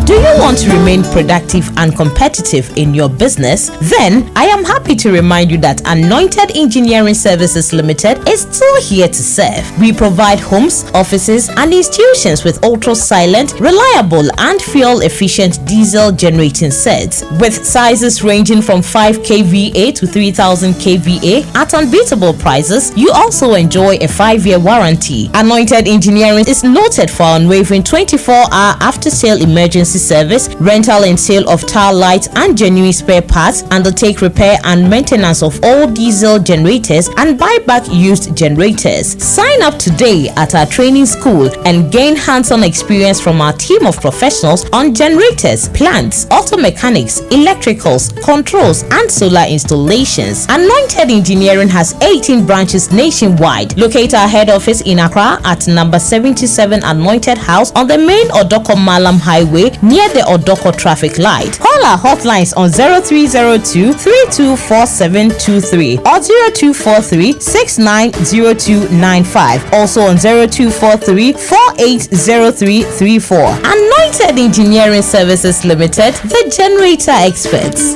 Do you want to remain productive and competitive in your business? Then I am happy to remind you that Anointed Engineering Services Limited is still here to serve. We provide homes, offices, and institutions with ultra-silent, reliable, and fuel-efficient diesel generating sets with sizes ranging from 5 kVA to 3000 kVA at unbeatable prices. You also enjoy a 5-year warranty. Anointed Engineering is noted for unwavering 24-hour after-sale emergency service, rental and sale of tile lights and genuine spare parts, undertake repair and maintenance of all diesel generators and buy back used generators. Sign up today at our training school and gain hands-on experience from our team of professionals on generators, plants, auto mechanics, electricals, controls, and solar installations. Anointed Engineering has 18 branches nationwide. Locate our head office in Accra at number 77 Anointed House on the main Odoko Malam Highway near the Odoko traffic light. Call our hotlines on 0302 324723 or 0243 690295. Also on 0243 480334. Anointed Engineering Services Limited, the generator experts.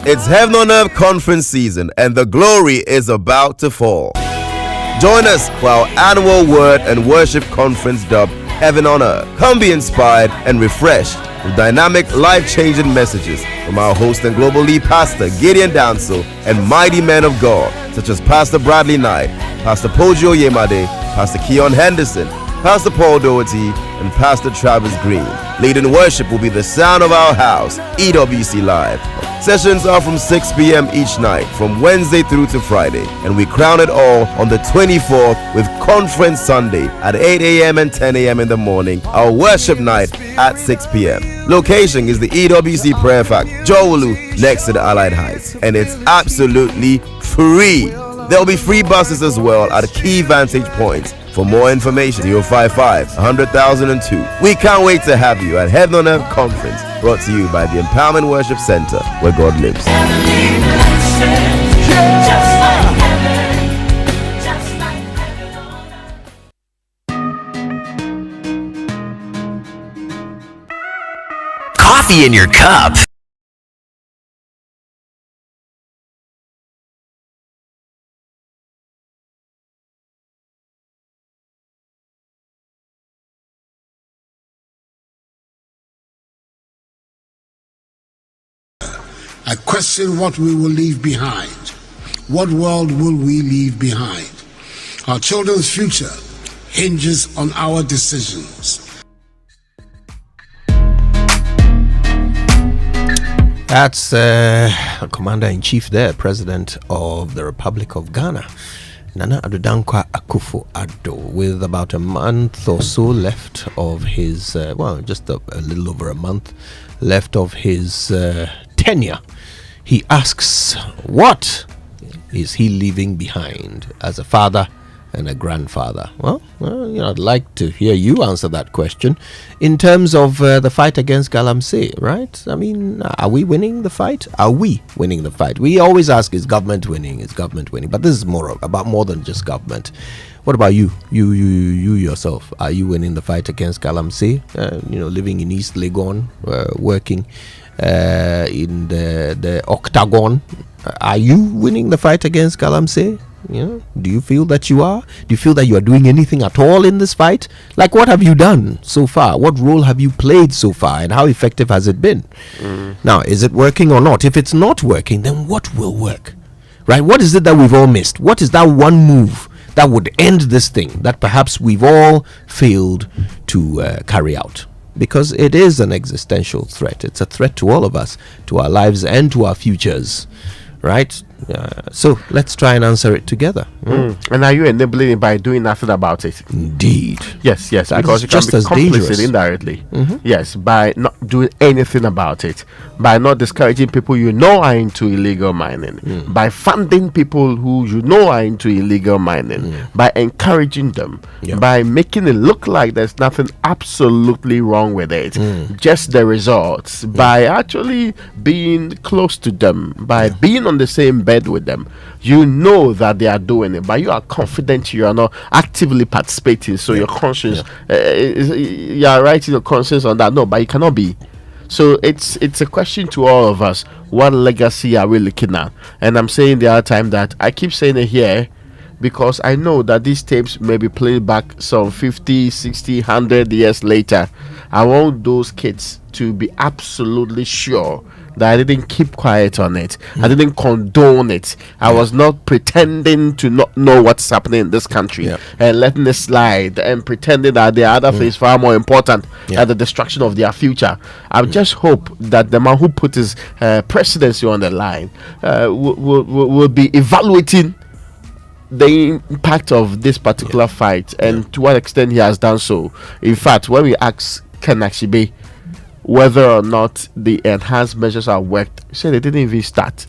It's Heaven on Earth conference season and the glory is about to fall. Join us for our annual Word and Worship Conference dubbed Heaven on Earth. Come be inspired and refreshed with dynamic, life-changing messages from our host and global lead pastor Gideon Danso and mighty men of God such as Pastor Bradley Knight, Pastor Pojo Yemade, Pastor Keon Henderson, Pastor Paul Doherty, and Pastor Travis Green. Leading worship will be the sound of our house, EWC Live. Sessions are from 6 p.m. each night, from Wednesday through to Friday, and we crown it all on the 24th with Conference Sunday at 8 a.m. and 10 a.m. in the morning, our worship night at 6 p.m. Location is the EWC Prayer Fact, Jowulu, next to the Allied Heights, and it's absolutely free. There will be free buses as well at key vantage points. For more information, 055 100,002. We can't wait to have you at Heaven on Earth Conference, brought to you by the Empowerment Worship Center, where God lives. Coffee in your cup. I question what we will leave behind. What world will we leave behind? Our children's future hinges on our decisions. That's Commander-in-Chief there, President of the Republic of Ghana, Nana Addo Dankwa Akufo-Addo, with about a month or so left of his, just a little over a month left of his tenure. He asks, what is he leaving behind as a father and a grandfather? Well, I'd like to hear you answer that question in terms of the fight against Galamsey, right? I mean, are we winning the fight? Are we winning the fight? We always ask, is government winning? Is government winning? But this is about more than just government. What about you? You yourself, are you winning the fight against Galamsey? Living in East Legon, working in the Octagon. Are you winning the fight against Galamsey? Do you feel that you are? Do you feel that you are doing anything at all in this fight? Like, what have you done so far? What role have you played so far, and how effective has it been? Now, is it working or not? If it's not working, then what will work? Right? What is it that we've all missed? What is that one move that would end this thing that perhaps we've all failed to carry out? Because it is an existential threat. It's a threat to all of us, to our lives and to our futures. Right? So let's try and answer it together. And are you enabling it by doing nothing about it? Indeed. Yes, that because you just can be as complicit dangerous. indirectly. Yes, by not doing anything about it, by not discouraging people are into illegal mining, by funding people who are into illegal mining, by encouraging them, by making it look like there's nothing absolutely wrong with it, just the results, by actually being close to them, by being on the same bed with them. You know that they are doing it, but you are confident you are not actively participating. So your conscience, you are writing your conscience on that. No, but you cannot be. So it's a question to all of us. What legacy are we looking at? And I'm saying the other time that I keep saying it here because I know that these tapes may be played back some 50, 60, 100 years later. I want those kids to be absolutely sure that I didn't keep quiet on it. I didn't condone it. I was not pretending to not know what's happening in this country and letting it slide and pretending that the other thing is far more important than the destruction of their future. I just hope that the man who put his presidency on the line will be evaluating the impact of this particular fight and to what extent he has done so. In fact, when we ask Ken Akshibe whether or not the enhanced measures are worked, he said they didn't even start.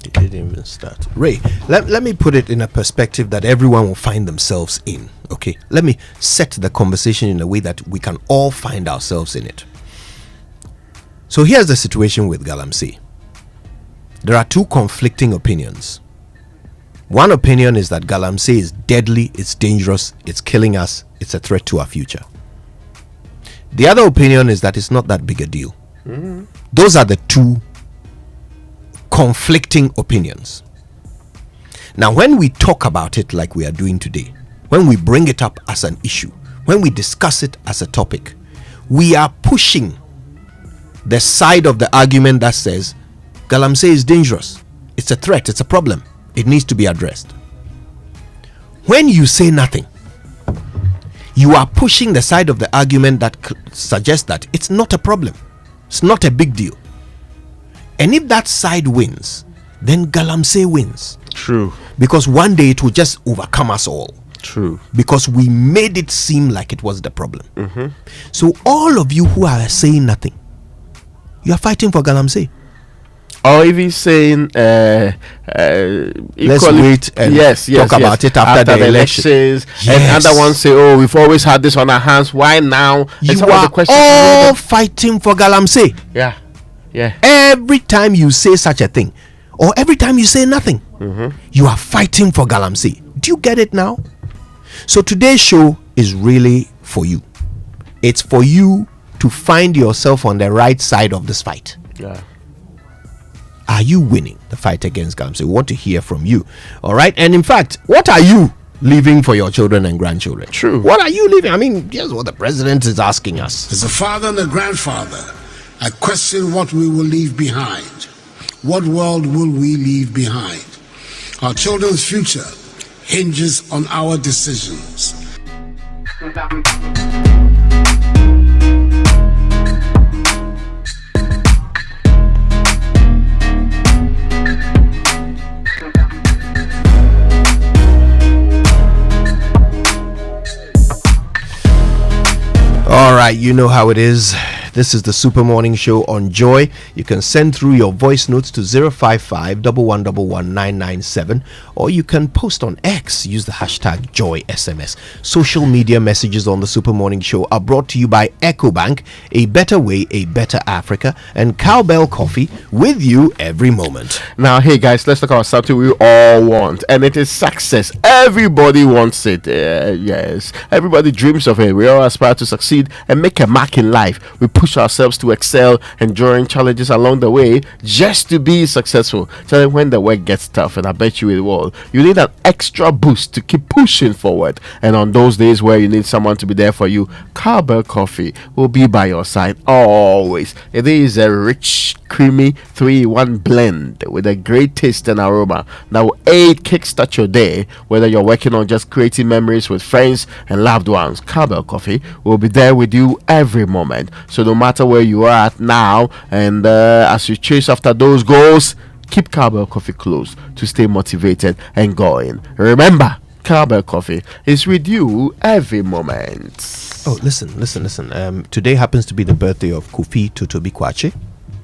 Ray, let me put it in a perspective that everyone will find themselves in. Okay, let me set the conversation in a way that we can all find ourselves in it. So here's the situation with Galamsey. There are two conflicting opinions. One opinion is that Galamsey is deadly, it's dangerous, it's killing us, it's a threat to our future. The other opinion is that it's not that big a deal. Those are the two conflicting opinions. Now, when we talk about it like we are doing today, when we bring it up as an issue, when we discuss it as a topic, we are pushing the side of the argument that says Galamsey is dangerous, it's a threat, it's a problem, it needs to be addressed. When you say nothing, you are pushing the side of the argument that suggests that it's not a problem, it's not a big deal. And if that side wins, then Galamsey wins. True. Because one day it will just overcome us all. True. Because we made it seem like it was the problem. So all of you who are saying nothing, you are fighting for Galamsey. Or even saying let's wait and talk about it after the elections. And other ones say, oh, we've always had this on our hands, why now? You are all fighting for Galamsey. Yeah. Every time you say such a thing, or every time you say nothing, you are fighting for Galamsey. Do you get it now? So today's show is really for you. It's for you to find yourself on the right side of this fight. Are you winning the fight against Galamsey? We want to hear from you. All right. And in fact, what are you leaving for your children and grandchildren? True. What are you leaving? I mean, here's what the president is asking us. As a father and a grandfather, I question what we will leave behind. What world will we leave behind? Our children's future hinges on our decisions. You know how it is. This is the Super Morning Show on Joy. You can send through your voice notes to 055 1111997, or you can post on X. Use the hashtag JoySMS. Social media messages on the Super Morning Show are brought to you by EcoBank, a better way, a better Africa, and Cowbell Coffee, with you every moment. Now, hey guys, let's talk about something we all want, and it is success. Everybody wants it. Yes, everybody dreams of it. We all aspire to succeed and make a mark in life. We push ourselves to excel, enduring challenges along the way just to be successful. So when the work gets tough, and I bet you it will, you need an extra boost to keep pushing forward. And on those days where you need someone to be there for you, Cowbell Coffee will be by your side always. It is a rich, creamy 3-in-1 blend with a great taste and aroma that will aid kickstart your day, whether you're working on just creating memories with friends and loved ones. Cowbell Coffee will be there with you every moment. So no matter where you are at now, and as you chase after those goals, keep Cowbell Coffee close to stay motivated and going. Remember, Cowbell Coffee is with you every moment. Oh, listen. Today happens to be the birthday of Kofi Totobi Kwache.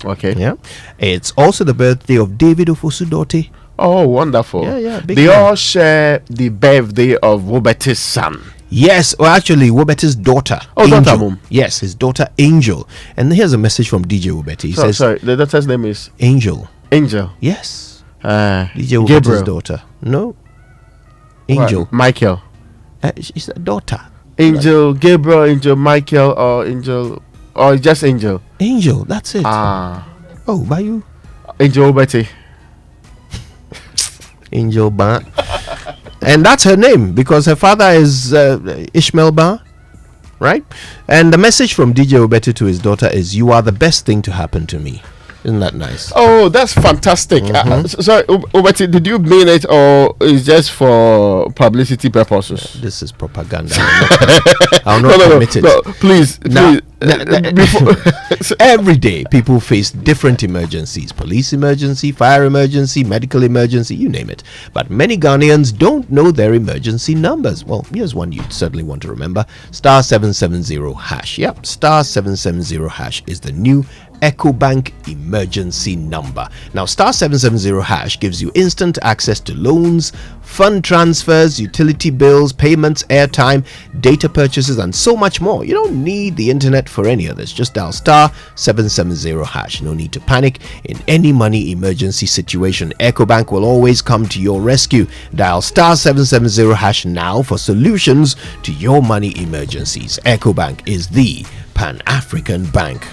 Okay. Yeah. It's also the birthday of David Ofosu-Dorte. Oh, wonderful. Yeah. They all share the birthday of Wobete's son. Yes, or actually Wobete's daughter. Oh, Angel. daughter, Mom. Yes, his daughter Angel. And here's a message from DJ Wobete. He says, sorry, the daughter's name is Angel. Angel. Yes. DJ Wobete's Gabriel. daughter. No. Angel. What? Michael. She's a daughter. Angel, Gabriel, Angel, Michael, or Angel, or just Angel. Angel, that's it. Oh, by you? Angel Wobete. Angel Ba. And that's her name because her father is Ishmael Ba, right? And the message from DJ Wobete to his daughter is, "You are the best thing to happen to me." Isn't that nice? Oh, that's fantastic. Sorry, Wobete, did you mean it, or is just for publicity purposes? This is propaganda. I'll not admit it. No, please. Every day, people face different emergencies: police emergency, fire emergency, medical emergency, you name it. But many Ghanaians don't know their emergency numbers. Well, here's one you'd certainly want to remember: *770#. Yep, *770# is the new EcoBank emergency number. Now, *770# gives you instant access to loans, fund transfers, utility bills, payments, airtime, data purchases, and so much more. You don't need the internet for any of this. Just dial *770#. No need to panic in any money emergency situation. EcoBank will always come to your rescue. Dial *770# now for solutions to your money emergencies. EcoBank is the Pan-African bank.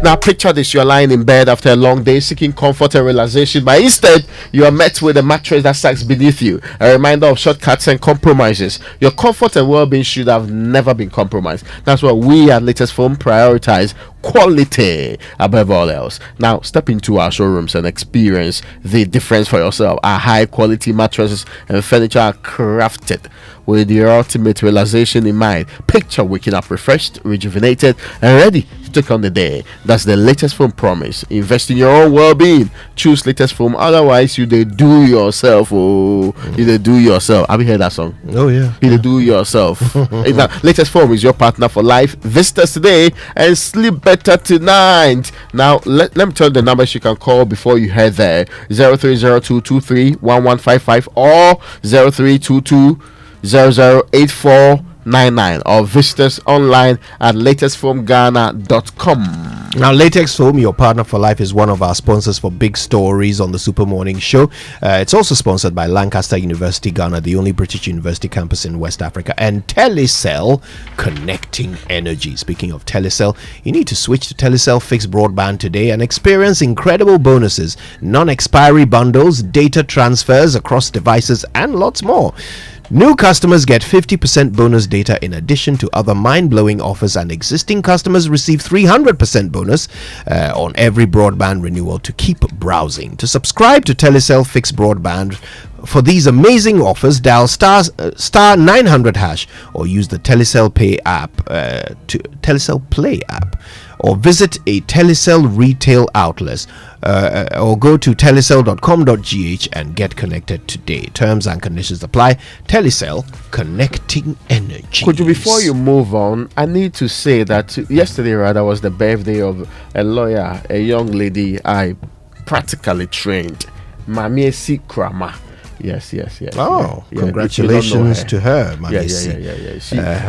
Now picture this: you're lying in bed after a long day seeking comfort and relaxation, but instead you are met with a mattress that sags beneath you, a reminder of shortcuts and compromises. Your comfort and well-being should have never been compromised. That's why we at Latest Foam prioritize quality above all else. Now step into our showrooms and experience the difference for yourself. Our high quality mattresses and furniture are crafted with your ultimate relaxation in mind. Picture waking up refreshed, rejuvenated, and ready to take on the day. That's the Latest Foam promise. Invest in your own well-being. Choose Latest Foam, otherwise you they do yourself. You they do yourself. Have you heard that song? Oh yeah. You they do yourself. Now, Latest Foam is your partner for life. Visit us today and sleep better tonight. Now let me tell you the numbers you can call before you head there: 0302231155 or 0322008499, or visit us online at latestfoamghana.com. Now, Latex Foam, your partner for life, is one of our sponsors for Big Stories on the Super Morning Show. It's also sponsored by Lancaster University, Ghana, the only British university campus in West Africa, and Telecel, connecting energy. Speaking of Telecel, you need to switch to Telecel fixed broadband today and experience incredible bonuses, non-expiry bundles, data transfers across devices, and lots more. New customers get 50% bonus data in addition to other mind-blowing offers, and existing customers receive 300% bonus on every broadband renewal to keep browsing. To subscribe to Telecel fixed broadband For these amazing offers, dial star 900 hash or use the Telecel Pay app Telecel Play app, or visit a Telecel retail outlet or go to telecel.com.gh and get connected today. Terms and conditions apply. Telecel, connecting energy. Could you, before you move on, I need to say that yesterday, rather, was the birthday of a lawyer, a young lady I practically trained, Mamiesi Krama. Yes. Oh, congratulations to her, Mamiesi.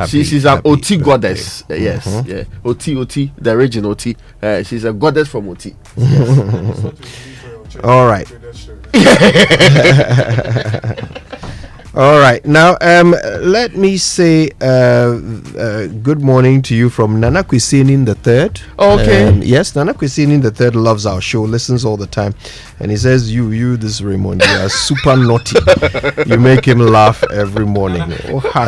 She's an OT goddess. Yes. OT, the original OT. She's a goddess from OT. Yes. All right. All right. Now, let me say good morning to you from Nana Kwisinin the Third. Okay. Yes, Nana Kwisinin the Third loves our show, listens all the time, and he says, "You, this Raymond, you are super naughty. You make him laugh every morning." No, but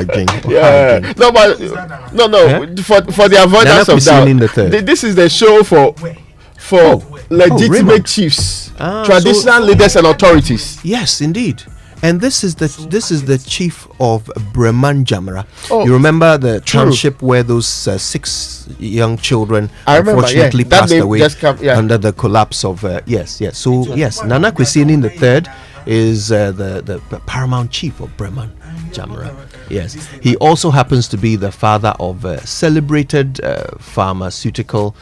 for the avoidance of doubt, this is the show for legitimate chiefs, traditional leaders, and authorities. Yes, indeed. And this is the chief of Breman Jamra. You remember the township where those 6 young children unfortunately passed away under the collapse of yes. So yes, Nana Kwisinin the Third is the paramount chief of Breman Jamra. Yes, he also happens to be the father of a celebrated pharmaceutical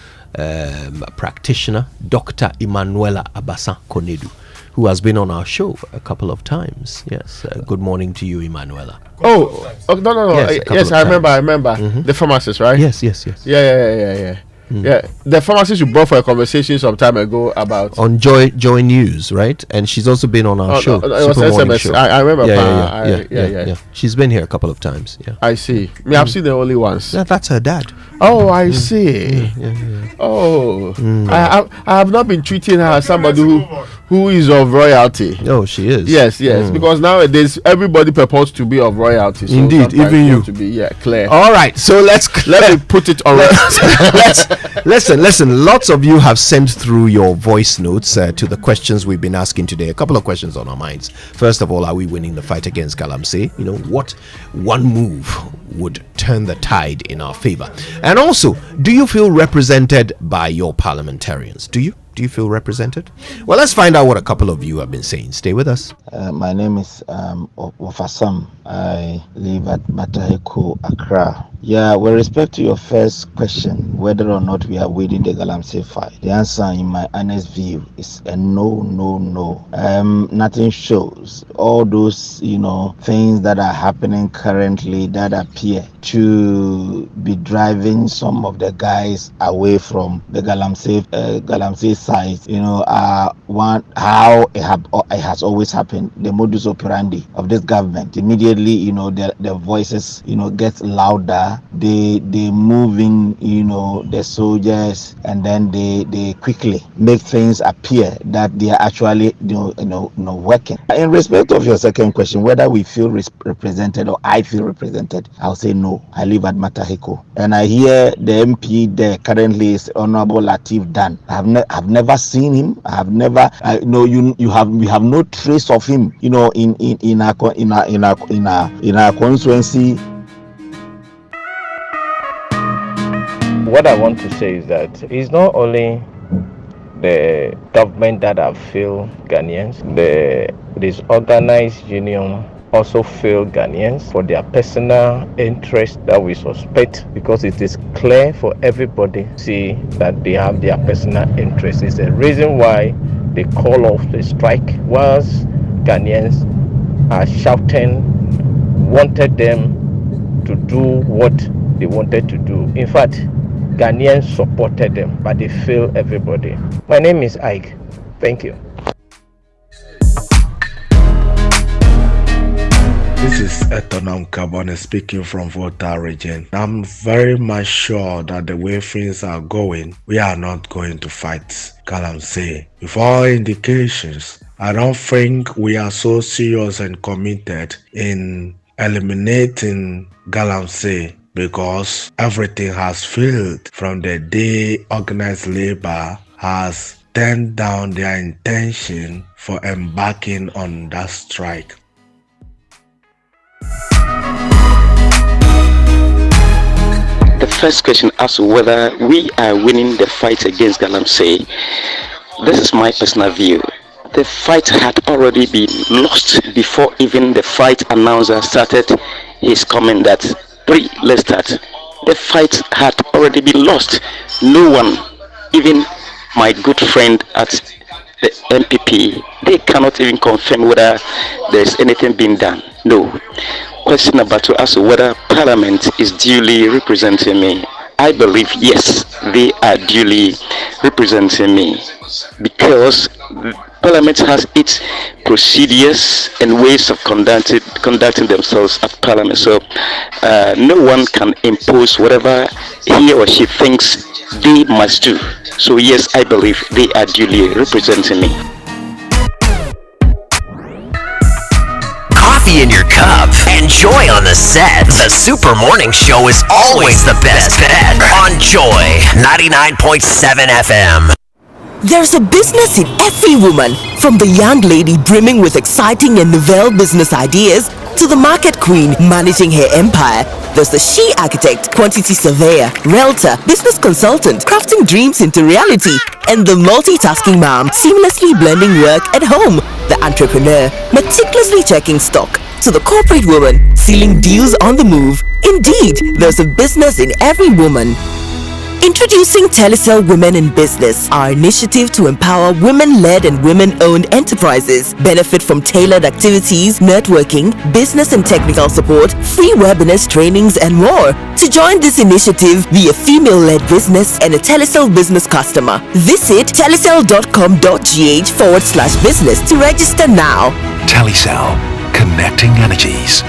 practitioner, Dr. Emanuela Abasan Konedu, who has been on our show a couple of times. Yes, good morning to you, Emanuela. No. Yes, I remember. Mm-hmm. The pharmacist, right? Yes. Yeah. Yeah, the pharmacist you brought for a conversation some time ago about on Joy News, right? And she's also been on our show. It was SMS. Show. I remember. Yeah. She's been here a couple of times. Yeah, I see. I've seen the only ones. Yeah, that's her dad. Oh, I see. Oh, I have not been treating her as somebody who is of royalty. Oh, she is. Yes. Because nowadays everybody purports to be of royalty. So indeed, even you. To be clear. All right, so let me put it on. Listen. Lots of you have sent through your voice notes to the questions we've been asking today. A couple of questions on our minds. First of all, are we winning the fight against Galamsey? You know, what one move would turn the tide in our favor? And also, do you feel represented by your parliamentarians? Do you feel represented? Well, let's find out what a couple of you have been saying. Stay with us. My name is Wafasam. I live at Mataheko, Accra. Yeah, with respect to your first question, whether or not we are winning the Galamsey fight, the answer, in my honest view, is a no. Nothing shows. All those, things that are happening currently that appear to be driving some of the guys away from the Galamsey side, how it has always happened. The modus operandi of this government, immediately, the voices, get louder. They move in, the soldiers, and then they quickly make things appear that they are actually, working. In respect of your second question, whether we feel represented or I feel represented, I'll say no. I live at Mataheko, and I hear the MP there currently is Honorable Latif Dan. I've never seen him. I have never. We have no trace of him. In our constituency. What I want to say is that it's not only the government that have failed Ghanaians, this organized union also failed Ghanaians for their personal interest that we suspect, because it is clear for everybody to see that they have their personal interest. It's the reason why they call off the strike, whilst Ghanaians are shouting, wanted them to do what they wanted to do. In fact, Ghanaians supported them, but they failed everybody. My name is Ike. Thank you. This is Etonam Kabane speaking from Volta region. I'm very much sure that the way things are going, we are not going to fight Galamsey. With all indications, I don't think we are so serious and committed in eliminating Galamsey, because everything has failed from the day organized labor has turned down their intention for embarking on that strike. The first question asks whether we are winning the fight against Galamsey. This is my personal view. The fight had already been lost before even the fight announcer started his comment that let's start. The fight had already been lost. No one, even my good friend at the MPP, they cannot even confirm whether there's anything being done. No. Question number 2 asks whether Parliament is duly representing me. I believe yes, they are duly representing me, because Parliament has its procedures and ways of conducting themselves at Parliament. So no one can impose whatever he or she thinks they must do. So yes, I believe they are duly representing me. Coffee in your cup. Enjoy on the set. The Super Morning Show is always the best bet on Joy 99.7 FM. There's a business in every woman, from the young lady brimming with exciting and novel business ideas to the market queen managing her empire. There's the she architect, quantity surveyor, realtor, business consultant, crafting dreams into reality, and the multitasking mom seamlessly blending work at home. The entrepreneur, meticulously checking stock, to the corporate woman, sealing deals on the move. Indeed, there's a business in every woman. Introducing Telecel Women in Business, our initiative to empower women-led and women-owned enterprises. Benefit from tailored activities, networking, business and technical support, free webinars, trainings, and more. To join this initiative, be a female-led business and a Telecel business customer. Visit telecel.com.gh/business to register now. Telecel, connecting energies.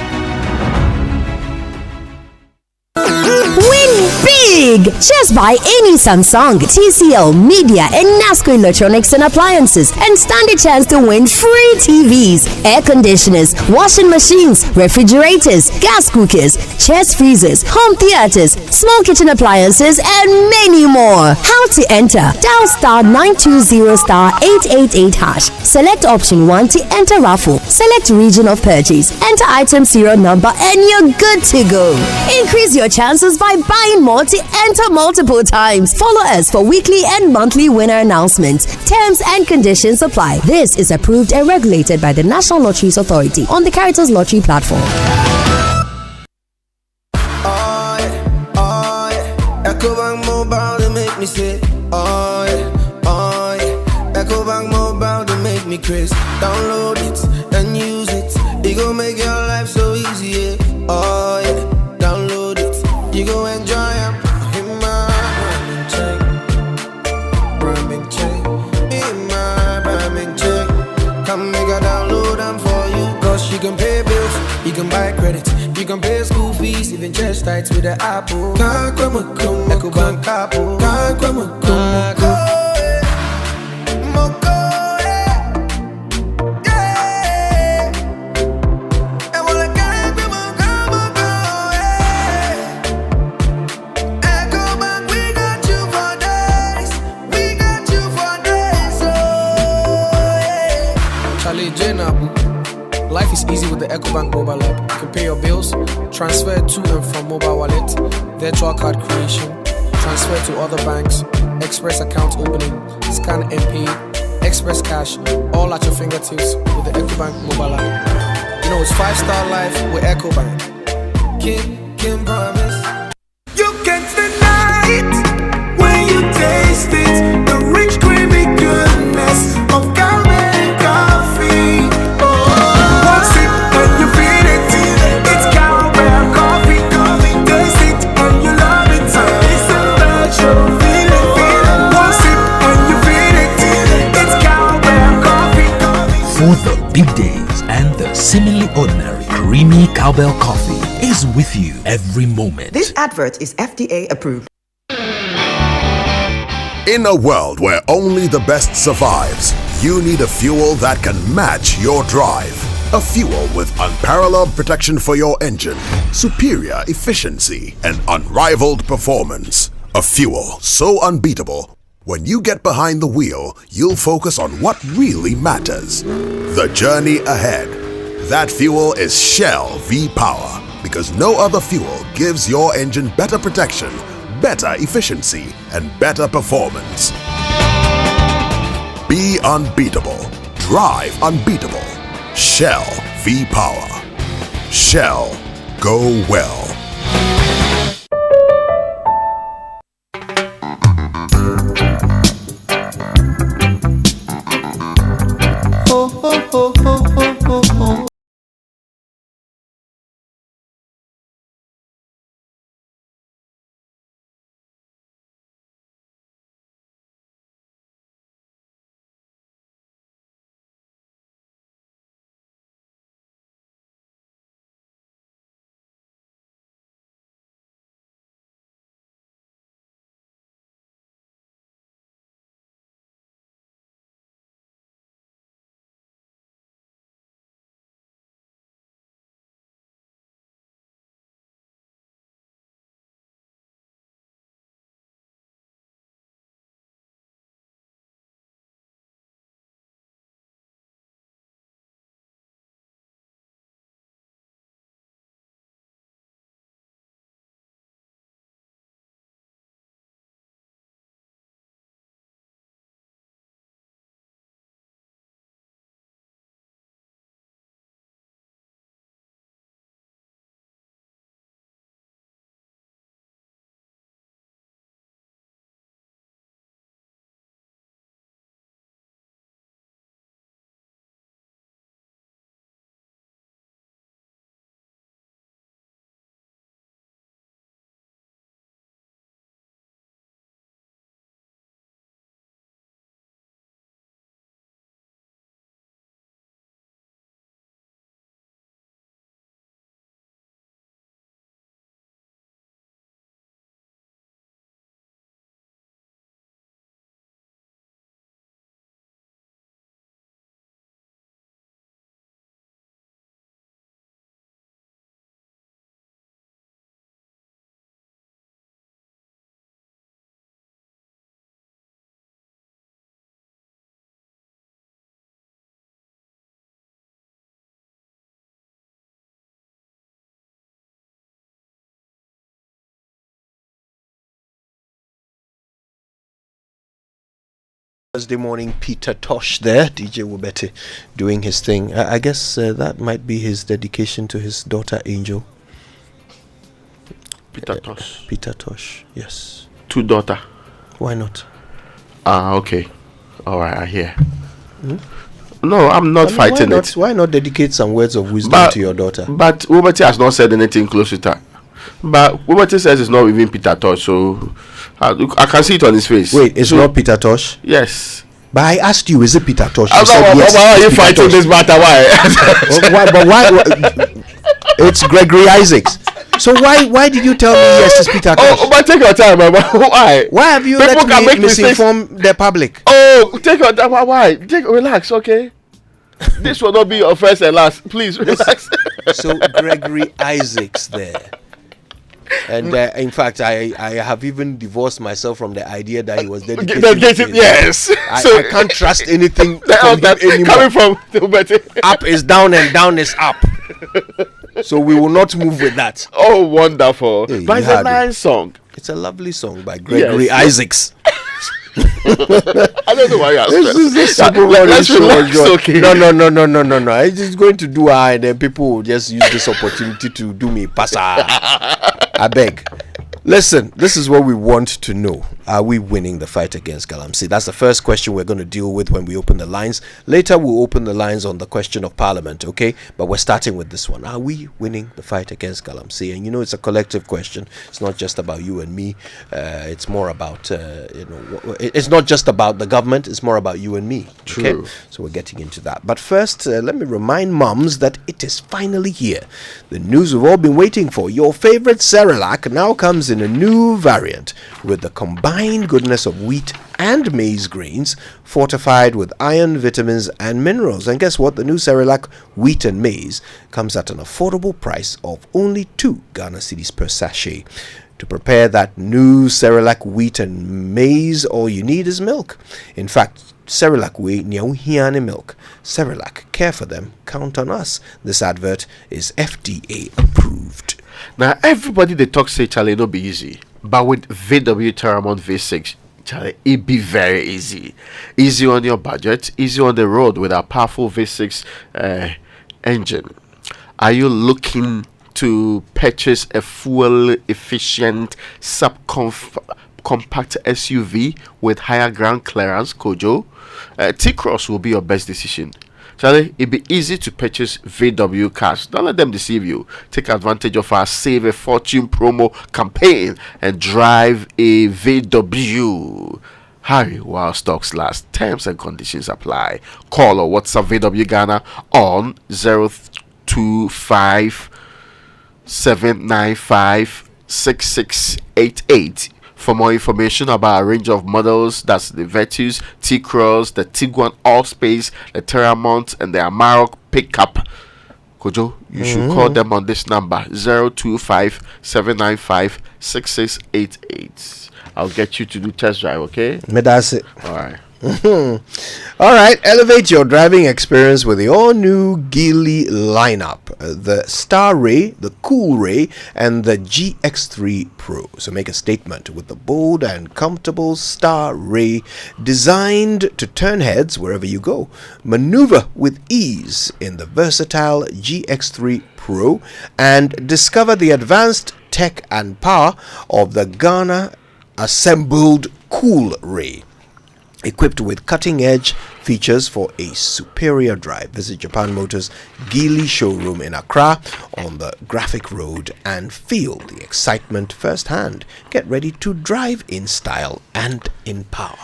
Win big! Just buy any Samsung, TCL, Media, and NASCO electronics and appliances and stand a chance to win free TVs, air conditioners, washing machines, refrigerators, gas cookers, chest freezers, home theaters, small kitchen appliances, and many more. How to enter? Dial *920*888#. Select option 1 to enter raffle. Select region of purchase. Enter item serial number and you're good to go. Increase your chances by buying more to enter multiple times. Follow us for weekly and monthly winner announcements. Terms and conditions apply. This is approved and regulated by the National Lotteries Authority on the Caritas Lottery platform. EcoBank Mobile, they make me say, oh yeah. EcoBank Mobile, they make me crazy. Download it and use it. It gon' make your life so easy, yeah. Oh yeah. Download it, you go enjoy them. In my Bramin chain, in my Bramin chain. Come make a download them for you. Cause you can pay bills, you can buy credit, you can pay school fees, even chest tights with the Apple. Can't come, EcoBank Apple. Can't come, Life is easy with the EcoBank mobile app. You can pay your bills, transfer to and from mobile wallet, virtual card creation, transfer to other banks, express account opening, scan and pay, express cash, all at your fingertips with the EcoBank mobile app. You know it's 5-star life with EcoBank. Can promise. You can't deny it when you taste it. The rich creamy goodness of Galvin coffee. One sip and you feel it. It's Galvin coffee. Taste it and you love it. It's a natural feeling. One sip and you feel it. It's Galvin coffee. For the big days and the seemingly ordinary, creamy cowbell coffee is with you every moment. This advert is FDA approved. In a world where only the best survives, you need a fuel that can match your drive. A fuel with unparalleled protection for your engine, superior efficiency, and unrivaled performance. A fuel so unbeatable, When you get behind the wheel, you'll focus on what really matters. The journey ahead. That fuel is Shell V-Power, because no other fuel gives your engine better protection, better efficiency, and better performance. Be unbeatable. Drive unbeatable. Shell V-Power. Shell. Go well. Thursday morning, Peter Tosh there, DJ Wubete, doing his thing. I guess that might be his dedication to his daughter Angel. Peter Tosh. Peter Tosh, yes. Two daughter. Why not? Okay. All right, I hear. No, I'm not fighting it. Why not dedicate some words of wisdom to your daughter? But Wubete has not said anything close to that. But Wubete says it's not even Peter Tosh, so I can see it on his face. Wait, it's not Peter Tosh? Yes. But I asked you, is it Peter Tosh? You said yes. Why are you fighting this matter? Why? But why? It's Gregory Isaacs. So why did you tell me yes, it's Peter Tosh? Oh, but take your time, man. Why? Why have you let me misinform the public? Oh, take your time. Why? Relax, okay? This will not be your first and last. Please relax. So Gregory Isaacs there. And in fact, I have even divorced myself from the idea that he was dedicated. Yes. I can't trust anything from him anymore. Coming from Wubete. Up is down and down is up. So we will not move with that. Oh, wonderful. Hey, but it's a nice song. It's a lovely song by Gregory Isaacs. I don't know why you asked. Let's relax, okay? No. I'm just going to do and then people will just use this opportunity to do me passa. I beg. Listen, this is what we want to know. Are we winning the fight against Galamsey? That's the first question we're going to deal with when we open the lines. Later, we'll open the lines on the question of Parliament, okay? But we're starting with this one. Are we winning the fight against Galamsey? And you know, it's a collective question. It's not just about you and me. It's more about, it's not just about the government. It's more about you and me. Okay? True. So we're getting into that. But first, let me remind mums that it is finally here. The news we've all been waiting for. Your favorite Cerelac now comes in a new variant with the combined goodness of wheat and maize grains fortified with iron, vitamins and minerals. And guess what? The new Cerelac wheat and maize comes at an affordable price of only 2 Ghana cedis per sachet. To prepare that new Cerelac wheat and maize, all you need is milk. In fact, Cerelac wheat, milk. Cerelac, care for them, count on us. This advert is FDA approved. Now, everybody they talk say, Charlie, no be easy. But with VW Terramont V6, Charlie, it be very easy. Easy on your budget, easy on the road with our powerful V6 engine. Are you looking to purchase a fuel-efficient subcompact SUV with higher ground clearance, Kojo? T-Cross will be your best decision. Charlie, it'd be easy to purchase VW cars. Don't let them deceive you. Take advantage of our Save a Fortune promo campaign and drive a VW. Hurry while stocks last. Terms and conditions apply. Call or WhatsApp VW Ghana on 025 795 6688 for more information about a range of models. That's the Virtus, T-Cross, the Tiguan Allspace, the Terramont, and the Amarok pickup. Kojo, you should call them on this number 025 795 6688. I'll get you to do test drive, okay? That's it. All right. All right, elevate your driving experience with the all-new Geely lineup, the Star Ray, the Cool Ray, and the GX3 Pro. So make a statement with the bold and comfortable Star Ray, designed to turn heads wherever you go. Maneuver with ease in the versatile GX3 Pro, and discover the advanced tech and power of the Ghana assembled Cool Ray, equipped with cutting-edge features for a superior drive. Visit Japan Motors Geely showroom in Accra on the Graphic Road and feel the excitement firsthand. Get ready to drive in style and in power.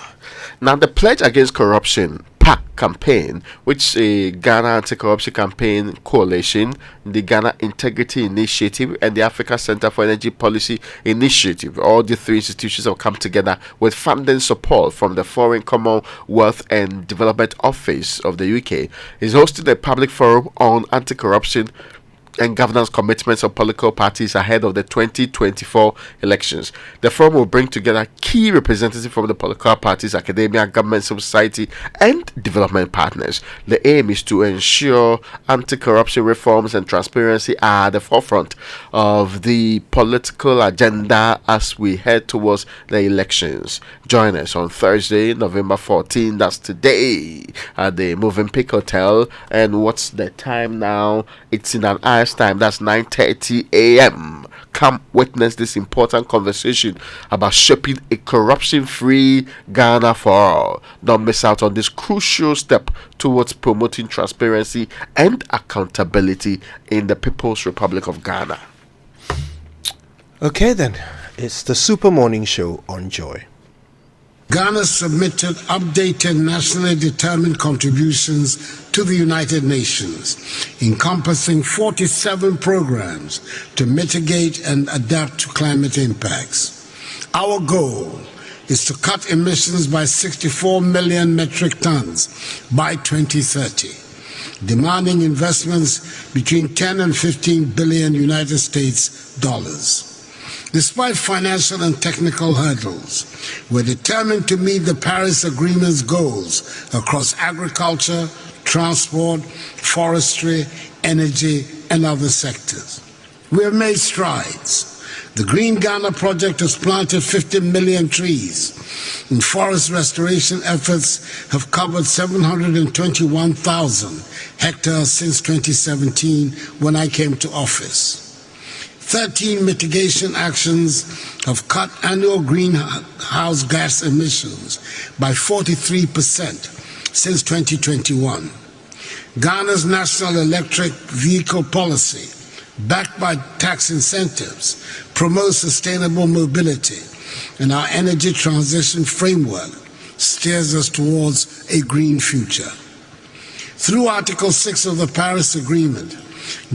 Now, the Pledge Against Corruption PAC campaign, which is a Ghana Anti-Corruption Campaign Coalition, the Ghana Integrity Initiative, and the Africa Center for Energy Policy Initiative, all the three institutions have come together with funding support from the Foreign Commonwealth and Development Office of the UK, is hosting a public forum on anti-corruption and governance commitments of political parties ahead of the 2024 elections. The forum will bring together key representatives from the political parties, academia, government, civil society, and development partners. The aim is to ensure anti-corruption reforms and transparency are at the forefront of the political agenda as we head towards the elections. Join us on Thursday, November 14, that's today, at the Moving Pick Hotel. And what's the time now? It's in an hour's time. That's 9:30 a.m. Come witness this important conversation about shaping a corruption-free Ghana for all. Don't miss out on this crucial step towards promoting transparency and accountability in the People's Republic of Ghana. Okay then, it's the Super Morning Show on Joy. Ghana submitted updated nationally determined contributions to the United Nations, encompassing 47 programs to mitigate and adapt to climate impacts. Our goal is to cut emissions by 64 million metric tons by 2030, demanding investments between 10 and 15 billion United States dollars. Despite financial and technical hurdles, we're determined to meet the Paris Agreement's goals across agriculture, transport, forestry, energy, and other sectors. We have made strides. The Green Ghana project has planted 50 million trees, and forest restoration efforts have covered 721,000 hectares since 2017 when I came to office. 13 mitigation actions have cut annual greenhouse gas emissions by 43% since 2021. Ghana's national electric vehicle policy, backed by tax incentives, promotes sustainable mobility, and our energy transition framework steers us towards a green future. Through Article 6 of the Paris Agreement,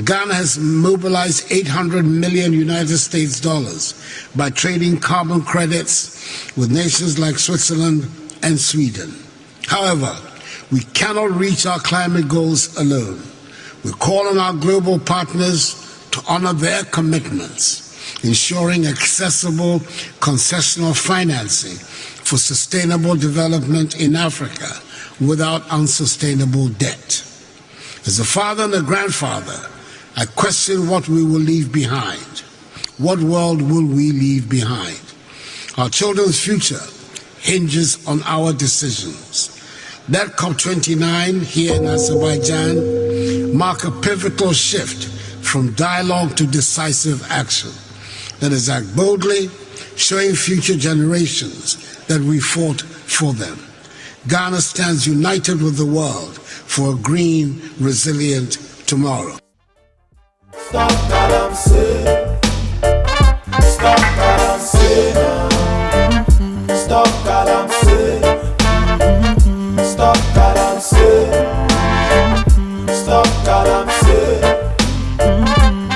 Ghana has mobilized 800 million United States dollars by trading carbon credits with nations like Switzerland and Sweden. However, we cannot reach our climate goals alone. We call on our global partners to honor their commitments. ensuring accessible concessional financing for sustainable development in Africa without unsustainable debt. As a father and a grandfather, I question what we will leave behind. What world will we leave behind? Our children's future hinges on our decisions. That COP29 here in Azerbaijan mark a pivotal shift from dialogue to decisive action. Let us act boldly, showing future generations that we fought for them. Ghana stands united with the world for a green, resilient tomorrow. Stop Galamsey. Stop Galamsey. Stop Galamsey. Stop Galamsey. Stop Galamsey.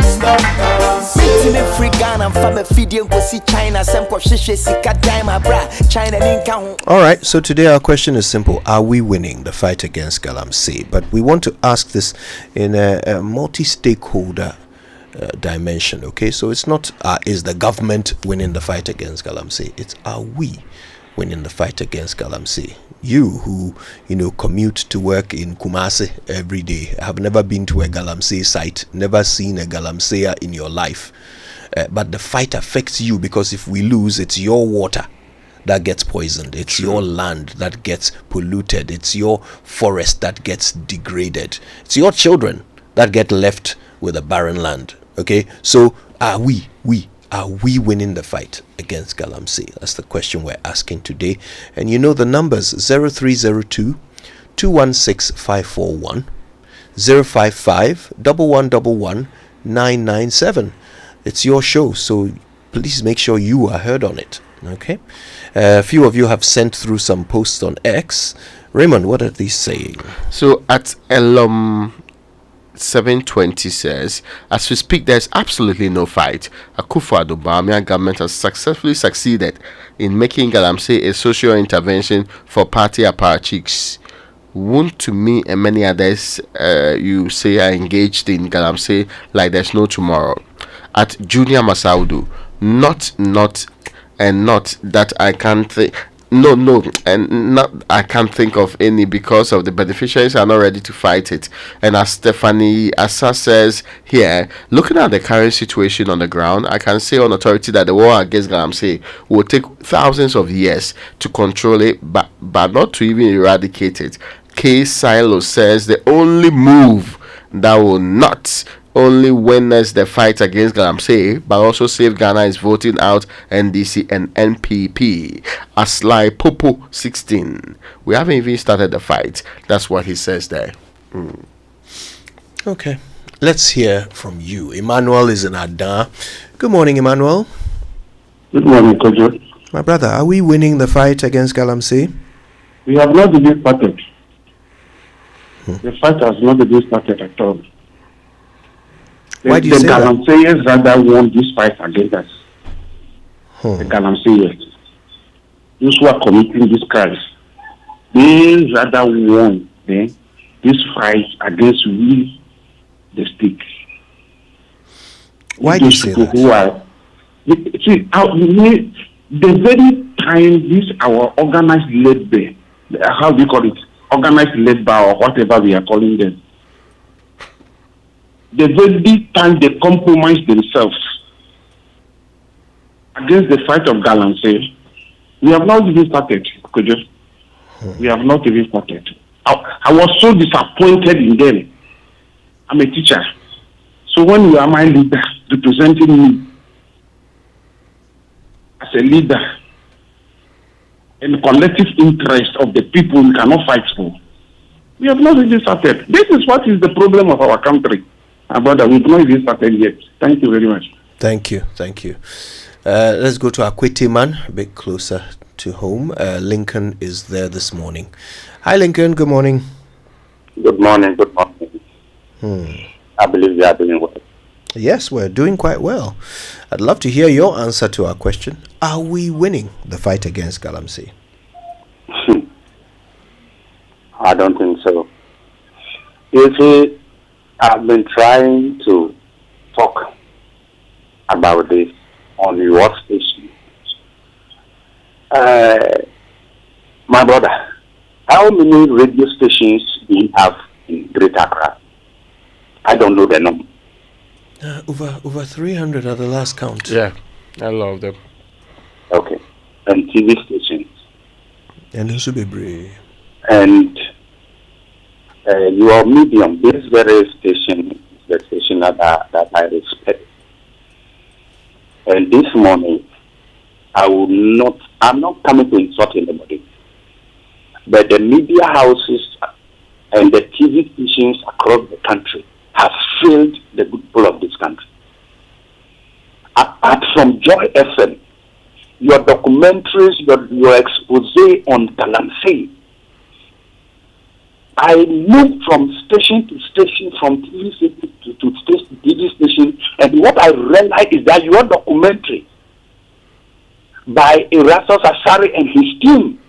Stop Galamsey. Me free Ghana from a video go see China some kwashishe sika dime bra China ninka. All right, so today our question is simple. Are we winning the fight against Galamsey? But we want to ask this in a multi-stakeholder dimension, okay? So it's not is the government winning the fight against Galamsey? It's are we winning the fight against Galamsey? You who, commute to work in Kumasi every day, have never been to a Galamsey site, never seen a Galamseya in your life. But the fight affects you because if we lose, it's your water that gets poisoned. It's your land that gets polluted. It's your forest that gets degraded. It's your children that get left with a barren land. Okay, so are we winning the fight against Galamsey? That's the question we're asking today. And the numbers 0302 216 541 055 1111 997. It's your show, so please make sure you are heard on it. Okay, a few of you have sent through some posts on X. Raymond, what are they saying? So at 720 says, as we speak, there's absolutely no fight. Akufo-Addo Bawumia government has successfully succeeded in making Galamsey a social intervention for party apparatchiks. Won't to me and many others you say are engaged in Galamsey like there's no tomorrow. At Junior Masaudu, not that I can't think. No, and not I can't think of any because of the beneficiaries are not ready to fight it. And as Stephanie Asa says here, looking at the current situation on the ground, I can say on authority that the war against Galamsey will take thousands of years to control it, but not to even eradicate it. K. Silo says the only move that will not only witness the fight against Galamsey, but also save Ghana is voting out NDC and NPP. Aslai Popo 16. We haven't even started the fight. That's what he says there. Okay, let's hear from you. Emmanuel is in Adan. Good morning, Emmanuel. Good morning, Kojo. My brother, are we winning the fight against Galamsey? We have not even started. The fight has not even started at all. Why do you say that? The Galamseyers rather won this fight against us. The Galamseyers, those who are committing these crimes, they rather won this fight against we, the state. Why do you say that? Who are, the very time this our organized labor, how do you call it? Organized labor or whatever we are calling them. The very time they compromise themselves against the fight of Galamsey, we have not even started. We have not even started. I was so disappointed in them. I'm a teacher. So when you are my leader, representing me as a leader, in the collective interest of the people we cannot fight for, we have not even started. This is what is the problem of our country. Brother, we've not even started yet. Thank you very much. Thank you. Let's go to Akwete Man, a bit closer to home. Lincoln is there this morning. Hi, Lincoln. Good morning. Good morning. I believe we are doing well. Yes, we're doing quite well. I'd love to hear your answer to our question. Are we winning the fight against Galamsey? I don't think so. You see, I've been trying to talk about this on your station. My brother, how many radio stations do you have in Greater Accra? I don't know the number. Over 300 at the last count. Yeah, I love them. Okay. And TV stations. And also be brave. And your medium, this very station is the station that I respect. And this morning, I'm not coming to insult anybody, but the media houses and the TV stations across the country have failed the good people of this country. Apart from Joy FM, your documentaries, your expose on Galamsey, I moved from station to station, from TV station to TV station, and what I realized is that your documentary by Erastus Asare and his team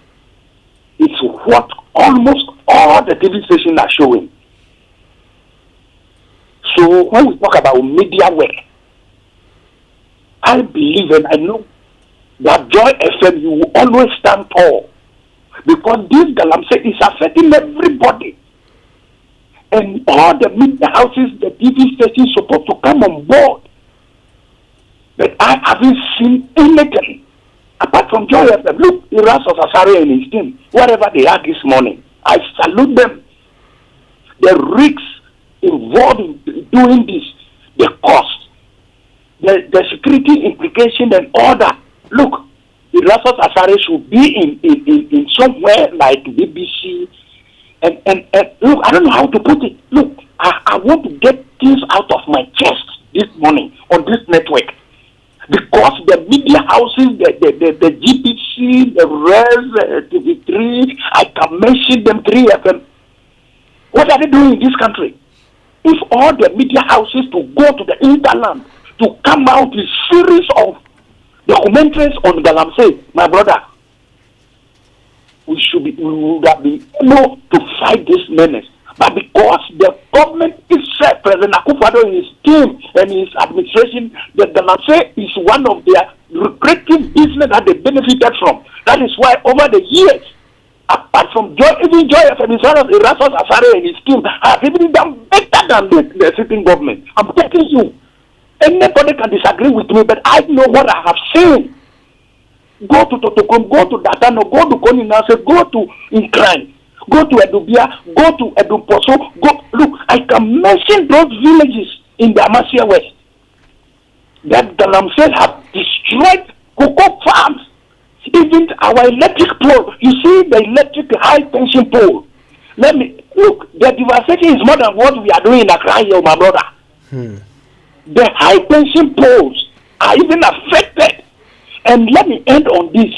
is what almost all the TV stations are showing. So when we talk about media work, I believe and I know that Joy FM, you will always stand tall, because this Galamsey is affecting everybody. And all the media houses, the TV stations supposed to come on board. But I haven't seen anything apart from Joy FM. Look, Erastus Asare and his team, whatever they had this morning, I salute them. The risks involved in doing this, the cost, the security implication and all that. Look, Erastus Asare should be in somewhere like BBC. And look, I don't know how to put it. Look, I want to get things out of my chest this morning on this network. Because the media houses, the GPC, the RES, TV3, I can mention them, 3FM. What are they doing in this country? If all the media houses to go to the interland to come out with series of documentaries on Galamsey, my brother, we would have been able to fight this menace. But because the government itself, President Akufo-Addo and his team and his administration, the Galamsey is one of their lucrative business that they benefited from. That is why over the years, apart from even Joy FM, Erastus Asare and his team have even done better than the sitting government. I'm telling you, anybody can disagree with me, but I know what I have seen. Go to Totokom, go to Datano, go to Koninase, go to Incline, go to Edubia, go to Eduposo, go. Look, I can mention those villages in the Amasia West that Galamsey have destroyed cocoa farms. Even our electric pole, you see the electric high tension pole. Let me look, the devastation is more than what we are doing in Accra here, my brother. The high tension poles are even affected. And let me end on this.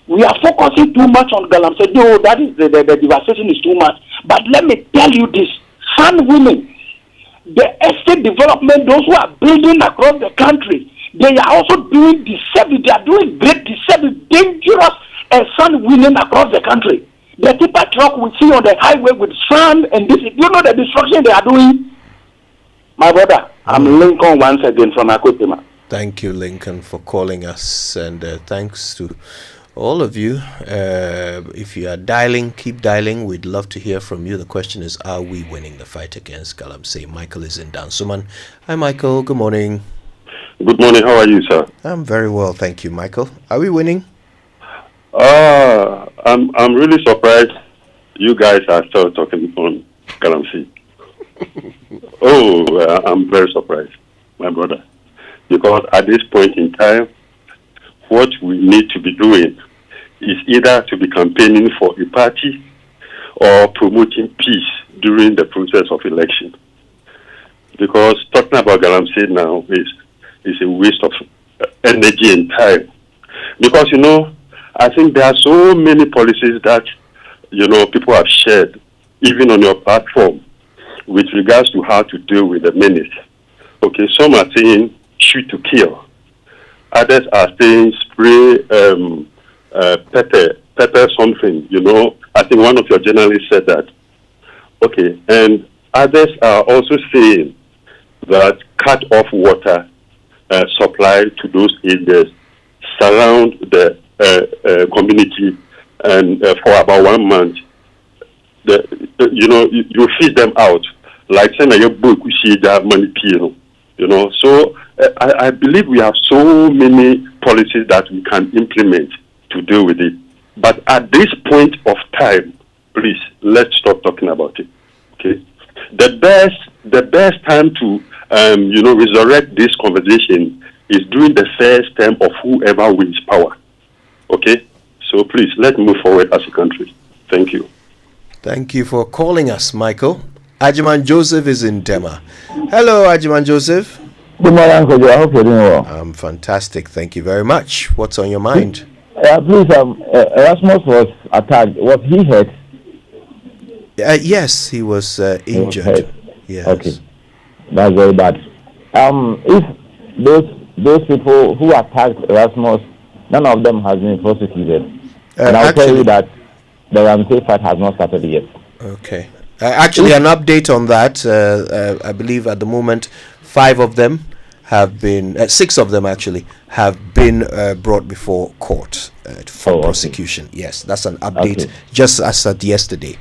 We are focusing too much on Galamsey. No, that is the devastation is too much. But let me tell you this, San women, the estate development, those who are building across the country, they are also doing deceptive. They are doing great deceptive, dangerous sand winning across the country. The tipper truck we see on the highway with sand and this, you know the destruction they are doing. My brother, I'm Lincoln once again from Akwetema. Thank you, Lincoln, for calling us, and thanks to all of you. If you are dialing, keep dialing. We'd love to hear from you. The question is, are we winning the fight against Galamsey? Michael is in Dansuman. Hi, Michael. Good morning. Good morning. How are you, sir? I'm very well, thank you, Michael. Are we winning? I'm really surprised you guys are still talking on Galamsey. I'm very surprised, my brother. Because at this point in time, what we need to be doing is either to be campaigning for a party or promoting peace during the process of election. Because talking about Galamsey now is a waste of energy and time. Because, I think there are so many policies that, people have shared, even on your platform, with regards to how to deal with the menace. Okay, some are saying shoot to kill. Others are saying spray pepper something, I think one of your journalists said that. Okay, and others are also saying that cut off water supply to those areas, surround the community, and for about 1 month, you feed them out. Like saying your book, we see that money, So I believe we have so many policies that we can implement to deal with it. But at this point of time, please, let's stop talking about it. Okay, the best time to resurrect this conversation is during the first term of whoever wins power. Okay, so please let's move forward as a country. Thank you. Thank you for calling us, Michael. Ajiman Joseph is in Tema. Hello, Ajiman Joseph. Good morning, Uncle Joe. I hope you're doing well. I'm fantastic. Thank you very much. What's on your mind? Please, Erasmus was attacked. Was he hurt? Yes, he was injured. Yes. Okay, that's very bad. If those people who attacked Erasmus, none of them has been prosecuted, and I'll tell you that the Ramsey fight has not started yet. Okay. Actually, an update on that. I believe at the moment, 5 of them have been, 6 of them actually have been brought before court for prosecution. Yes, that's an update just as at yesterday.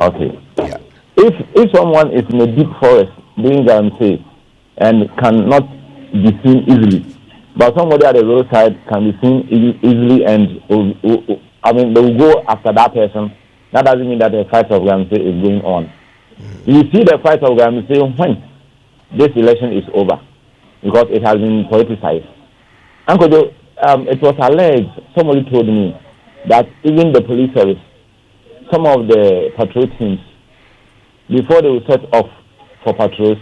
Okay. Yeah. If someone is in a deep forest doing Galamsey and cannot be seen easily, but somebody at the roadside can be seen easily, and they will go after that person. That doesn't mean that the fight of Galamsey is going on. You see the fight of Galamsey when this election is over, because it has been politicized. Uncle Joe, it was alleged, somebody told me, that even the police service, some of the patrol teams, before they will set off for patrols,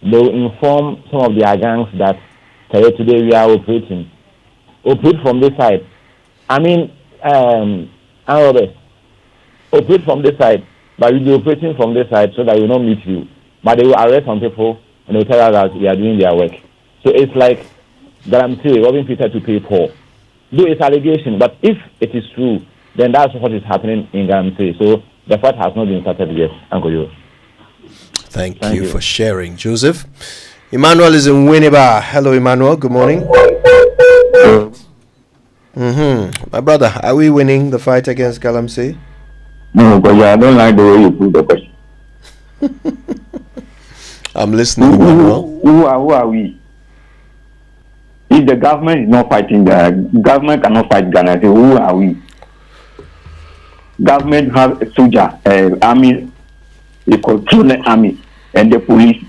they will inform some of their gangs that today we are operating. Operate from this side. Operate from this side, but we'll be operating from this side so that we will not meet you. But they will arrest some people and they will tell us that we are doing their work. So it's like Galamsey robbing Peter to pay Paul. Though it's allegation, but if it is true, then that's what is happening in Galamsey. So the fight has not been started yet, Uncle Joe. Thank you for sharing, Joseph. Emmanuel is in Winneba. Hello, Emmanuel. Good morning. My brother, are we winning the fight against Galamsey? No, because I don't like the way you put the question. I'm listening, Emmanuel. Who are we? If the government is not fighting, the government cannot fight Ghana. So who are we? Government have a soldier, army, a controlling army, and the police.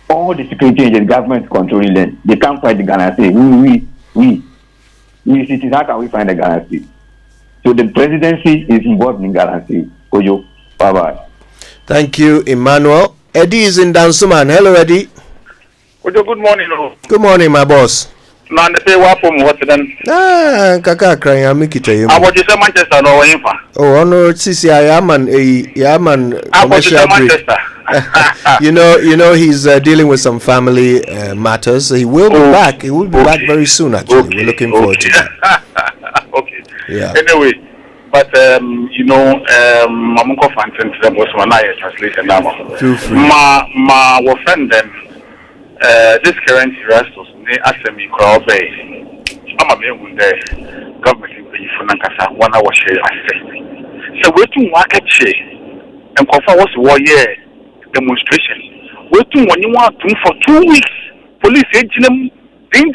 All the security agents, government controlling them. They can't fight the Ghana. Say we citizens, how can we find the Ghana State? So the presidency is involved in Ghana State. Kojo, bye-bye. Thank you, Emmanuel. Eddie is in Dansuman. Hello, Eddie. Kojo, good morning. Good morning, my boss. Kaka crying, I'm making you. I want to say Manchester, no, oh, no, Sisi, I am commercial break. you know, he's dealing with some family matters. So he will be back. He will be back very soon. Actually, we're looking forward to that. Okay. Yeah. Anyway, but I'm going to find translation now. Feel free. My friend them. This current arrestos, they asked me crowd bay. I'm a man there. Government in Nankasa, 1 hour share. So we're to market share and confirm what's 1 year demonstration. We're to 1 year for 2 weeks. Police agent them, ding.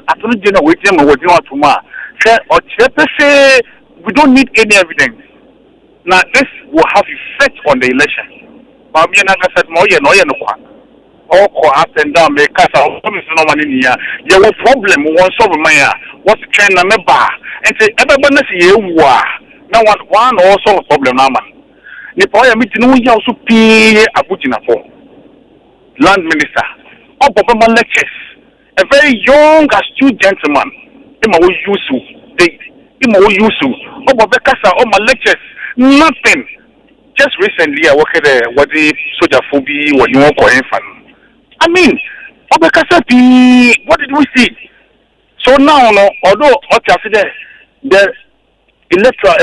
I don't know what you want to ma. Say we don't need any evidence. Now this will have effect on the election. But me and I said, no. All up and down, make us our no money here. You have problem, one solve my what's the trend on the bar? And say, everybody see you are. Now, one also problem, man. Nipoya meeting, we also pay a Putina for land minister. Oh, Papa lectures. A very young, astute gentleman. Ima will use you. Ima will use you. Oh, Babekasa, all my lectures. Nothing. Just recently, I worked at what the soldier phobia, what you want for infant. I mean, what did we see? So now, although the electoral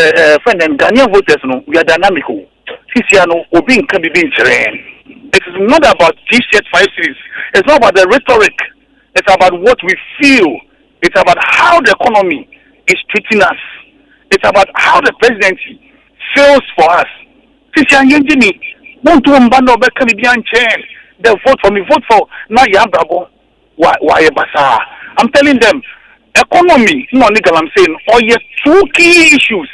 friend and Ghanaian voters, we are dynamical. It is not about T-shirt 5 series. It's not about the rhetoric. It's about what we feel. It's about how the economy is treating us. It's about how the presidency feels for us. The vote for me, vote for Nayabrabo. Why Basa? I'm telling them, economy, no nigga, I'm saying, yes, 2 key issues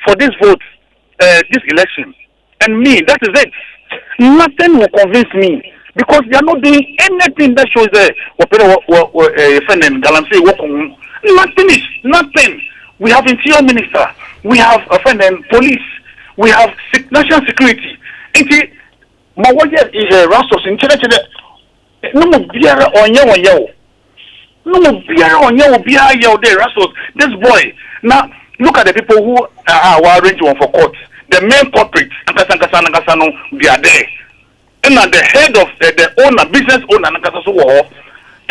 for this vote, this election. And me, that is it. Nothing will convince me because they are not doing anything that shows friend and Galamsey work on. Nothing. We have interior minister, we have a friend and police, we have national security. My wife is a Rastos in Chile. No more beer on yo. No more beer on yo there, Rastos. This boy. Now look at the people who are arranging for court. The main culprits, they are there. And the head of the owner, business owner,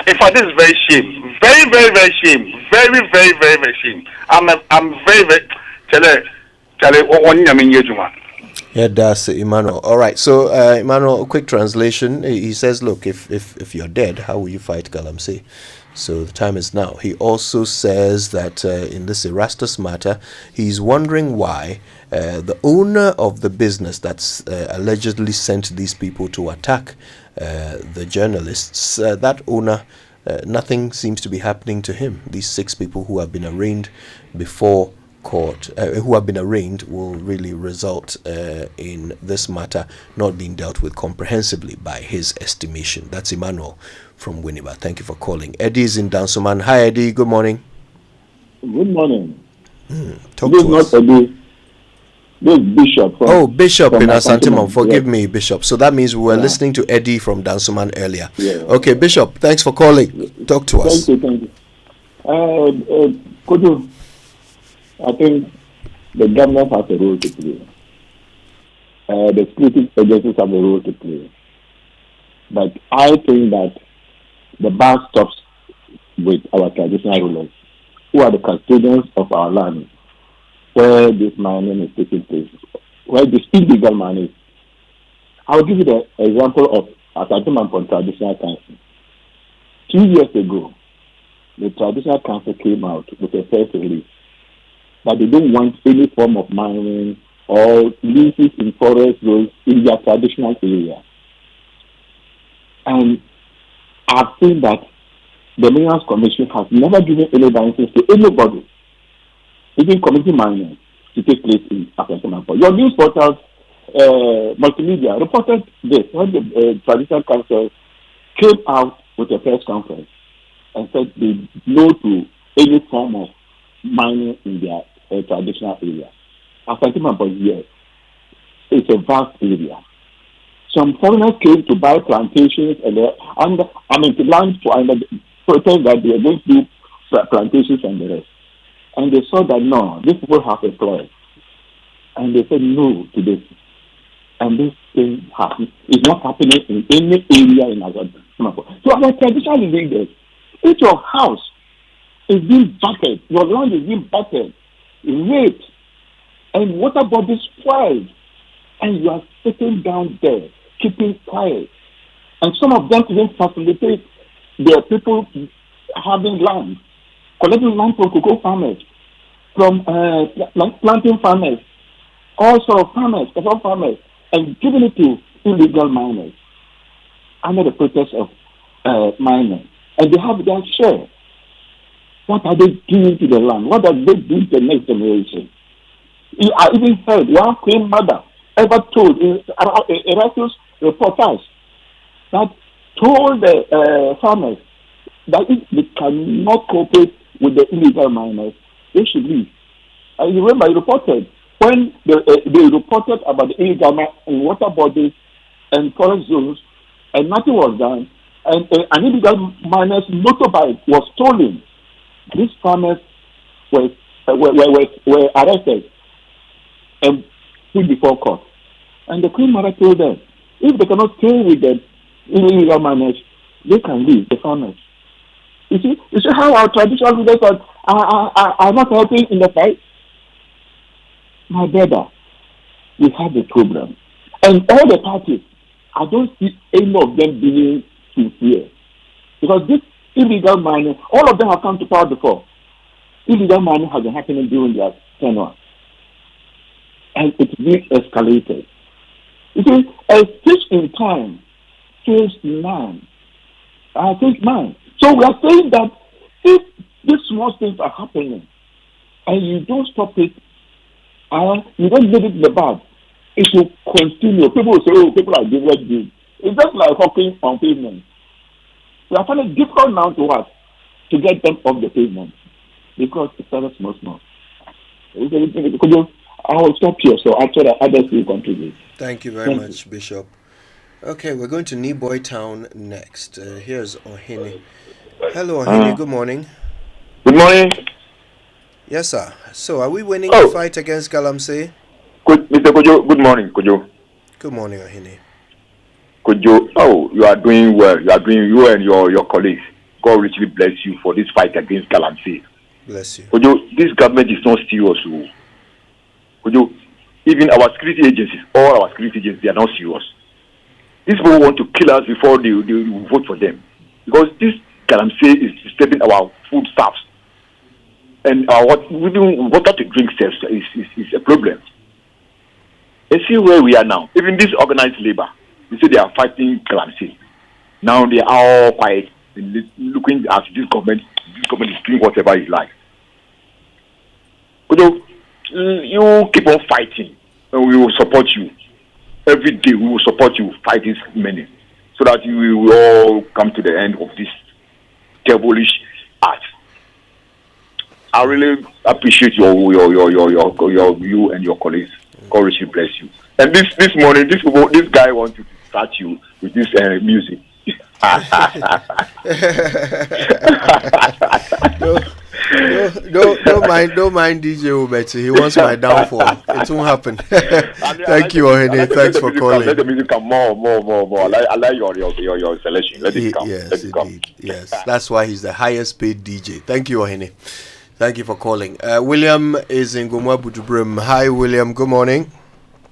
in fact, this is very shame. Very, very, very shame. Very, very, very, very shame. I'm very, very. Yeah, that's Emmanuel. All right, so Emmanuel, a quick translation. He says, look, if you're dead, how will you fight Galamsey? So the time is now. He also says that in this Erastus matter, he's wondering why the owner of the business that's allegedly sent these people to attack the journalists, that owner, nothing seems to be happening to him. These 6 people who have been arraigned before court, who have been arraigned, will really result in this matter not being dealt with comprehensively by his estimation. That's Emmanuel from Winneba. Thank you for calling. Eddie is in Dansoman. Hi, Eddie. Good morning. Good morning. Talk to us. Eddie. This Bishop. Bishop in Asanteman. Forgive me, Bishop. So that means we were listening to Eddie from Dansoman earlier. Yeah. Okay, Bishop. Thanks for calling. Talk to us. Thank you. Could you? I think the government has a role to play. The security agencies have a role to play. But I think that the bar stops with our traditional rulers, who are the custodians of our land, where this mining is taking place, where this illegal mining is. I'll give you the example of Asanteman Traditional Council. 2 years ago, the Traditional Council came out with a press release that they don't want any form of mining or leases in forest roads in their traditional area. And I've seen that the Minerals Commission has never given any license to anybody, even community mining, to take place in Asanteman. Your news portals, multimedia, reported this when the Traditional Council came out with a press conference and said they no to any form of mining in their traditional area. Asanteman, yes, it's a vast area. Some foreigners came to buy plantations and to land to pretend that they are going to do plantations and the rest. And they saw that no, these people have a plan. And they said no to this. And this thing is not happening in any area in Asanteman. So our traditional leaders, if your house is being battered, your land is being battered, raped, and water bodies spoiled, and you are sitting down there, keeping quiet. And some of them even facilitate their people having land, collecting land from cocoa farmers, from planting farmers, all sorts of farmers, cocoa farmers, and giving it to illegal miners under the pretext of mining. And they have their share. What are they doing to the land? What are they doing to the next generation? I even heard one queen mother ever told in Erasmus reportage that told the farmers that if they cannot cooperate with the illegal miners, they should leave. And you remember, he reported when they reported about the illegal miners in water bodies and forest zones, and nothing was done, and an illegal miner's motorbike was stolen. These farmers were arrested and put before court. And the Queen Mother told them, if they cannot stay with the illegal miners, they can leave, the farmers. You see how our traditional leaders are not helping in the fight? My brother, we have a problem. And all the parties, I don't see any of them being sincere. Because this illegal mining, all of them have come to power before. Illegal mining has been happening during their tenure. And it's been escalated. You see, a stitch in time kills nine. So we are saying that if these small things are happening and you don't stop it, you don't leave it in the bag, it will continue. People will say, oh, people are doing what they do. It's just like walking on pavement. We are finding it difficult now to get them off the pavement because it's very small. I will stop here, so after that, others will contribute. Thank you very much, Bishop. Okay, we're going to Niboy Town next. Here's Ohene. Hello, Ohene. Good morning. Good morning. Yes, sir. So, are we winning the fight against Galamsey? Good, Mr. Kojo. Good morning, Kojo. Good morning, Ohene. Kojo, you are doing well. You and your colleagues. God richly bless you for this fight against Galamsey. Bless you. Kojo, this government is not serious. Kojo, even our security agencies, all our security agencies, they are not serious. These people want to kill us before they vote for them. Because this Galamsey is disturbing our food stuffs. And even water to drink is a problem. You see where we are now. Even this organized labor, you see they are fighting Galamsey. Now they are all quiet, looking at this government. This government is doing whatever it likes. You keep on fighting, and we will support you. Every day we will support you, fight this many, so that we will all come to the end of this devilish art. I really appreciate you and your colleagues. God richly bless you. And this morning, this guy wants to start you with this music. Don't mind DJ Ubeti. He wants my downfall. It won't happen. Thank you, Ohene. Thanks for calling. Let the music come more. I like your selection. Let it come. Yes, let it come. Yes, that's why he's the highest paid DJ. Thank you, Ohene. Thank you for calling. William is in Gomwa Bujubrim. Hi, William. Good morning.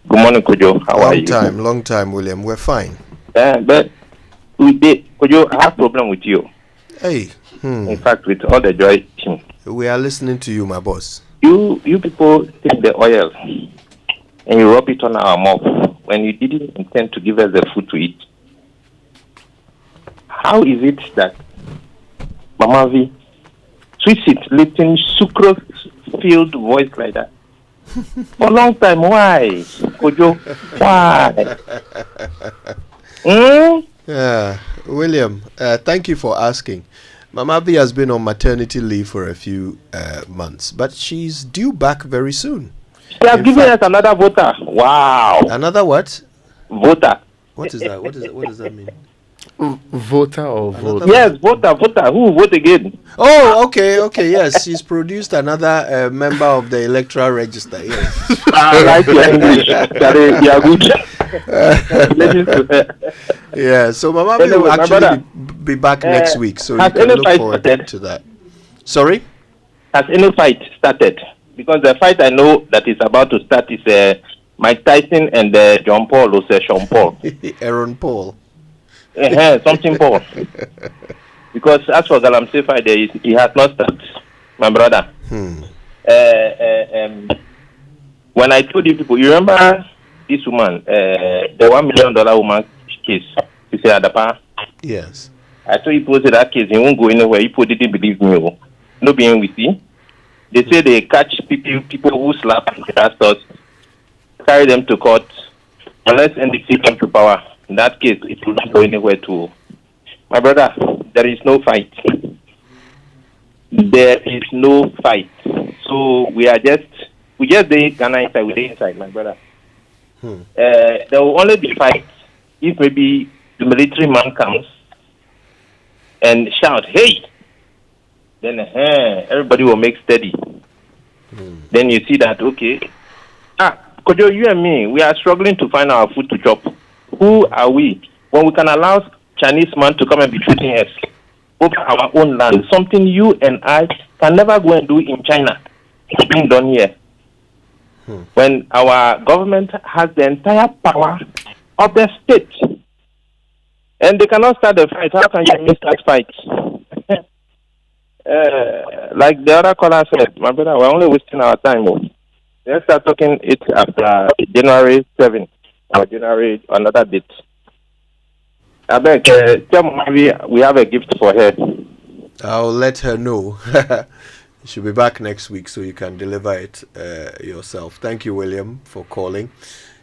Good morning, Kojo. How are you? Long time, William. We're fine. But Kojo, I have a problem with you. Hey. In fact, with all the joy team. We are listening to you, my boss. You people take the oil and you rub it on our mouth when you didn't intend to give us the food to eat. How is it that Mama V switch it, lifting sucrose-filled voice like that? For a long time, why? Kojo, why? Yeah, William, thank you for asking. Mama V has been on maternity leave for a few months, but she's due back very soon. She has given us another voter. Wow. Another what? Voter. What is that? What does that mean? Voter or vote? Yes, voter. Who vote again? Oh, okay. Yes, she's produced another member of the electoral register. Yes. I like your English. You are good. Yeah. So Mama will actually be back next week. So you can look forward to that. Sorry? Has any fight started? Because the fight I know that is about to start is Mike Tyson and John Paul or Sean Paul. Aaron Paul. Something Paul. Because as for Galamsey fight, he has not started, my brother. When I told you people, you remember this woman, the $1 million woman case? You say Adapa? Yes. I told you people say that case, he won't go anywhere. People didn't believe me. No being with you. They say they catch people who slap pastors, carry them to court, unless NDC come to power. In that case, it will not go anywhere too. My brother, there is no fight. There is no fight. So we just Ghana inside, we inside, my brother. There will only be fight if maybe the military man comes and shout, hey! Then everybody will make steady. Then you see that, okay. Kojo, you and me, we are struggling to find our food to chop. Who are we when we can allow Chinese man to come and be treating us over our own land? Something you and I can never go and do in China. It's being done here. When our government has the entire power of the state and they cannot start the fight, how can you start fight? Like the other caller said, my brother, we're only wasting our time. Oh. Let's start talking it after January 7th or January another date. I beg, tell Mommy we have a gift for her. I'll let her know. She'll be back next week, so you can deliver it yourself. Thank you, William, for calling.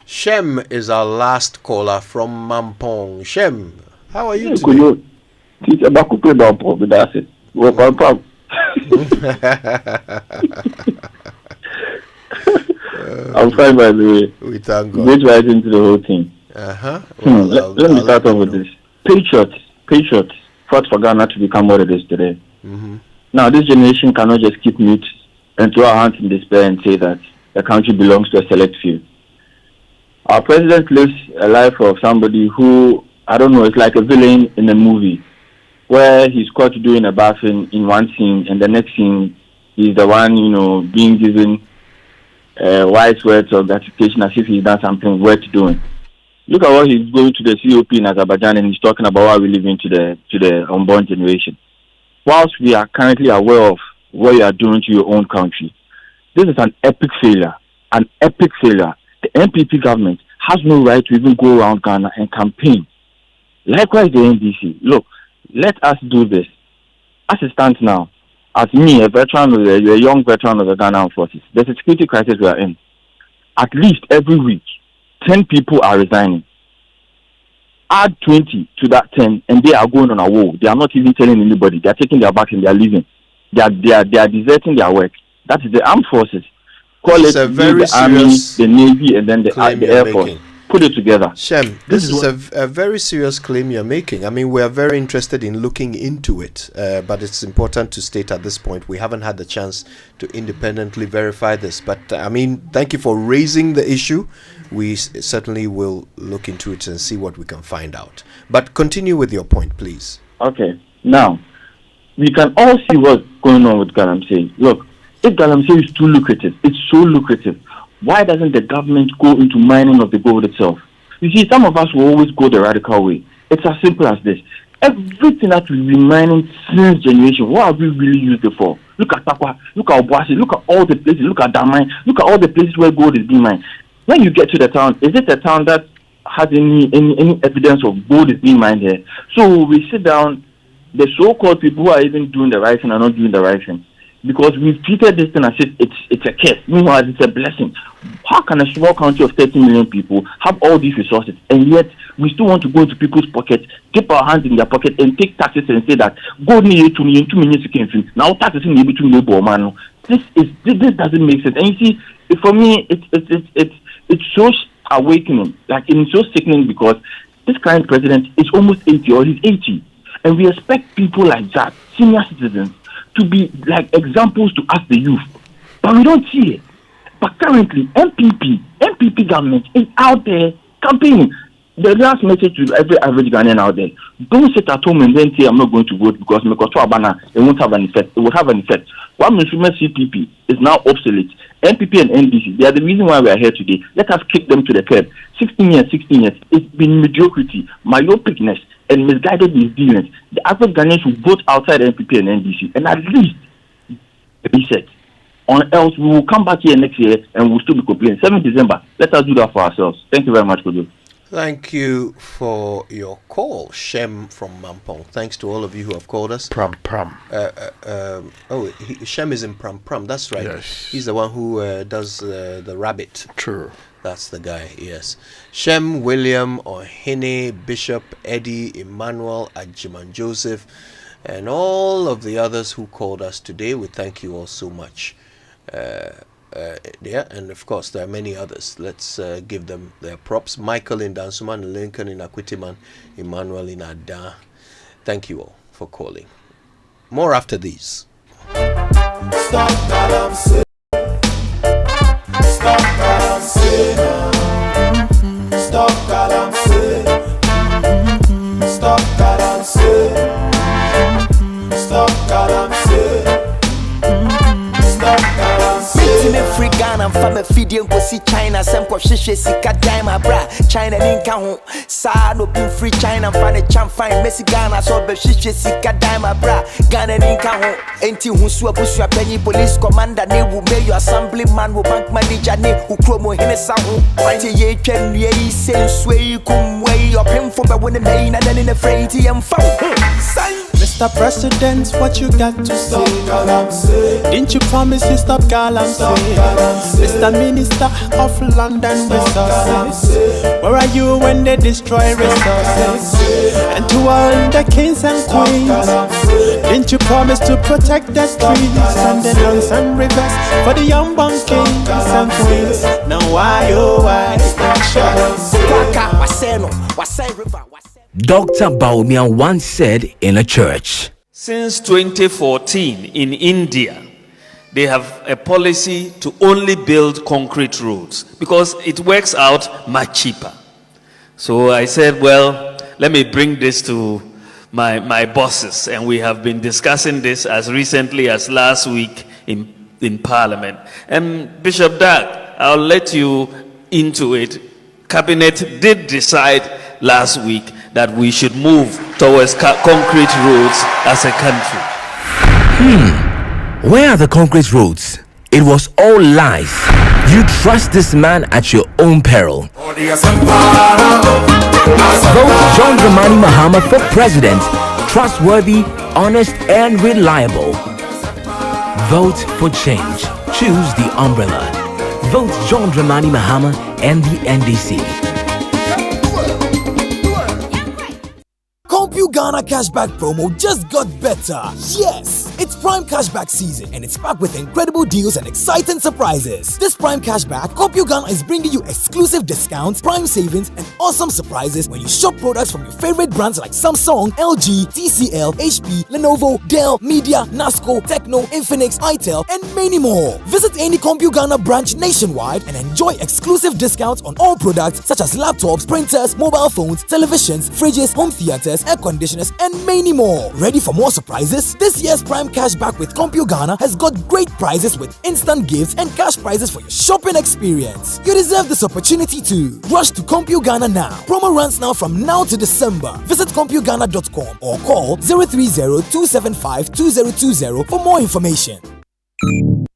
Shem is our last caller from Mampong. Shem, how are you today? I'm fine, by the way. We thank God. Get right into the whole thing. Well, let me start off with this. Patriots fought for Ghana to become what it is today. Now, this generation cannot just keep mute and throw our hands in despair and say that the country belongs to a select few. Our president lives a life of somebody who, I don't know, it's like a villain in a movie where he's caught doing a bathing in one scene and the next scene he's the one, being given wise words of gratification as if he's done something worth doing. Look at what he's going to the COP in Azerbaijan and he's talking about what we live in to the unborn generation. Whilst we are currently aware of what you are doing to your own country, this is an epic failure. The NPP government has no right to even go around Ghana and campaign. Likewise, the NDC. Look, let us do this. As it stands now, as me, a young veteran of the Ghana Armed Forces, there's a security crisis we are in. At least every week, 10 people are resigning. Add 20 to that 10, and they are going on a war. They are not even telling anybody. They are taking their back and they are leaving. They are deserting their work. That is the armed forces. Call it the army, the navy, and then the air force. Put it together. Shem, this is a very serious claim you're making. I mean, we are very interested in looking into it, but it's important to state at this point we haven't had the chance to independently verify this. But I mean, thank you for raising the issue. We certainly will look into it and see what we can find out. But continue with your point, please. Okay. Now, we can all see what's going on with Galamsey. Look, if Galamsey is too lucrative, it's so lucrative, why doesn't the government go into mining of the gold itself? You see, some of us will always go the radical way. It's as simple as this. Everything that we've been mining since generation, what have we really used it for? Look at Takwa, look at Obuasi, look at all the places, look at Damai, look at all the places where gold is being mined. When you get to the town, is it a town that has any evidence of gold is being mined here? So we sit down, the so-called people who are even doing the right thing are not doing the right thing. Because we've treated this thing as if it's a curse. Meanwhile, it's a blessing. How can a small country of 30 million people have all these resources, and yet we still want to go into people's pockets, dip our hands in their pocket, and take taxes and say that gold need to me 2 million to now taxes in between labor man. This doesn't make sense. And you see, for me, it's so awakening, like it's so sickening because this current president is almost 80 or he's 80, and we expect people like that, senior citizens, to be like examples to us, the youth, but we don't see it. But currently, NPP government is out there campaigning. The last message to every average Ghanaian out there: don't sit at home and then say I'm not going to vote because it won't have an effect. It will have an effect. One instrument CPP is now obsolete. NPP and NDC, they are the reason why we are here today. Let us kick them to the curb. 16 years. It's been mediocrity, myopicness, and misguided dealings. The average Ghanaian should vote outside NPP and NDC and at least reset. Or else we will come back here next year and we'll still be complaining. 7th December, let us do that for ourselves. Thank you very much, Kojo. Thank you for your call, Shem from Mampong. Thanks to all of you who have called us. Pram. Shem is in Pram. That's right. Yes. He's the one who does the rabbit. True. That's the guy, yes. Shem, William, Ohene, Bishop, Eddie, Emmanuel, Ajiman Joseph, and all of the others who called us today. We thank you all so much. And of course there are many others. Let's give them their props. Michael in Dansuman, Lincoln in Akwitiman, Emmanuel in Ada. Thank you all for calling. More after these. Stop Galamsey. Stop Galamsey. Stop Galamsey. Stop Galamsey. Stop Galamsey. Stop Galamsey. Free Ghana, I'm from a video, go see China. China, some Koshisha Sika Dima Bra, China Ninka, Sa no be free China, find a champ fine, Messi Ghana, so Beshisha Sika Dima Bra, Ghana Ninka, Enti Husua Busua Penny Police Commander, ne will make your assemblyman, will bank manager, ne who chromo in a sound, 20 year can ye say sway, come way up him for the winning main and then in a freighty and found. Mr. President, what you got to say? Didn't you promise you stop Galamsey? Mr. Minister of London Resources, where are you when they destroy resources? And to all the kings and queens, didn't you promise to protect the streets and the lands and rivers for the young-born kings and queens? Now why, oh why? Dr. Baumia once said in a church, since 2014 in India, they have a policy to only build concrete roads because it works out much cheaper. So I said, well, let me bring this to my bosses, and we have been discussing this as recently as last week in Parliament. And Bishop Dag, I'll let you into it. Cabinet did decide last week that we should move towards concrete roads as a country. Where are the concrete roads? It was all lies. You trust this man at your own peril. Vote John Dramani Mahama for president. Trustworthy, honest, and reliable. Vote for change. Choose the umbrella. Vote John Dramani Mahama and the NDC. Ghana cashback promo just got better. Yes, it's Prime Cashback season and it's packed with incredible deals and exciting surprises. This Prime Cashback, Ghana is bringing you exclusive discounts, prime savings, and awesome surprises when you shop products from your favorite brands like Samsung, LG, TCL, HP, Lenovo, Dell, Media, Nasco, Tecno, Infinix, itel, and many more. Visit any Ghana branch nationwide and enjoy exclusive discounts on all products such as laptops, printers, mobile phones, televisions, fridges, home theaters, air conditioners, and many more. Ready for more surprises? This year's Prime Cashback with Ghana has got great prizes with instant gifts and cash prizes for your shopping experience. You deserve this opportunity too. Rush to Ghana now. Promo runs now from now to December. Visit CompuGhana.com or call 030-275-2020 for more information.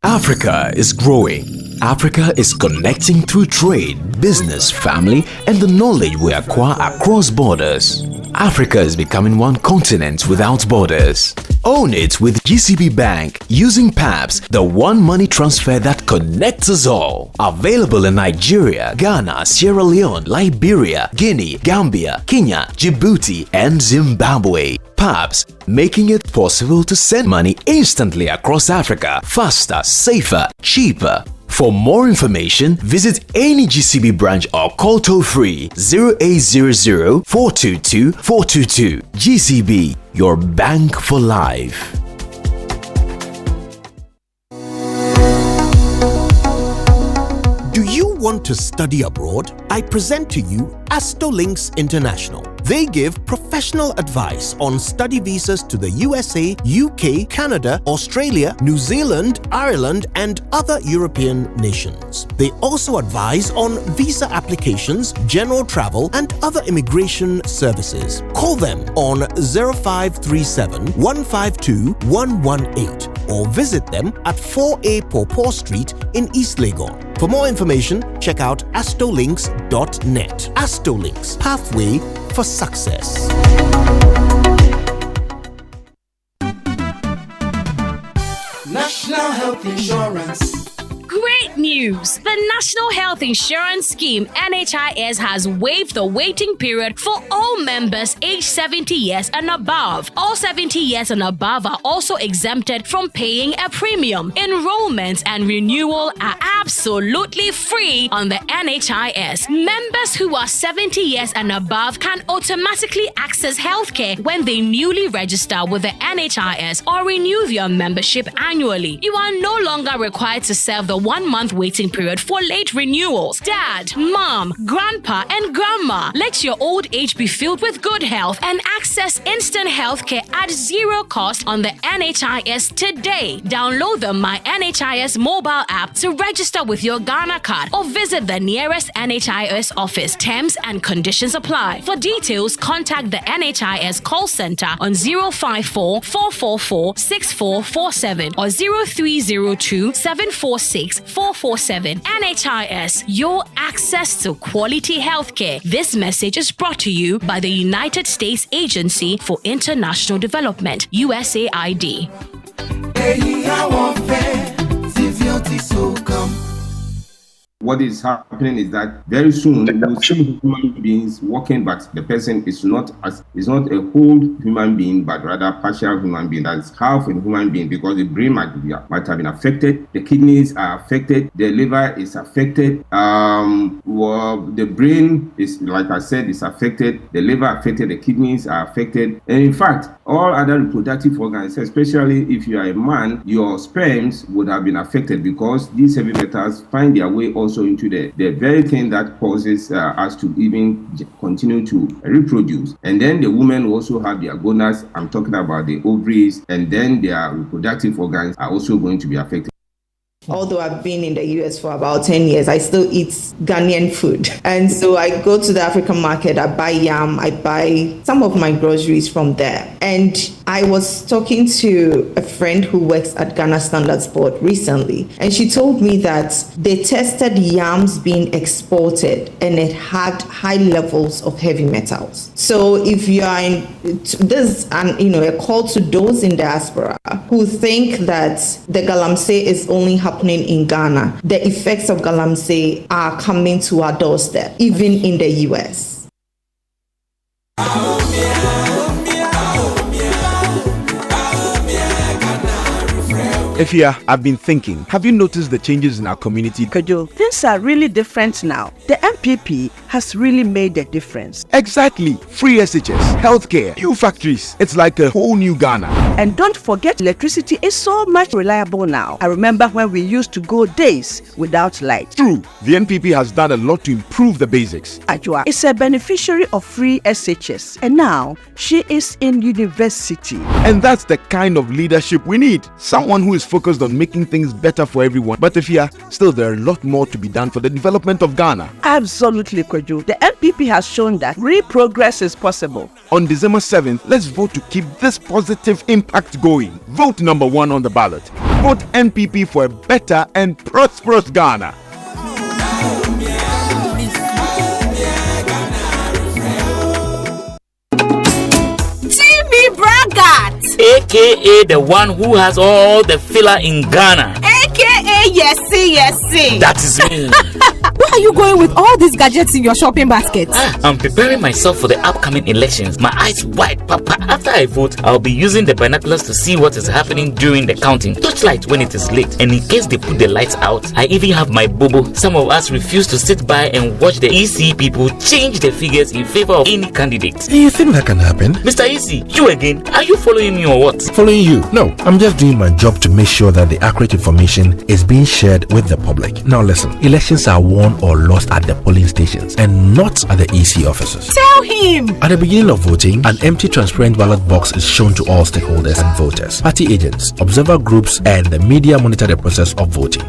Africa is growing. Africa is connecting through trade, business, family, and the knowledge we acquire across borders. Africa is becoming one continent without borders. Own it with GCB Bank using PAPS, the one money transfer that connects us all. Available in Nigeria, Ghana, Sierra Leone, Liberia, Guinea, Gambia, Kenya, Djibouti, and Zimbabwe. PAPS, making it possible to send money instantly across Africa, faster, safer, cheaper. For more information, visit any GCB branch or call toll-free 0800 422 422. GCB, your bank for life. Do you want to study abroad? I present to you Astolinks International. They give professional advice on study visas to the USA, UK, Canada, Australia, New Zealand, Ireland, and other European nations. They also advise on visa applications, general travel, and other immigration services. Call them on 0537 152 118 or visit them at 4A Pawpaw Street in East Legon. For more information, check out astolinks.net. Astolinks, pathway for success. National Health Insurance. Great news! The National Health Insurance Scheme (NHIS) has waived the waiting period for all members aged 70 years and above. All 70 years and above are also exempted from paying a premium. Enrollment and renewal are absolutely free on the NHIS. Members who are 70 years and above can automatically access healthcare when they newly register with the NHIS or renew their membership annually. You are no longer required to serve the 1 month waiting period for late renewals. Dad, mom, grandpa, and grandma, let your old age be filled with good health and access instant healthcare at zero cost on the NHIS today. Download the My NHIS mobile app to register with your Ghana card or visit the nearest NHIS office. Terms and conditions apply. For details, contact the NHIS call center on 054 444 6447 or 0302 746 447. NHIS, your access to quality healthcare. This message is brought to you by the United States Agency for International Development, USAID. What is happening is that very soon we will see human beings walking, but the person is not a whole human being, but rather partial human being. That is half a human being, because the brain might have been affected, the kidneys are affected, the liver is affected, the brain is, like I said, is affected, the liver affected, the kidneys are affected, and in fact, all other reproductive organs, especially if you are a man, your sperms would have been affected, because these heavy metals find their way also into the very thing that causes us to even continue to reproduce. And then the women also have their gonads, I'm talking about the ovaries, and then their reproductive organs are also going to be affected. Although I've been in the US for about 10 years, I still eat Ghanaian food. And so I go to the African market, I buy yam, I buy some of my groceries from there. And I was talking to a friend who works at Ghana Standards Board recently, and she told me that they tested yams being exported and it had high levels of heavy metals. So if you are in this, and a call to those in diaspora who think that the Galamsey is only happening in Ghana, the effects of Galamsey are coming to our doorstep, even in the US. Efia, I've been thinking, have you noticed the changes in our community? Kojo, things are really different now. The MPP has really made a difference. Exactly. Free SHS, healthcare, new factories. It's like a whole new Ghana. And don't forget, electricity is so much reliable now. I remember when we used to go days without light. True. The NPP has done a lot to improve the basics. Ajua is a beneficiary of free SHS, and now she is in university. And that's the kind of leadership we need. Someone who is focused on making things better for everyone. But still there are a lot more to be done for the development of Ghana. Absolutely, Kojo. The NPP has shown that real progress is possible. On December 7th, let's vote to keep this positive impact going. Vote number 1 on the ballot. Vote NPP for a better and prosperous Ghana. AKA the one who has all the filler in Ghana. AKA Yesi. That is me. Where are you going with all these gadgets in your shopping basket? I'm preparing myself for the upcoming elections. My eyes wide, Papa. After I vote, I'll be using the binoculars to see what is happening during the counting. Touchlight when it is late. And in case they put the lights out, I even have my bobo. Some of us refuse to sit by and watch the EC people change the figures in favor of any candidate. You think that can happen? Mr. EC, you again? Are you following me or what? Following you? No, I'm just doing my job to make sure that the accurate information is being shared with the public. Now listen, elections are won or lost at the polling stations and not at the EC offices. Tell him! At the beginning of voting, an empty transparent ballot box is shown to all stakeholders and voters. Party agents, observer groups, and the media monitor the process of voting.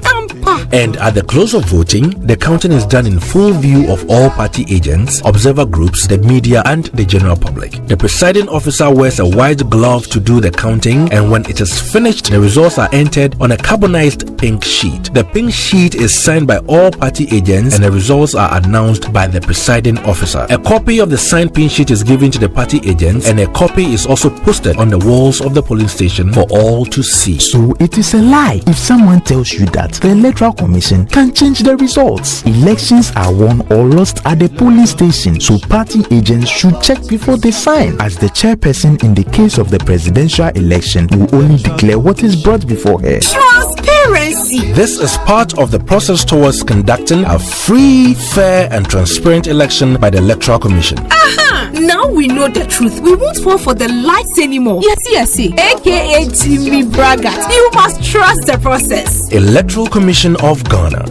And at the close of voting, the counting is done in full view of all party agents, observer groups, the media, and the general public. The presiding officer wears a white glove to do the counting, and when it is finished, the results are entered on a carbonized pink sheet. The pink sheet is signed by all party agents, and the results are announced by the presiding officer. A copy of the signed pink sheet is given to the party agents, and a copy is also posted on the walls of the polling station for all to see. So it is a lie if someone tells you that the Electoral Commission can change the results. Elections are won or lost at the polling station, so party agents should check before they sign. As the chairperson in the case of the presidential election will only declare what is brought before her. Transparency! This is part of the process towards conducting a free, fair, and transparent election by the Electoral Commission. Aha! Now we know the truth. We won't fall for the lights anymore. Yes. AKA Jimmy Braggart. You must trust the process. Electoral Commission of Ghana.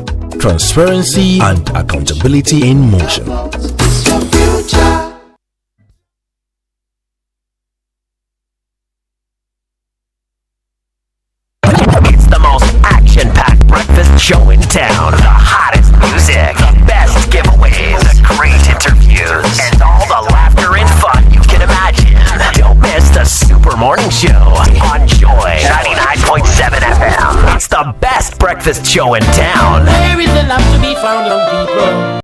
transparency, and accountability in motion. It's the most action-packed breakfast show in town. The hottest music, the best giveaways, the great interviews, and all the laughter and fun you can imagine. Don't miss the Super Morning Show on Joy 99.7 FM. It's the best breakfast show in town. Where is the love to be found, young people?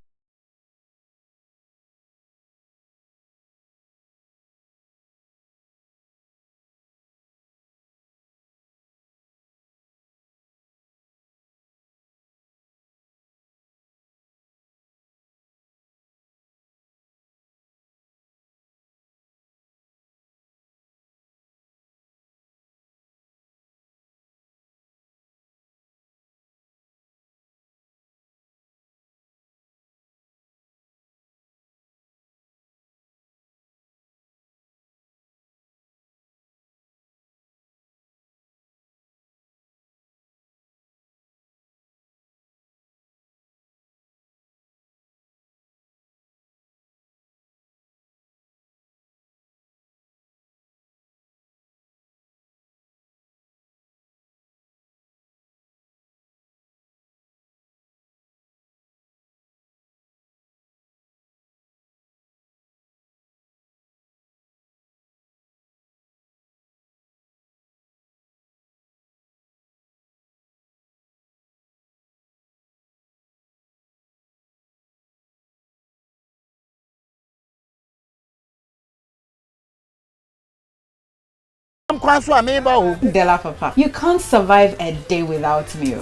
Della Papa, you can't survive a day without me.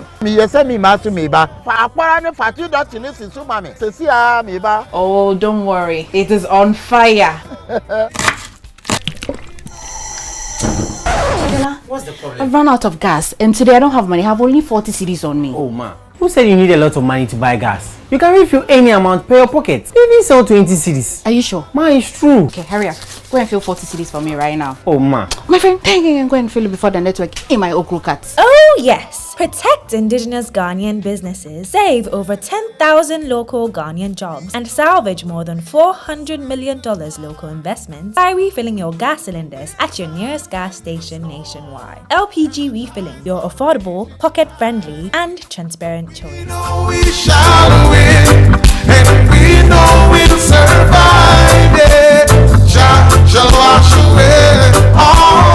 Oh, don't worry, it is on fire. Della, what's the problem? I've run out of gas, and today I don't have money. I have only 40 cedis on me. Oh, ma. Who said you need a lot of money to buy gas? You can refill any amount per your pocket. Even sell 20 cedis. Are you sure? Ma, it's true. Okay, hurry up. Go and fill 40 cedis for me right now. Oh, ma. My friend, go and fill it before the network in my Okru cut. Oh, yes. Protect indigenous Ghanaian businesses, save over 10,000 local Ghanaian jobs, and salvage more than $400 million local investments by refilling your gas cylinders at your nearest gas station nationwide. LPG Refilling, your affordable, pocket-friendly, and transparent choice. We shall win, and we know we'll survive it. Shall wash away all.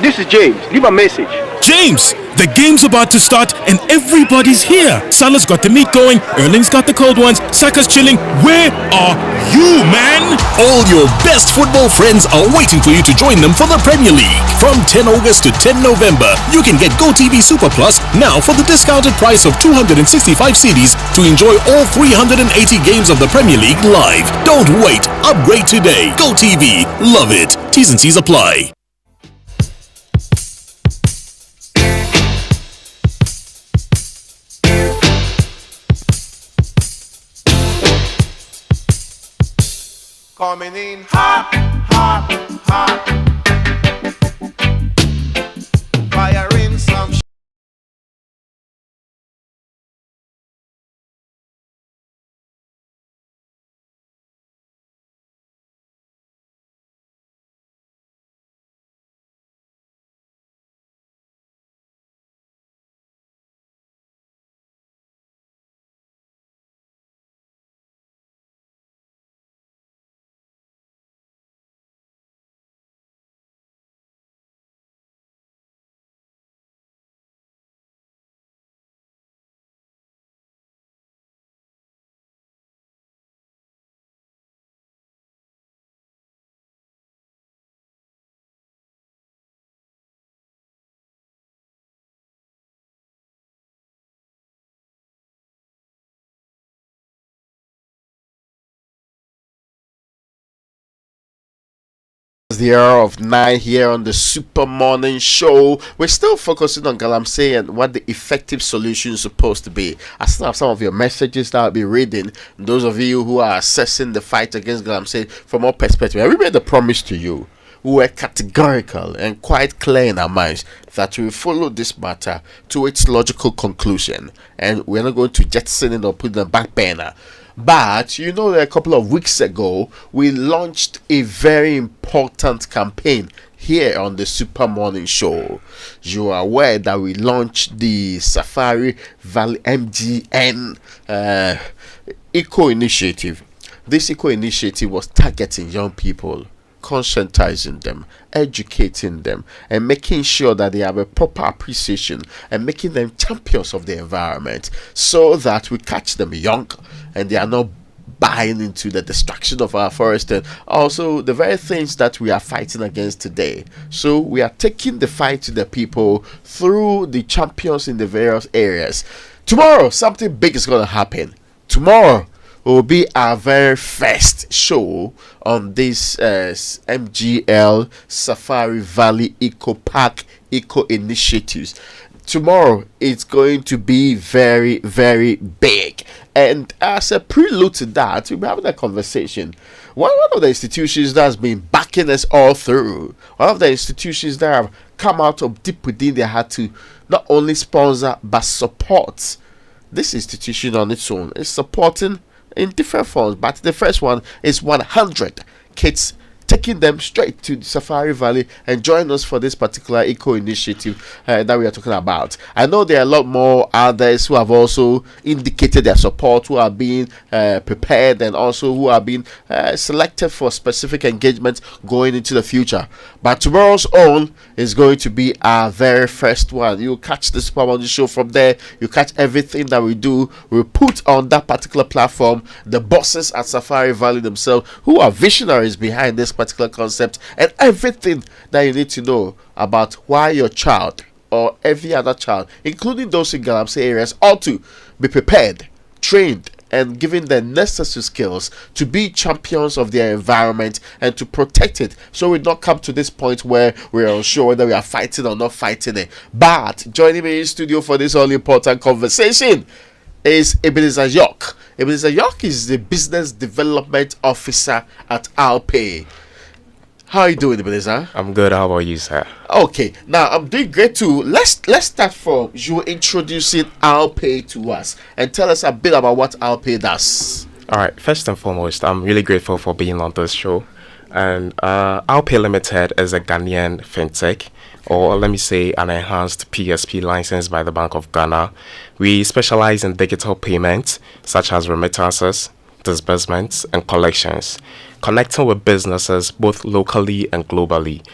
This is James. Leave a message. James, the game's about to start and everybody's here. Salah's got the meat going, Erling's got the cold ones, Saka's chilling. Where are you, man? All your best football friends are waiting for you to join them for the Premier League. From 10 August to 10 November, you can get GoTV Super Plus now for the discounted price of 265 CDs to enjoy all 380 games of the Premier League live. Don't wait. Upgrade today. GoTV. Love it. T's and C's apply. Coming in hot, hot, hot. Firing some The hour of 9 here on the Super Morning Show. We're still focusing on Galamsey and what the effective solution is supposed to be. I still have some of your messages that I'll be reading. Those of you who are assessing the fight against Galamsey from our perspective, we made a promise to you. we were categorical and quite clear in our minds that we follow this matter to its logical conclusion, and we're not going to jettison it or put it on the back burner. But you know, a couple of weeks ago, we launched a very important campaign here on the Super Morning Show. You are aware that we launched the Safari Valley MGN Eco Initiative. This Eco Initiative was targeting young people, conscientizing them, educating them, and making sure that they have a proper appreciation and making them champions of the environment, so that we catch them young and they are not buying into the destruction of our forest and also the very things that we are fighting against today. So we are taking the fight to the people through the champions in the various areas. Tomorrow, something big is going to happen. Tomorrow will be our very first show on this MGL Safari Valley Eco Park Eco Initiatives. Tomorrow it's going to be very, very big, and as a prelude to that, we'll be having a conversation. One of the institutions that's been backing us all through, one of the institutions that have come out of deep within their heart to not only sponsor but support this institution on its own, is supporting in different forms. But the first one is 100 kids, taking them straight to the Safari Valley and join us for this particular eco initiative that we are talking about. I know there are a lot more others who have also indicated their support, who are being prepared, and also who are being selected for specific engagements going into the future. But tomorrow's own is going to be our very first one. You'll catch the Super Morning Show from there. You catch everything that we do. We put on that particular platform the bosses at Safari Valley themselves, who are visionaries behind this particular concept, and everything that you need to know about why your child or every other child, including those in Galamsey areas, ought to be prepared, trained, and given the necessary skills to be champions of their environment and to protect it, so we not come to this point where we're unsure whether we are fighting or not fighting it. But joining me in studio for this all important conversation is Ebenezer York. Ebenezer York is the business development officer at Alpay. How are you doing, Ebenezer? I'm good. How about you, sir? Okay, now I'm doing great too. Let's start from you introducing Alpay to us and tell us a bit about what Alpay does. All right. First and foremost, I'm really grateful for being on this show. And Alpay Limited is a Ghanaian fintech, or let me say an enhanced PSP license by the Bank of Ghana. We specialize in digital payments such as remittances, disbursements, and collections, connecting with businesses both locally and globally.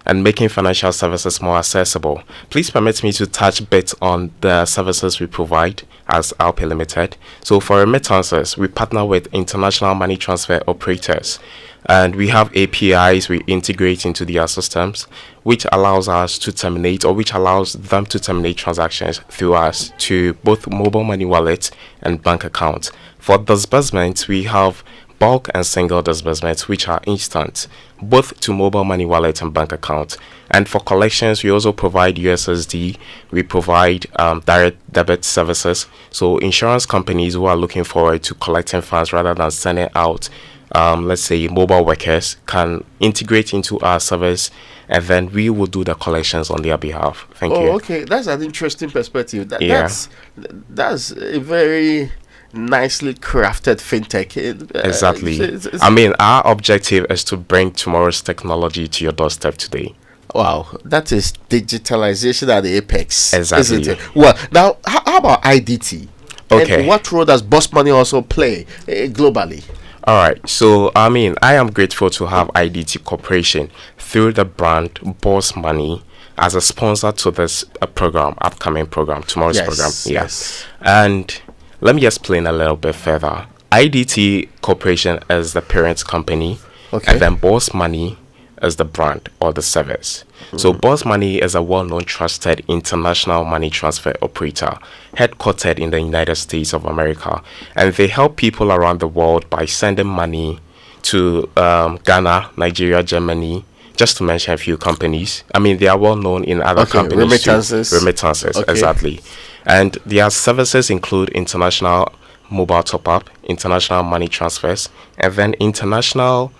And making financial services more accessible. Please permit me to touch a bit on the services we provide as Alpay Limited. So for remittances, we partner with international money transfer operators, and we have APIs we integrate into their systems, which allows us to terminate, or which allows them to terminate transactions through us to both mobile money wallets and bank accounts. For disbursements, we have bulk and single disbursements, which are instant, both to mobile money wallet and bank account. And for collections, we also provide USSD. We provide direct debit services. So insurance companies who are looking forward to collecting funds rather than sending out, let's say, mobile workers, can integrate into our service, and then we will do the collections on their behalf. Thank you. Okay, that's an interesting perspective. That's a very nicely crafted fintech. Exactly. Our objective is to bring tomorrow's technology to your doorstep today. Wow, that is digitalization at the apex. Exactly. Isn't it? Well, now, how about IDT? Okay. And what role does Boss Money also play globally? All right. So, I am grateful to have IDT Corporation through the brand Boss Money as a sponsor to this upcoming program, tomorrow's program. Yes. And let me explain a little bit further. IDT Corporation is the parent company, and then Boss Money is the brand or the service. So Boss Money is a well-known, trusted international money transfer operator headquartered in the United States of America, and they help people around the world by sending money to Ghana, Nigeria, Germany, just to mention a few companies. They are well known in other companies. Remittances, exactly. And their services include international mobile top-up, international money transfers, and then international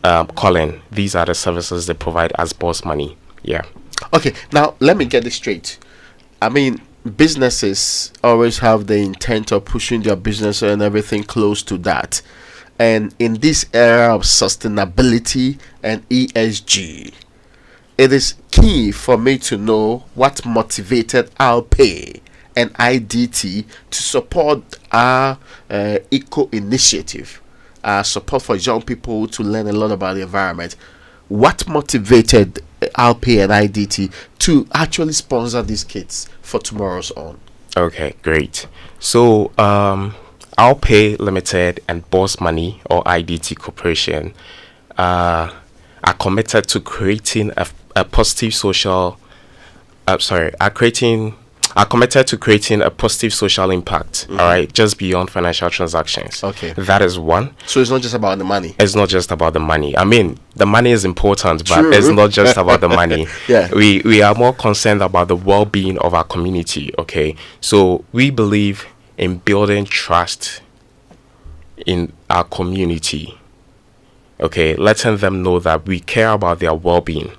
Colin, these are the services they provide as boss money. Yeah. Okay, now let me get this straight. I mean, businesses always have the intent of pushing their business and everything close to that. And in this era of sustainability and ESG, it is key for me to know what motivated Alpay and IDT to support our eco initiative, support for young people to learn a lot about the environment. What motivated Alpay and IDT to actually sponsor these kids for tomorrow's own? Okay, great. So, Alpay Limited and Boss Money or IDT Corporation are committed to creating a positive social. Are committed to creating a positive social impact. All right, just beyond financial transactions. Okay, that is one. So it's not just about the money. It's not just about the money. I mean, the money is important, but True. it's not just about the money. Yeah, we are more concerned about the well-being of our community. Okay, so we believe in building trust in our community. Okay, letting them know that we care about their well-being,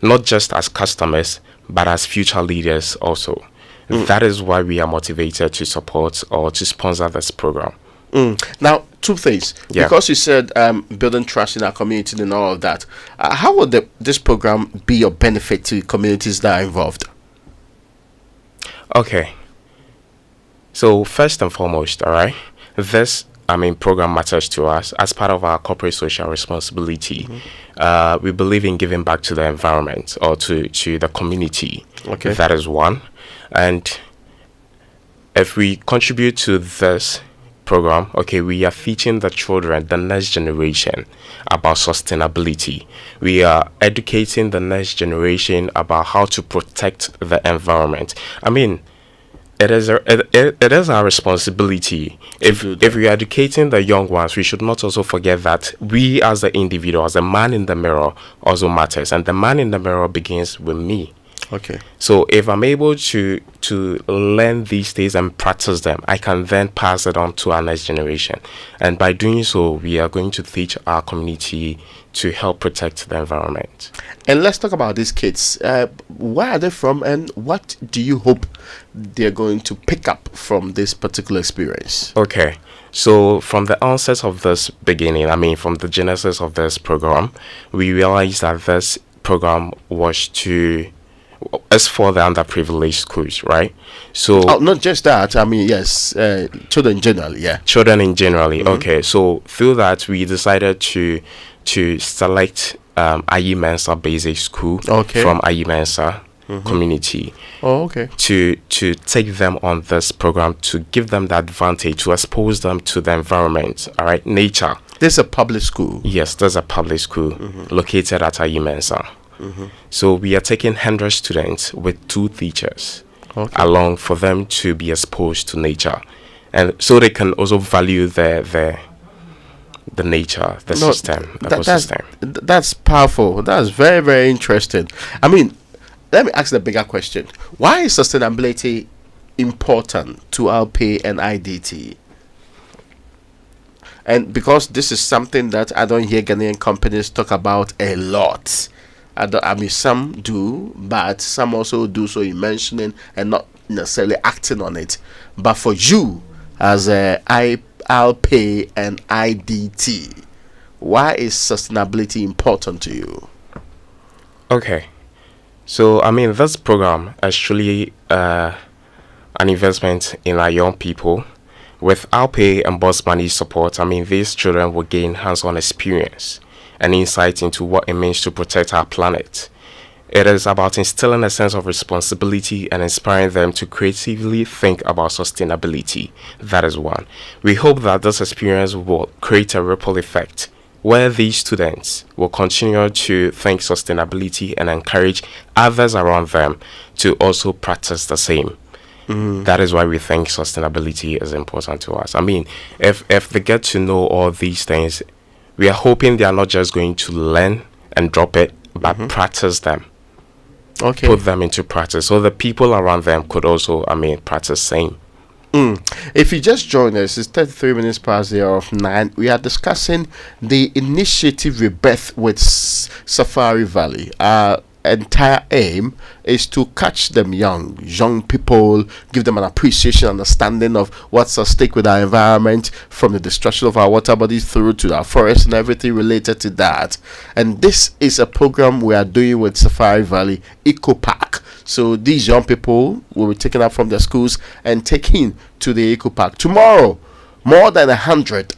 not just as customers, but as future leaders also. That is why we are motivated to support or to sponsor this program. Now, two things. Yeah. Because you said building trust in our community and all of that, how would this program be of benefit to communities that are involved? Okay. So first and foremost, all right, this program matters to us as part of our corporate social responsibility. We believe in giving back to the environment or to the community. Okay. That is one. And if we contribute to this program, okay, we are teaching the children, the next generation, about sustainability. We are educating the next generation about how to protect the environment. I mean, it is our responsibility. If we are educating the young ones, we should not also forget that we as the individual, as the man in the mirror, also matters, and the man in the mirror begins with me. Okay. So if I'm able to learn these things and practice them, I can then pass it on to our next generation. And by doing so, we are going to teach our community to help protect the environment. And let's talk about these kids. Where are they from, and what do you hope they're going to pick up from this particular experience? Okay. So from the onset of this beginning, from the genesis of this program, we realized that this program was as for the underprivileged schools, right? So not just that. Yes, children generally. Yeah, children in generally. Okay. So through that, we decided to select Ayi Mensa Basic School from Ayi Mensa community. Oh, okay. To take them on this program, to give them the advantage, to expose them to the environment. All right, nature. This is a public school. Yes, there's a public school located at Ayi Mensa. So we are taking 100 students with 2 teachers along for them to be exposed to nature, and so they can also value the nature, the system, the ecosystem. That's powerful. That's very, very interesting. Let me ask the bigger question: why is sustainability important to Alpay and IDT? And because this is something that I don't hear Ghanaian companies talk about a lot. Some do, but some also do so in mentioning and not necessarily acting on it. But for you, as Alpay and IDT, why is sustainability important to you? Okay. So, this program is truly an investment in our young people. With Alpay and Boss Money support, these children will gain hands-on experience and insight into what it means to protect our planet. It is about instilling a sense of responsibility and inspiring them to creatively think about sustainability. That is one. We hope that this experience will create a ripple effect where these students will continue to think sustainability and encourage others around them to also practice the same. That is why we think sustainability is important to us. If they get to know all these things, we are hoping they are not just going to learn and drop it, but practice them. Okay. Put them into practice so the people around them could also, practice same. If you just joined us, it's 33 minutes past the hour of 9. We are discussing the initiative Rebirth with Safari Valley. Our entire aim is to catch them young people, give them an appreciation, understanding of what's at stake with our environment, from the destruction of our water bodies through to our forests and everything related to that. And this is a program we are doing with Safari Valley Eco Park. So these young people will be taken up from their schools and taken to the Eco Park. Tomorrow, more than 100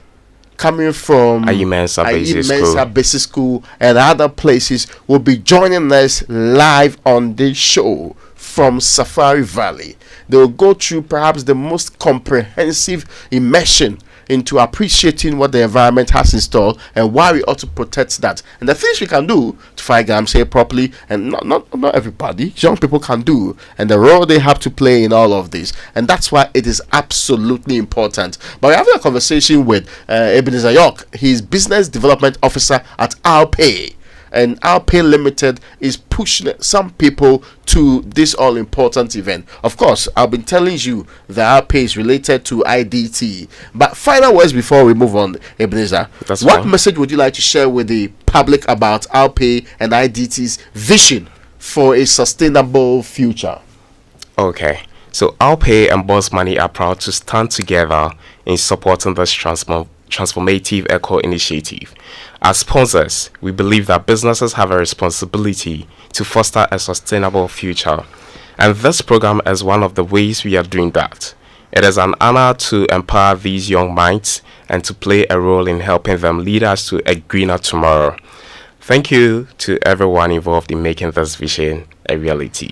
coming from Mensa Basic School and other places will be joining us live on this show from Safari Valley. They will go through perhaps the most comprehensive immersion into appreciating what the environment has in store and why we ought to protect that, and the things we can do to fight Galamsey properly, and not everybody, young people can do, and the role they have to play in all of this. And that's why it is absolutely important. But we're having a conversation with Ebenezer York. He's business development officer at Alpay. And Alpay Limited is pushing some people to this all-important event. Of course, I've been telling you that Alpay is related to IDT. But final words before we move on, Ebenezer. What message would you like to share with the public about Alpay and IDT's vision for a sustainable future? Okay. So Alpay and Boss Money are proud to stand together in supporting this transformative eco initiative. As sponsors, we believe that businesses have a responsibility to foster a sustainable future, and this program is one of the ways we are doing that. It is an honor to empower these young minds and to play a role in helping them lead us to a greener tomorrow. Thank you to everyone involved in making this vision a reality.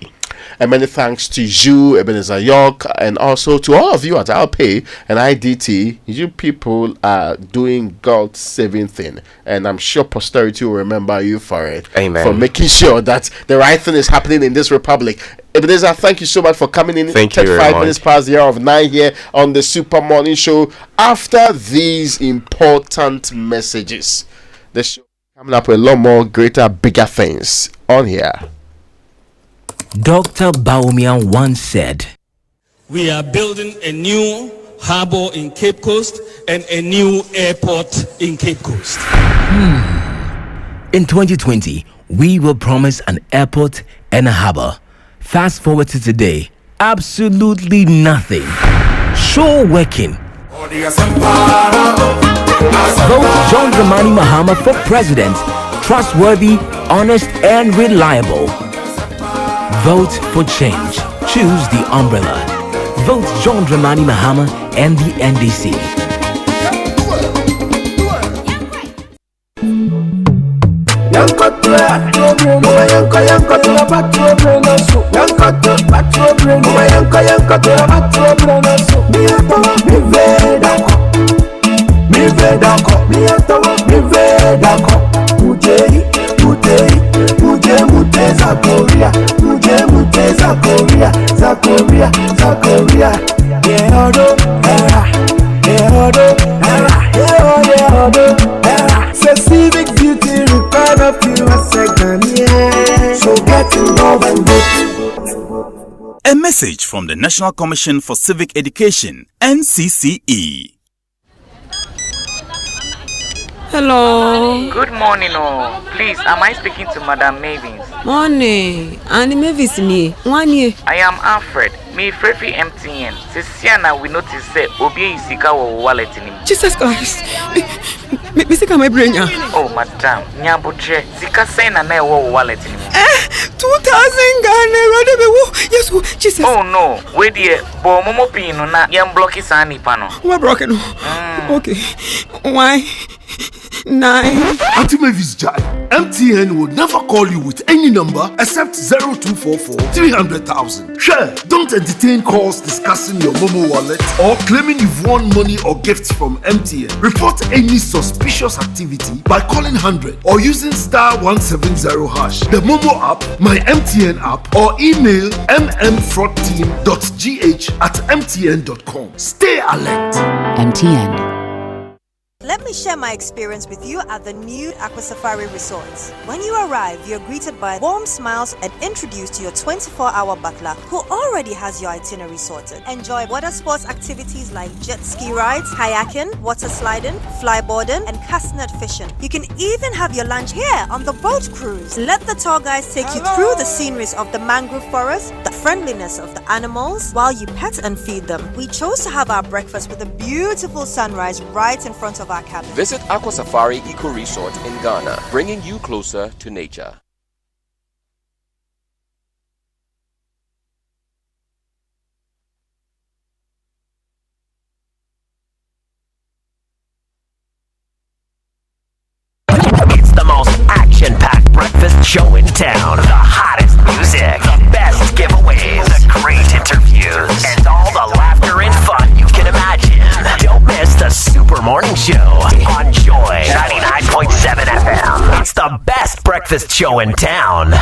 And many thanks to you, Ebenezer York, and also to all of you at Alpay and IDT. You people are doing God-saving thing, and I'm sure posterity will remember you for it. Amen. For making sure that the right thing is happening in this republic. Ebenezer, thank you so much for coming in. Thank you very 35 much. minutes past the hour of 9 here on the Super Morning Show. After these important messages, the show coming up with a lot more greater, bigger things on here. Dr. Baumian once said, "We are building a new harbor in Cape Coast and a new airport in Cape Coast." In 2020, we will promise an airport and a harbor. Fast forward to today, absolutely nothing. Show working. Vote John Dramani Mahama for president. Trustworthy, honest, and reliable. Vote for change. Choose the umbrella. Vote John Dramani Mahama and the NDC. Civic duty required of you as a Ghanaian. So get involved and vote. A message from the National Commission for Civic Education, NCCE. Hello. Good morning, oh. Please, am I speaking to Madam Mavins? Morning. And Mavis me. 1 year. I am Alfred. Me Frefi MTN. Sisiana, we notice say Obi Isika wo wallet in him. Jesus Christ. Me sika my brain ya. Oh, madam. Nyabuche. Sika say na na wo wallet in him. 2,000 Ghana. Yes, Jesus. Oh no. Wait there. Bo momo pino na yam blocky sani pano. What broken? Okay. Why? 9. Mavis Jai, MTN will never call you with any number except 0244 300,000. Sure, don't entertain calls discussing your Momo wallet or claiming you've won money or gifts from MTN. Report any suspicious activity by calling 100 or using *170#, the Momo app, my MTN app, or email mmfraudteam.gh@mtn.com. Stay alert. MTN. Let me share my experience with you at the new Aqua Safari Resort. When you arrive, you're greeted by warm smiles and introduced to your 24-hour butler who already has your itinerary sorted. Enjoy water sports activities like jet ski rides, kayaking, water sliding, flyboarding, and castanet fishing. You can even have your lunch here on the boat cruise. Let the tour guides take you through the sceneries of the mangrove forest, the friendliness of the animals, while you pet and feed them. We chose to have our breakfast with a beautiful sunrise right in front of our cabin. Visit Aqua Safari Eco Resort in Ghana, bringing you closer to nature. It's the most action-packed breakfast show in town. The hottest music, the best giveaways, the great interviews, and all the laughter and fun you can imagine. Don't miss the Super Morning Show on Joy 99.7 FM. It's the best breakfast show in town.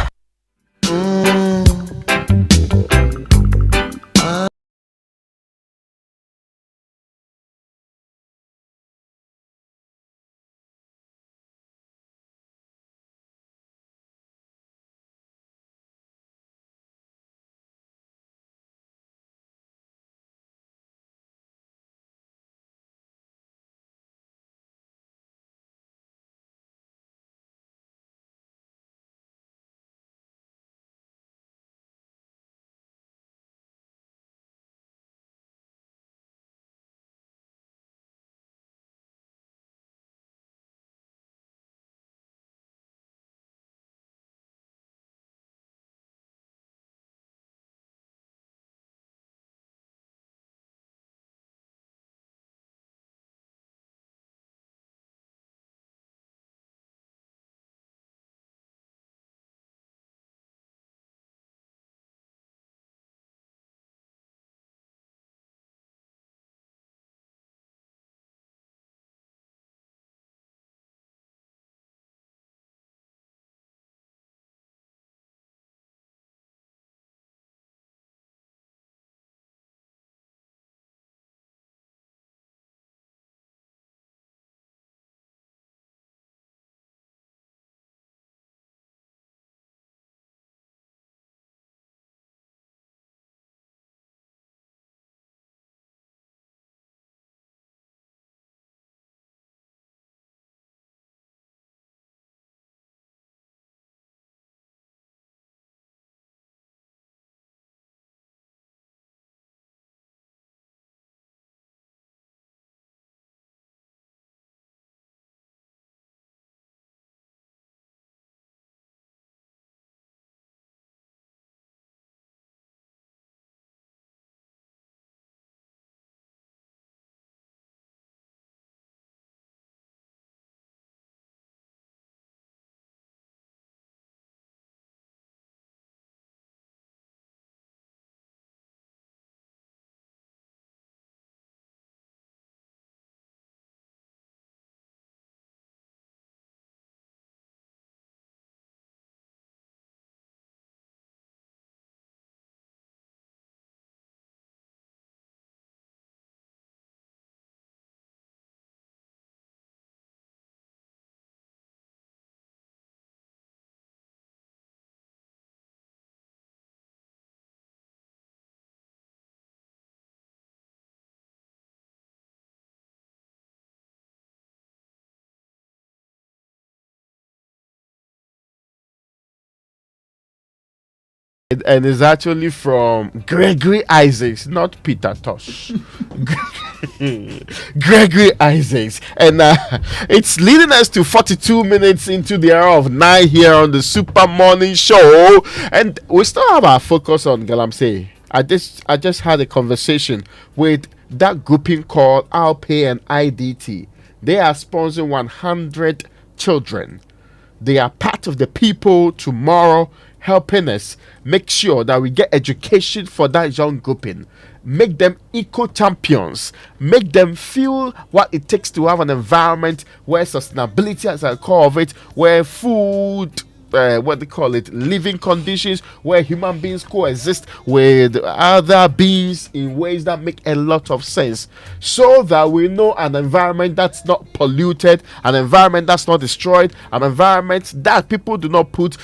And it's actually from Gregory Isaacs, not Peter Tosh. Gregory Isaacs. And it's leading us to 42 minutes into the hour of 9 here on the Super Morning Show. And we still have our focus on Galamsey. I just had a conversation with that grouping called I'll Pay and IDT. They are sponsoring 100 children. They are part of the people tomorrow, helping us make sure that we get education for that young grouping, make them eco-champions, make them feel what it takes to have an environment where sustainability is at the core of it, where food what they call it, living conditions where human beings coexist with other beings in ways that make a lot of sense, so that we know an environment that's not polluted, an environment that's not destroyed, an environment that people do not put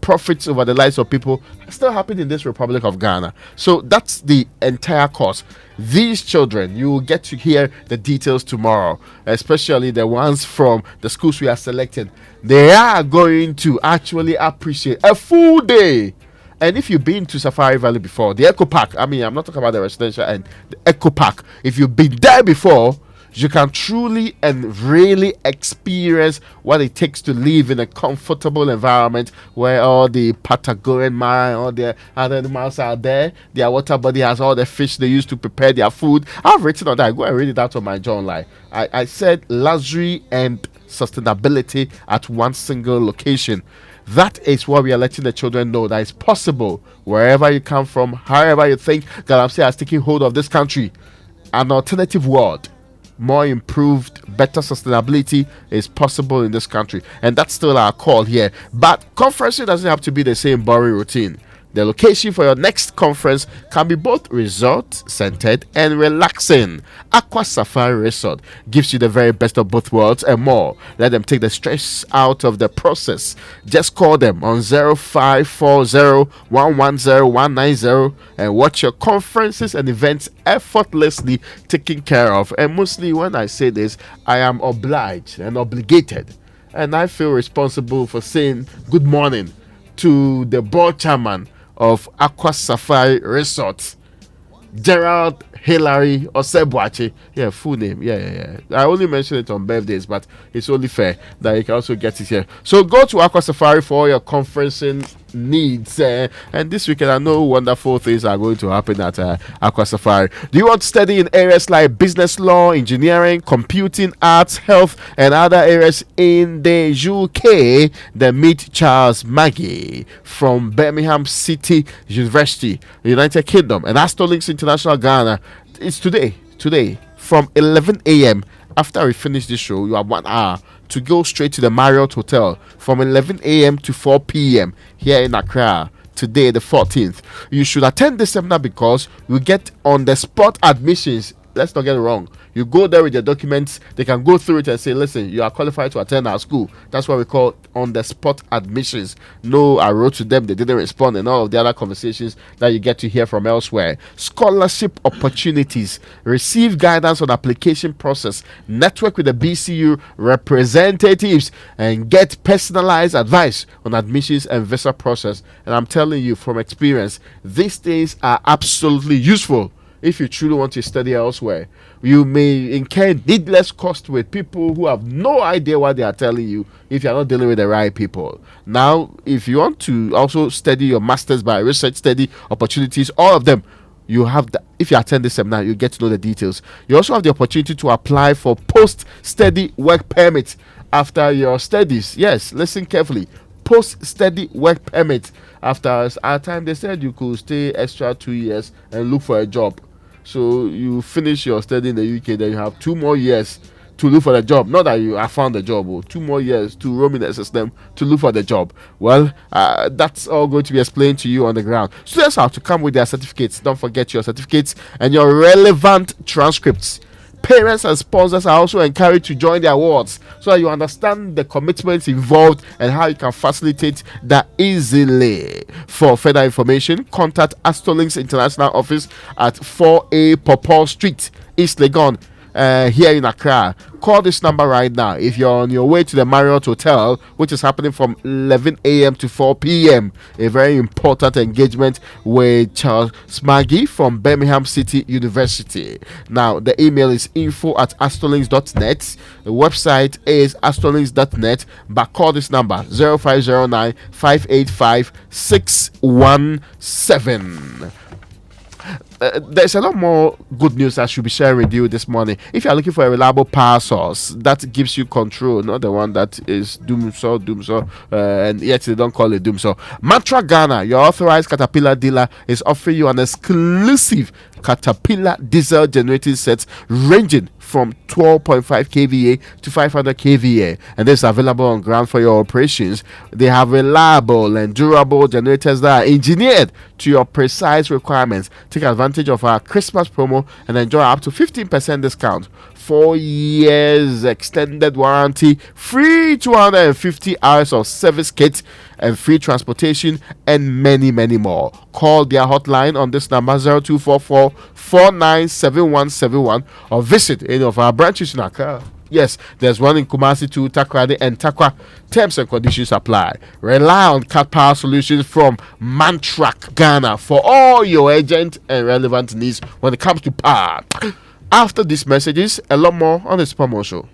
profits over the lives of people, still happened in this Republic of Ghana. So that's the entire course. These children, you will get to hear the details tomorrow, especially the ones from the schools we are selecting. They are going to actually appreciate a full day. And if you've been to Safari Valley before, the Eco Park, I mean, I'm not talking about the residential and the Eco Park. If you've been there before, you can truly and really experience what it takes to live in a comfortable environment where all the Patagonian mine, all the other animals are there. Their water body has all the fish they use to prepare their food. I've written on that. Go and read it out on my journal. I said luxury and sustainability at one single location. That is what we are letting the children know that it's possible wherever you come from, however you think Galamsey has taken hold of this country. An alternative world, more improved, better sustainability is possible in this country, and that's still our call here. But conferencing doesn't have to be the same boring routine. The location for your next conference can be both resort-centered and relaxing. Aqua Safari Resort gives you the very best of both worlds and more. Let them take the stress out of the process. Just call them on 0540-110-190 and watch your conferences and events effortlessly taken care of. And mostly when I say this, I am obliged and obligated, and I feel responsible for saying good morning to the board chairman of Aqua Safari Resort, Gerald Hilary Osebwache. Yeah, full name. Yeah. I only mention it on birthdays, but it's only fair that you can also get it here. So go to Aqua Safari for all your conferencing needs. And this weekend, I know wonderful things are going to happen at Aqua Safari. Do you want to study in areas like business law, engineering, computing, arts, health, and other areas in the UK? Then meet Charles Maggie from Birmingham City University, United Kingdom, and Astor Links International Ghana. It's today from 11 a.m. After we finish this show, you have 1 hour to go straight to the Marriott Hotel from 11 a.m. to 4 p.m. here in Accra. Today, the 14th. You should attend this seminar because you get on the spot admissions. Let's not get it wrong. You go there with your documents, they can go through it and say, listen, you are qualified to attend our school. That's what we call on the spot admissions. No, I wrote to them, they didn't respond, and all of the other conversations that you get to hear from elsewhere. Scholarship opportunities, receive guidance on application process, network with the BCU representatives, and get personalized advice on admissions and visa process. And I'm telling you from experience, these things are absolutely useful. If you truly want to study elsewhere, you may incur needless cost with people who have no idea what they are telling you if you're not dealing with the right people. Now, if you want to also study your master's by research study opportunities, all of them, you have the, if you attend this seminar, you get to know the details. You also have the opportunity to apply for post-study work permit after your studies. Yes, listen carefully. Post-study work permit. After our time, they said you could stay extra 2 years and look for a job. So you finish your study in the UK, then you have 2 more years to look for the job. Not that you have found the job, or 2 more years to roam in the system to look for the job. Well, that's all going to be explained to you on the ground. Students have to come with their certificates. Don't forget your certificates and your relevant transcripts. Parents and sponsors are also encouraged to join the awards so that you understand the commitments involved and how you can facilitate that easily. For further information, contact Astor Links International Office at 4A Popol Street, East Legon, here in Accra. Call this number right now if you're on your way to the Marriott Hotel, which is happening from 11 a.m. to 4 p.m. A very important engagement with Charles Maggie from Birmingham City University. Now, the email is info@astorlinks.net. The website is astorlinks.net. But call this number 0509 585 617. There's a lot more good news I should be sharing with you this morning. If you're looking for a reliable power source that gives you control, not the one that is doom so, and yet they don't call it doom so. Mantra Ghana, your authorized Caterpillar dealer, is offering you an exclusive Caterpillar diesel generating sets ranging from 12.5 kVA to 500 kVA, and this is available on ground for your operations. They have reliable and durable generators that are engineered to your precise requirements. Take advantage of our Christmas promo and enjoy up to 15% discount, 4 years extended warranty, free 250 hours of service kit, and free transportation, and many more. Call their hotline on this number 0244 497171 or visit any of our branches in Accra. Yes, there's one in Kumasi, 2, Takrady, and Takwa. Terms and conditions apply. Rely on Cat Power Solutions from Mantrack, Ghana for all your urgent and relevant needs when it comes to power. After these messages, a lot more on the Supermo Show.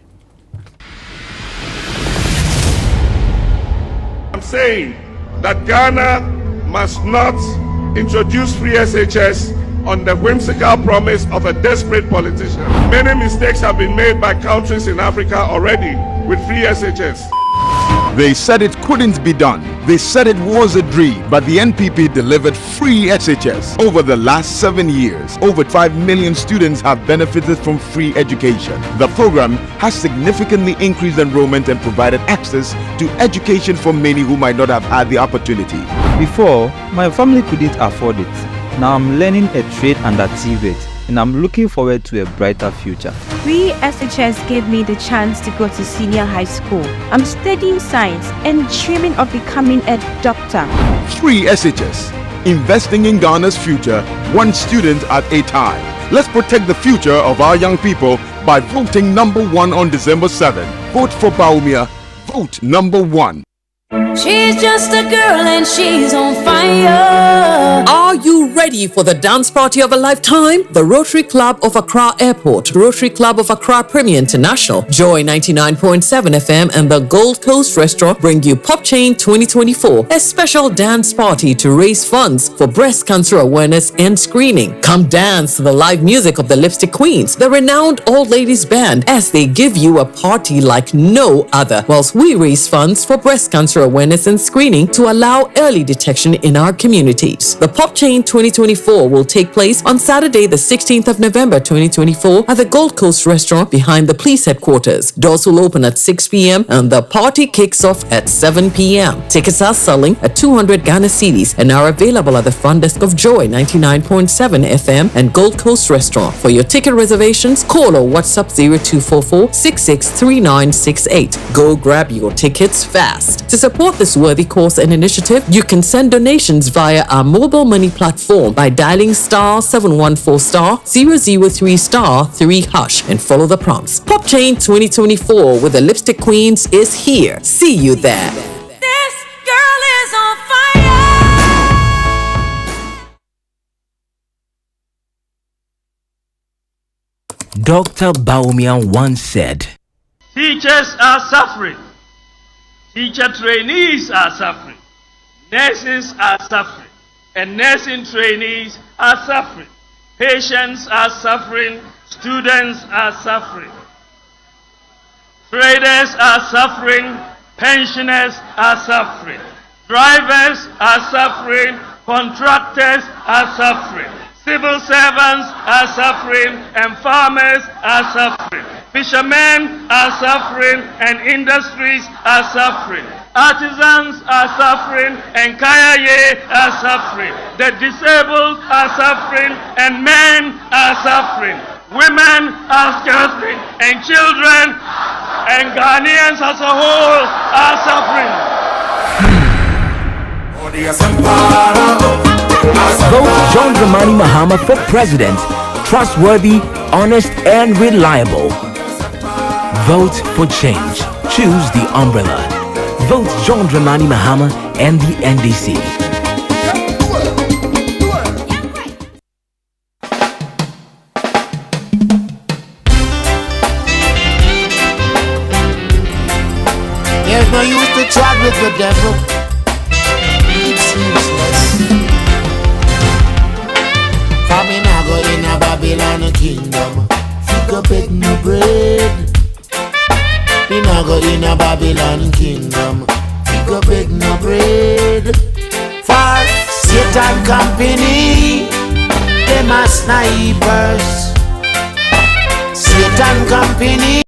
I'm saying that Ghana must not introduce free SHS on the whimsical promise of a desperate politician. Many mistakes have been made by countries in Africa already with free SHS. They said it couldn't be done. They said it was a dream, but the NPP delivered free SHS. Over the last 7 years, over 5 million students have benefited from free education. The program has significantly increased enrollment and provided access to education for many who might not have had the opportunity. Before, my family couldn't afford it. Now I'm learning a trade under TVET, and I'm looking forward to a brighter future. Free SHS gave me the chance to go to senior high school. I'm studying science and dreaming of becoming a doctor. Free SHS, investing in Ghana's future, one student at a time. Let's protect the future of our young people by voting number 1 on December 7th. Vote for Baumia. Vote number 1. She's just a girl and she's on fire. Are you ready for the dance party of a lifetime? The Rotary Club of Accra Airport, Rotary Club of Accra Premier International, Joy 99.7 FM and the Gold Coast Restaurant bring you Pop Chain 2024, a special dance party to raise funds for breast cancer awareness and screening. Come dance to the live music of the Lipstick Queens, the renowned old ladies band, as they give you a party like no other, whilst we raise funds for breast cancer awareness and screening to allow early detection in our communities. The Pop Chain 2024 will take place on Saturday, the 16th of November 2024 at the Gold Coast Restaurant behind the police headquarters. Doors will open at 6 p.m. and the party kicks off at 7 p.m. Tickets are selling at 200 Ghana cedis and are available at the front desk of Joy 99.7 FM and Gold Coast Restaurant. For your ticket reservations, call or WhatsApp 0244 663968. Go grab your tickets fast. To support this worthy cause and initiative, you can send donations via our mobile money platform by dialing *714*003*3# and follow the prompts. Pop Chain 2024 with the Lipstick Queens is here. See you there. This girl is on fire. Dr. Baumia once said, Teachers are suffering. Teacher trainees are suffering. Nurses are suffering. And nursing trainees are suffering. Patients are suffering. Students are suffering. Traders are suffering. Pensioners are suffering. Drivers are suffering. Contractors are suffering. Civil servants are suffering. And farmers are suffering. Fishermen are suffering and industries are suffering. Artisans are suffering and Kayaye are suffering. The disabled are suffering and men are suffering. Women are suffering and children and Ghanaians as a whole are suffering. Vote John Dramani Mahama for president. Trustworthy, honest, and reliable. Vote for change. Choose the umbrella. Vote John Dramani Mahama and the NDC. There's no use to chat with the devil. It's useless. Coming I go in a Babylon kingdom. Figure beg no bread. We now go in a Babylon kingdom. We go beg no bread. For Satan company, them are snipers. Satan company.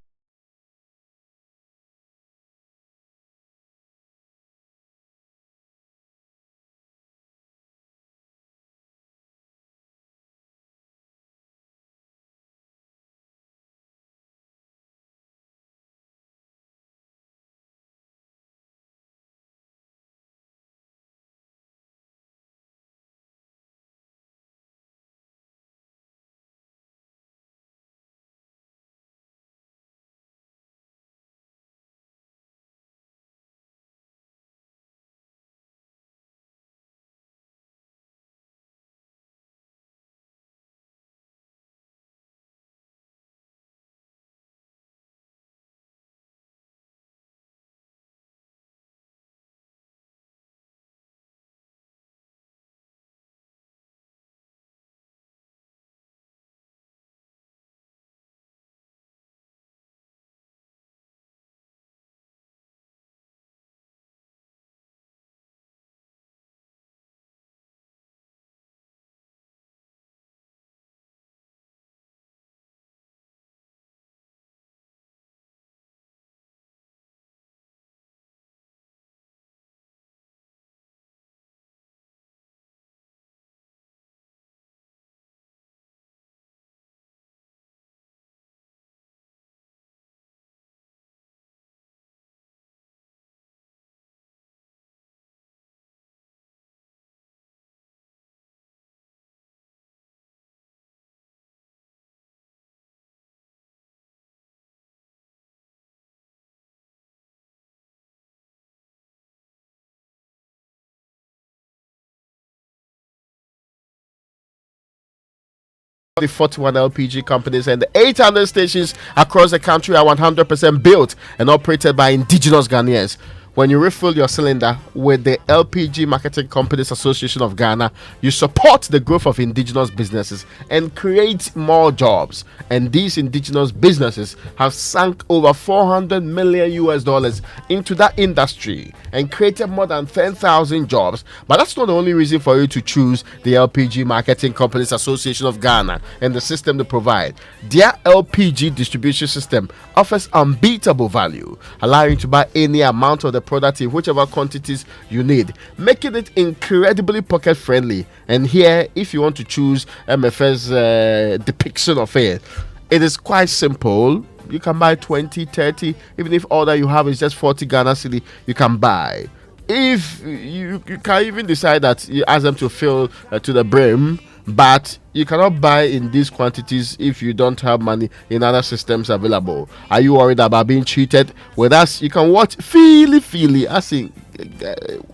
The 41 LPG companies and the 800 stations across the country are 100% built and operated by indigenous Ghanaians. When you refill your cylinder with the LPG Marketing Companies Association of Ghana, you support the growth of indigenous businesses and create more jobs. And these indigenous businesses have sunk over 400 million US dollars into that industry and created more than 10,000 jobs. But that's not the only reason for you to choose the LPG Marketing Companies Association of Ghana and the system they provide. Their LPG distribution system offers unbeatable value, allowing you to buy any amount of the product in whichever quantities you need, making it incredibly pocket friendly. And here, if you want to choose MFS depiction of it, it is quite simple. You can buy 20, 30, even if all that you have is just 40 Ghana cedi, you can buy. If you can even decide that you ask them to fill to the brim, but you cannot buy in these quantities if you don't have money in other systems available. Are you worried about being cheated? With us, you can watch feely as in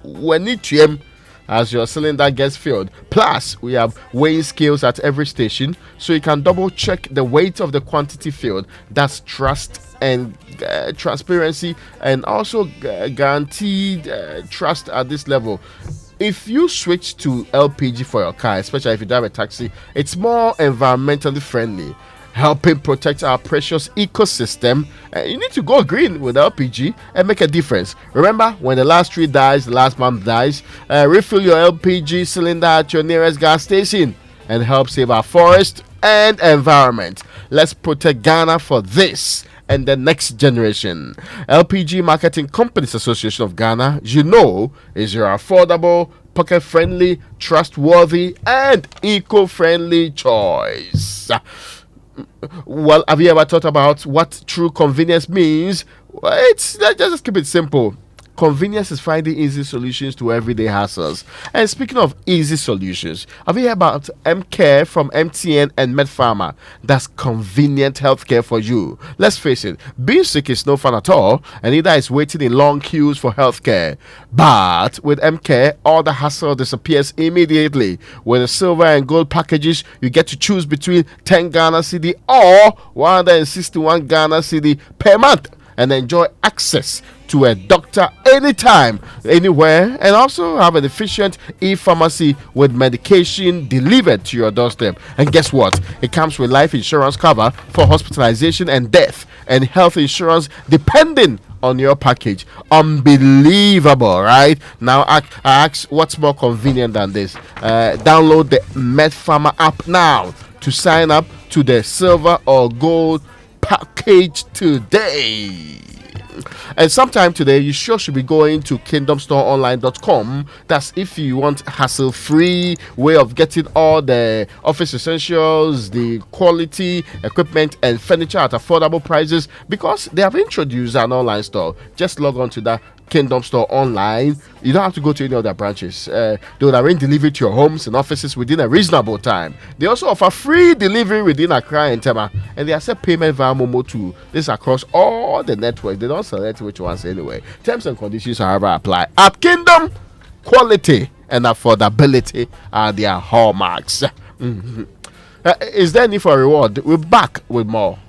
when it as your cylinder gets filled. Plus, we have weighing scales at every station, so you can double check the weight of the quantity filled. That's trust and transparency, and also guaranteed trust at this level. If you switch to LPG for your car, especially if you drive a taxi, it's more environmentally friendly, helping protect our precious ecosystem. You need to go green with LPG and make a difference. Remember, when the last tree dies, the last man dies. Refill your LPG cylinder at your nearest gas station and help save our forest and environment. Let's protect Ghana for this and the next generation. LPG Marketing Companies Association of Ghana, is your affordable, pocket-friendly, trustworthy, and eco-friendly choice. Well, have you ever thought about what true convenience means? Let's just keep it simple. Convenience is finding easy solutions to everyday hassles. And speaking of easy solutions, have you heard about M-Care from MTN and MedPharma? That's convenient healthcare for you. Let's face it, being sick is no fun at all, and neither is waiting in long queues for healthcare. But with M-Care, all the hassle disappears immediately. With the silver and gold packages, you get to choose between 10 Ghana cedi or 161 Ghana cedi per month and enjoy access to a doctor anytime, anywhere, and also have an efficient e-pharmacy with medication delivered to your doorstep. And guess what? It comes with life insurance cover for hospitalization and death, and health insurance depending on your package. Unbelievable, right? Now I ask, what's more convenient than this? Download the MedPharma app now to sign up to the silver or gold package today. And sometime today, you sure should be going to kingdomstoreonline.com. That's if you want hassle-free way of getting all the office essentials, the quality equipment and furniture at affordable prices, because they have introduced an online store. Just log on to that Kingdom Store Online. You don't have to go to any of their branches. They will arrange delivery to your homes and offices within a reasonable time. They also offer free delivery within Accra and Tema, and they accept payment via Momo too. This is across all the networks. They don't select which ones anyway. Terms and conditions, however, apply. At Kingdom, quality and affordability are their hallmarks. Is there any for a reward? We're back with more.